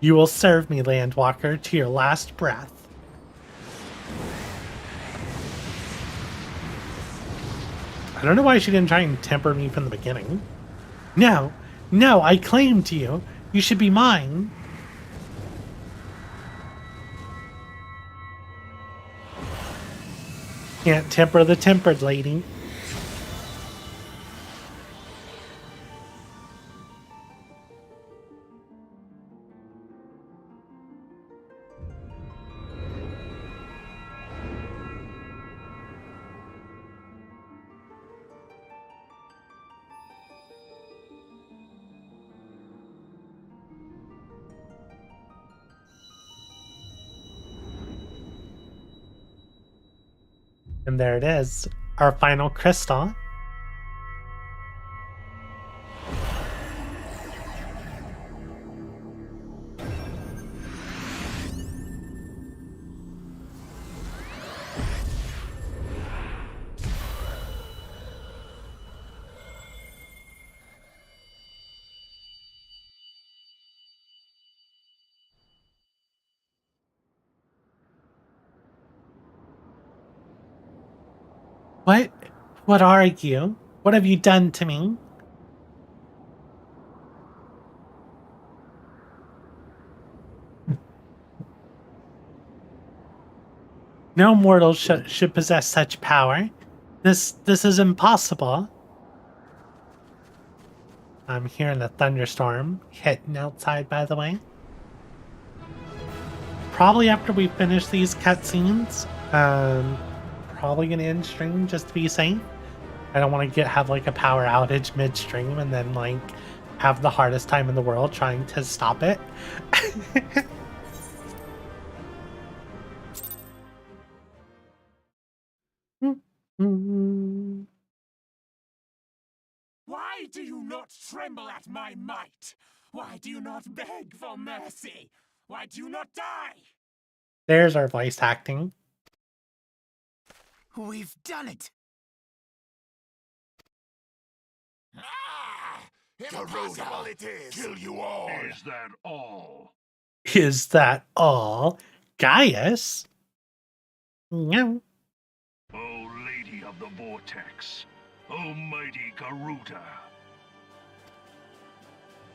You will serve me, Landwalker, to your last breath. I don't know why she didn't try and temper me from the beginning. No, no, I claimed you. You should be mine. Can't temper the tempered lady. And there it is, our final crystal. What? What are you? What have you done to me? No mortal should possess such power. This is impossible. I'm hearing a thunderstorm hitting outside, by the way. Probably after we finish these cutscenes, probably gonna end stream just to be safe. I don't want to have like a power outage midstream and then like have the hardest time in the world trying to stop it. Why do you not tremble at my might? Why do you not beg for mercy? Why do you not die? There's our voice acting. We've done it! Ah! Impossible it is! Kill you all! Is that all? Is that all? Gaius? No. O Lady of the Vortex, O mighty Garuda.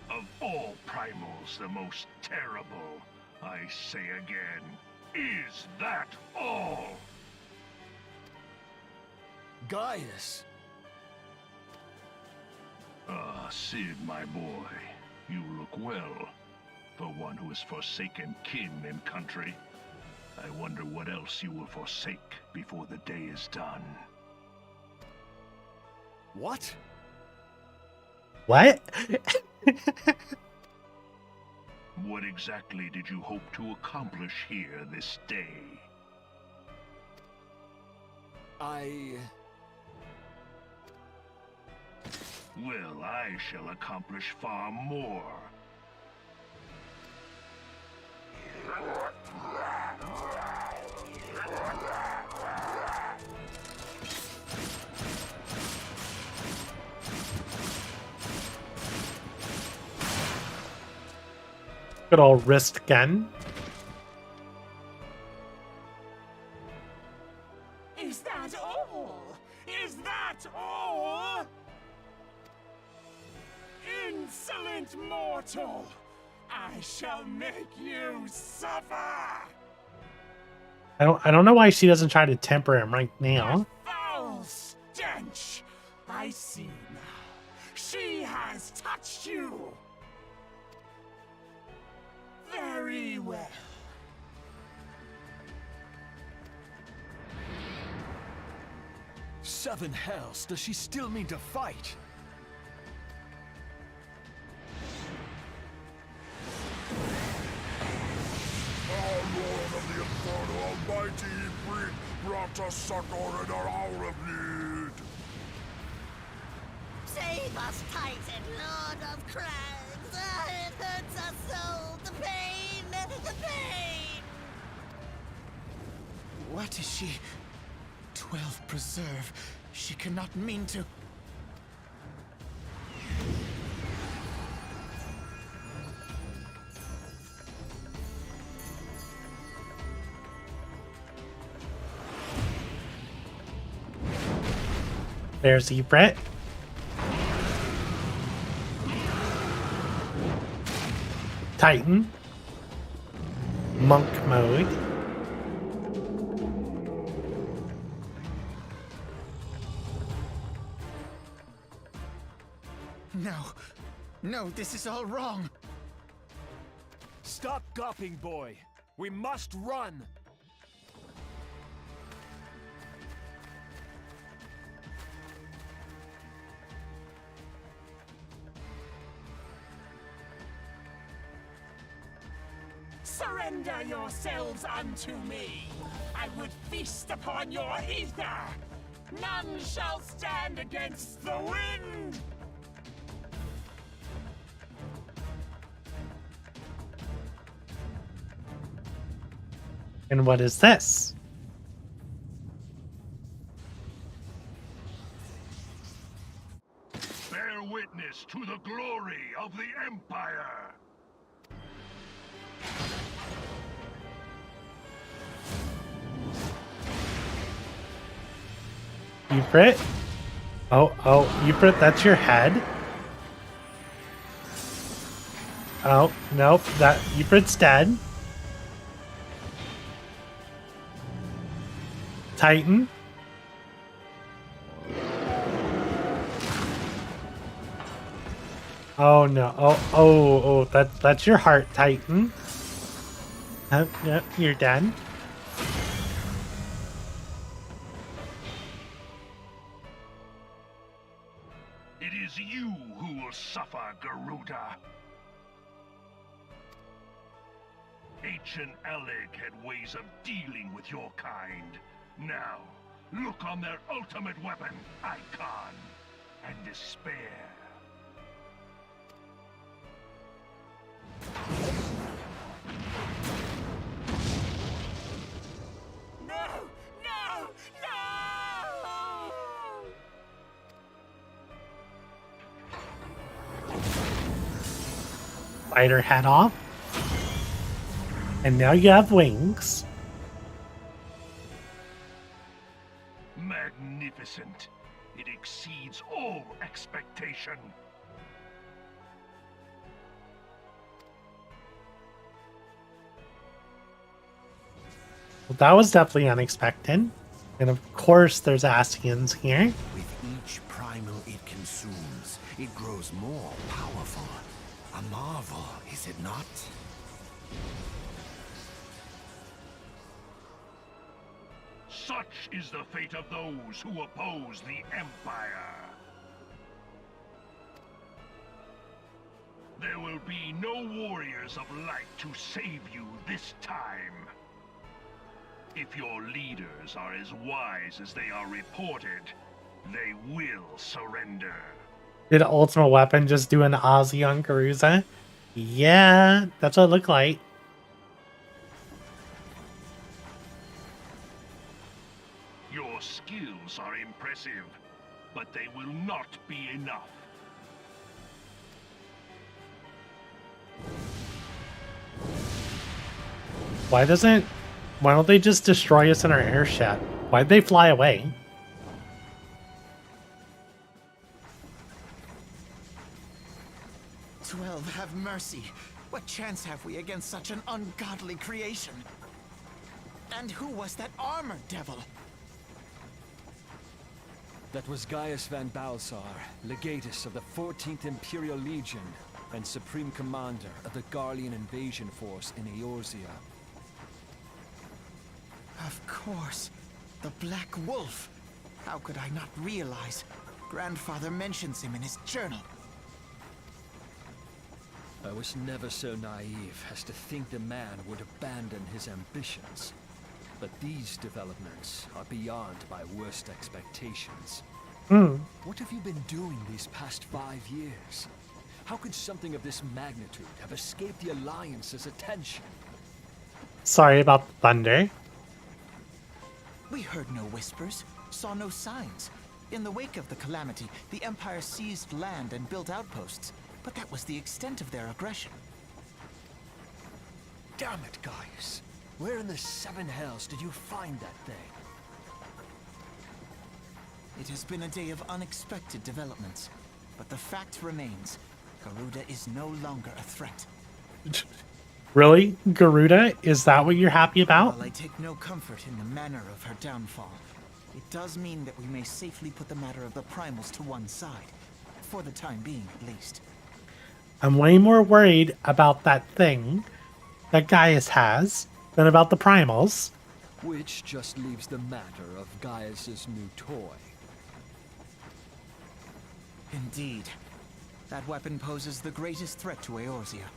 Of all primals, the most terrible, I say again, is that all? Gaius! Ah, Sid, my boy, you look well. For one who has forsaken kin and country. I wonder what else you will forsake before the day is done. What? What? What exactly did you hope to accomplish here this day? Well, I shall accomplish far more. Good old wrist gun. Is that all? Is that all? Insolent mortal! I shall make you suffer! I don't know why she doesn't try to temper him right now. That foul stench! I see now. She has touched you! Very well. Seven hells, does she still mean to fight? Our Lord of the Inferno Almighty brought us succor in our hour of need. Save us, Titan, Lord of Crags! It hurts us so! The pain! The pain! What is she? 12 preserve. She cannot mean to. There's Sephirot. Titan. Monk mode. No. No, this is all wrong. Stop gawping, boy. We must run. Surrender yourselves unto me. I would feast upon your ether. None shall stand against the wind. And what is this? Bear witness to the glory of the Empire! Sephirot? Oh, Sephirot, that's your head? Oh, nope, that Sephirot's dead. Titan? Oh no, oh, that's your heart, Titan. Yep, you're dead. It is you who will suffer, Garuda. Ancient Alec had ways of dealing with your kind. Now, look on their ultimate weapon, Icon, and despair. No! No! No! Bite her head off. And now you have wings. Magnificent. It exceeds all expectation. Well, that was definitely unexpected. And of course there's Ascians here. With each primal it consumes, it grows more powerful. A marvel, is it not? Such is the fate of those who oppose the Empire. There will be no warriors of light to save you this time. If your leaders are as wise as they are reported, they will surrender. Did Ultimate Weapon just do an Aussie on Garuza? Yeah, that's what it looked like. Your skills are impressive, but they will not be enough. Why don't they just destroy us in our airship? Why'd they fly away? Twelve, have mercy. What chance have we against such an ungodly creation? And who was that armored devil? That was Gaius Van Balsar, legatus of the 14th Imperial Legion and Supreme Commander of the Garlean invasion force in Eorzea. Of course. The Black Wolf. How could I not realize? Grandfather mentions him in his journal. I was never so naive as to think the man would abandon his ambitions. But these developments are beyond my worst expectations. What have you been doing these past 5 years? How could something of this magnitude have escaped the Alliance's attention? Sorry about the thunder. We heard no whispers, saw no signs. In the wake of the calamity, the Empire seized land and built outposts. But that was the extent of their aggression. Damn it, Gaius. Where in the seven hells did you find that thing? It has been a day of unexpected developments, but the fact remains, Garuda is no longer a threat. Really? Garuda? Is that what you're happy about? While I take no comfort in the manner of her downfall, it does mean that we may safely put the matter of the primals to one side. For the time being, at least. I'm way more worried about that thing that Gaius has than about the primals. Which just leaves the matter of Gaius's new toy. Indeed. That weapon poses the greatest threat to Eorzea.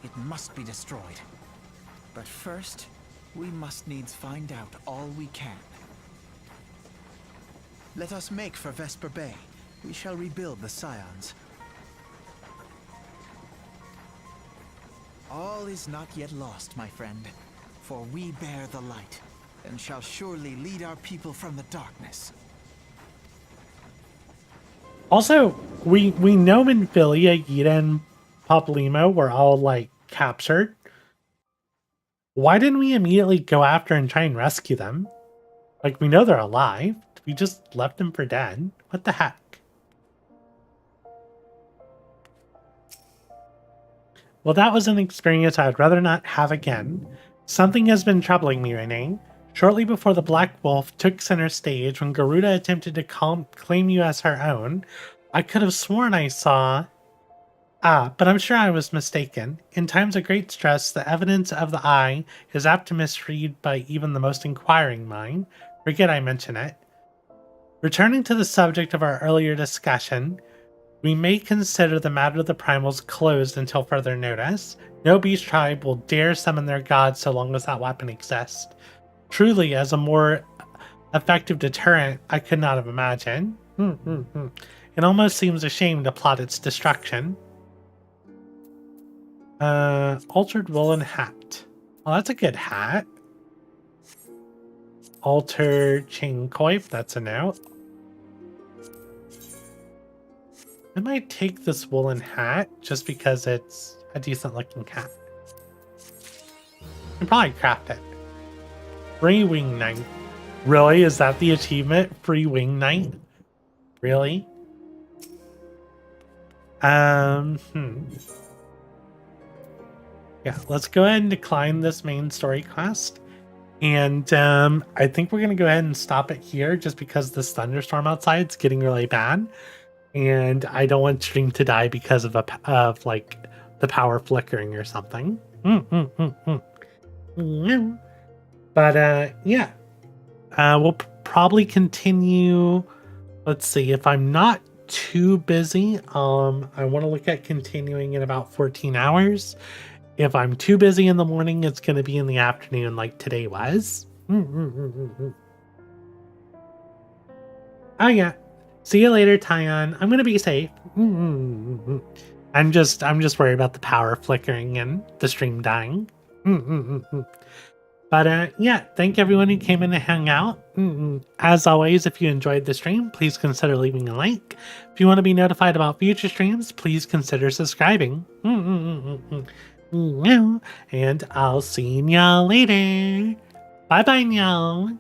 It must be destroyed. But first, we must needs find out all we can. Let us make for Vesper Bay. We shall rebuild the Scions. All is not yet lost, my friend. For we bear the light, and shall surely lead our people from the darkness. Also, we know Minfilia, Yida, and Papalymo were all, like, captured. Why didn't we immediately go after and try and rescue them? Like, we know they're alive. We just left them for dead. What the heck? Well, that was an experience I'd rather not have again. Something has been troubling me, Renee. Shortly before the Black Wolf took center stage, when Garuda attempted to claim you as her own, I could have sworn I saw... but I'm sure I was mistaken. In times of great stress, the evidence of the eye is apt to misread by even the most inquiring mind. Forget I mention it. Returning to the subject of our earlier discussion, we may consider the matter of the primals closed until further notice. No beast tribe will dare summon their gods so long as that weapon exists. Truly, as a more effective deterrent, I could not have imagined. It almost seems a shame to plot its destruction. Altered woolen hat. Oh, that's a good hat. Altered chain coif. That's a no. I might take this woolen hat just because it's a decent looking hat. I can probably craft it. Free wing knight. Really? Is that the achievement? Free wing knight? Really? Yeah, let's go ahead and decline this main story quest. And I think we're going to go ahead and stop it here just because this thunderstorm outside is getting really bad. And I don't want stream to die because of like the power flickering or something. But yeah, we'll probably continue. Let's see, if I'm not too busy, I want to look at continuing in about 14 hours. If I'm too busy in the morning, it's going to be in the afternoon like today was. Oh yeah. See you later, Tyon. I'm going to be safe. I'm just worried about the power flickering and the stream dying. But yeah, thank everyone who came in to hang out. As always, if you enjoyed the stream, please consider leaving a like. If you want to be notified about future streams, please consider subscribing. And I'll see y'all later. Bye bye, y'all.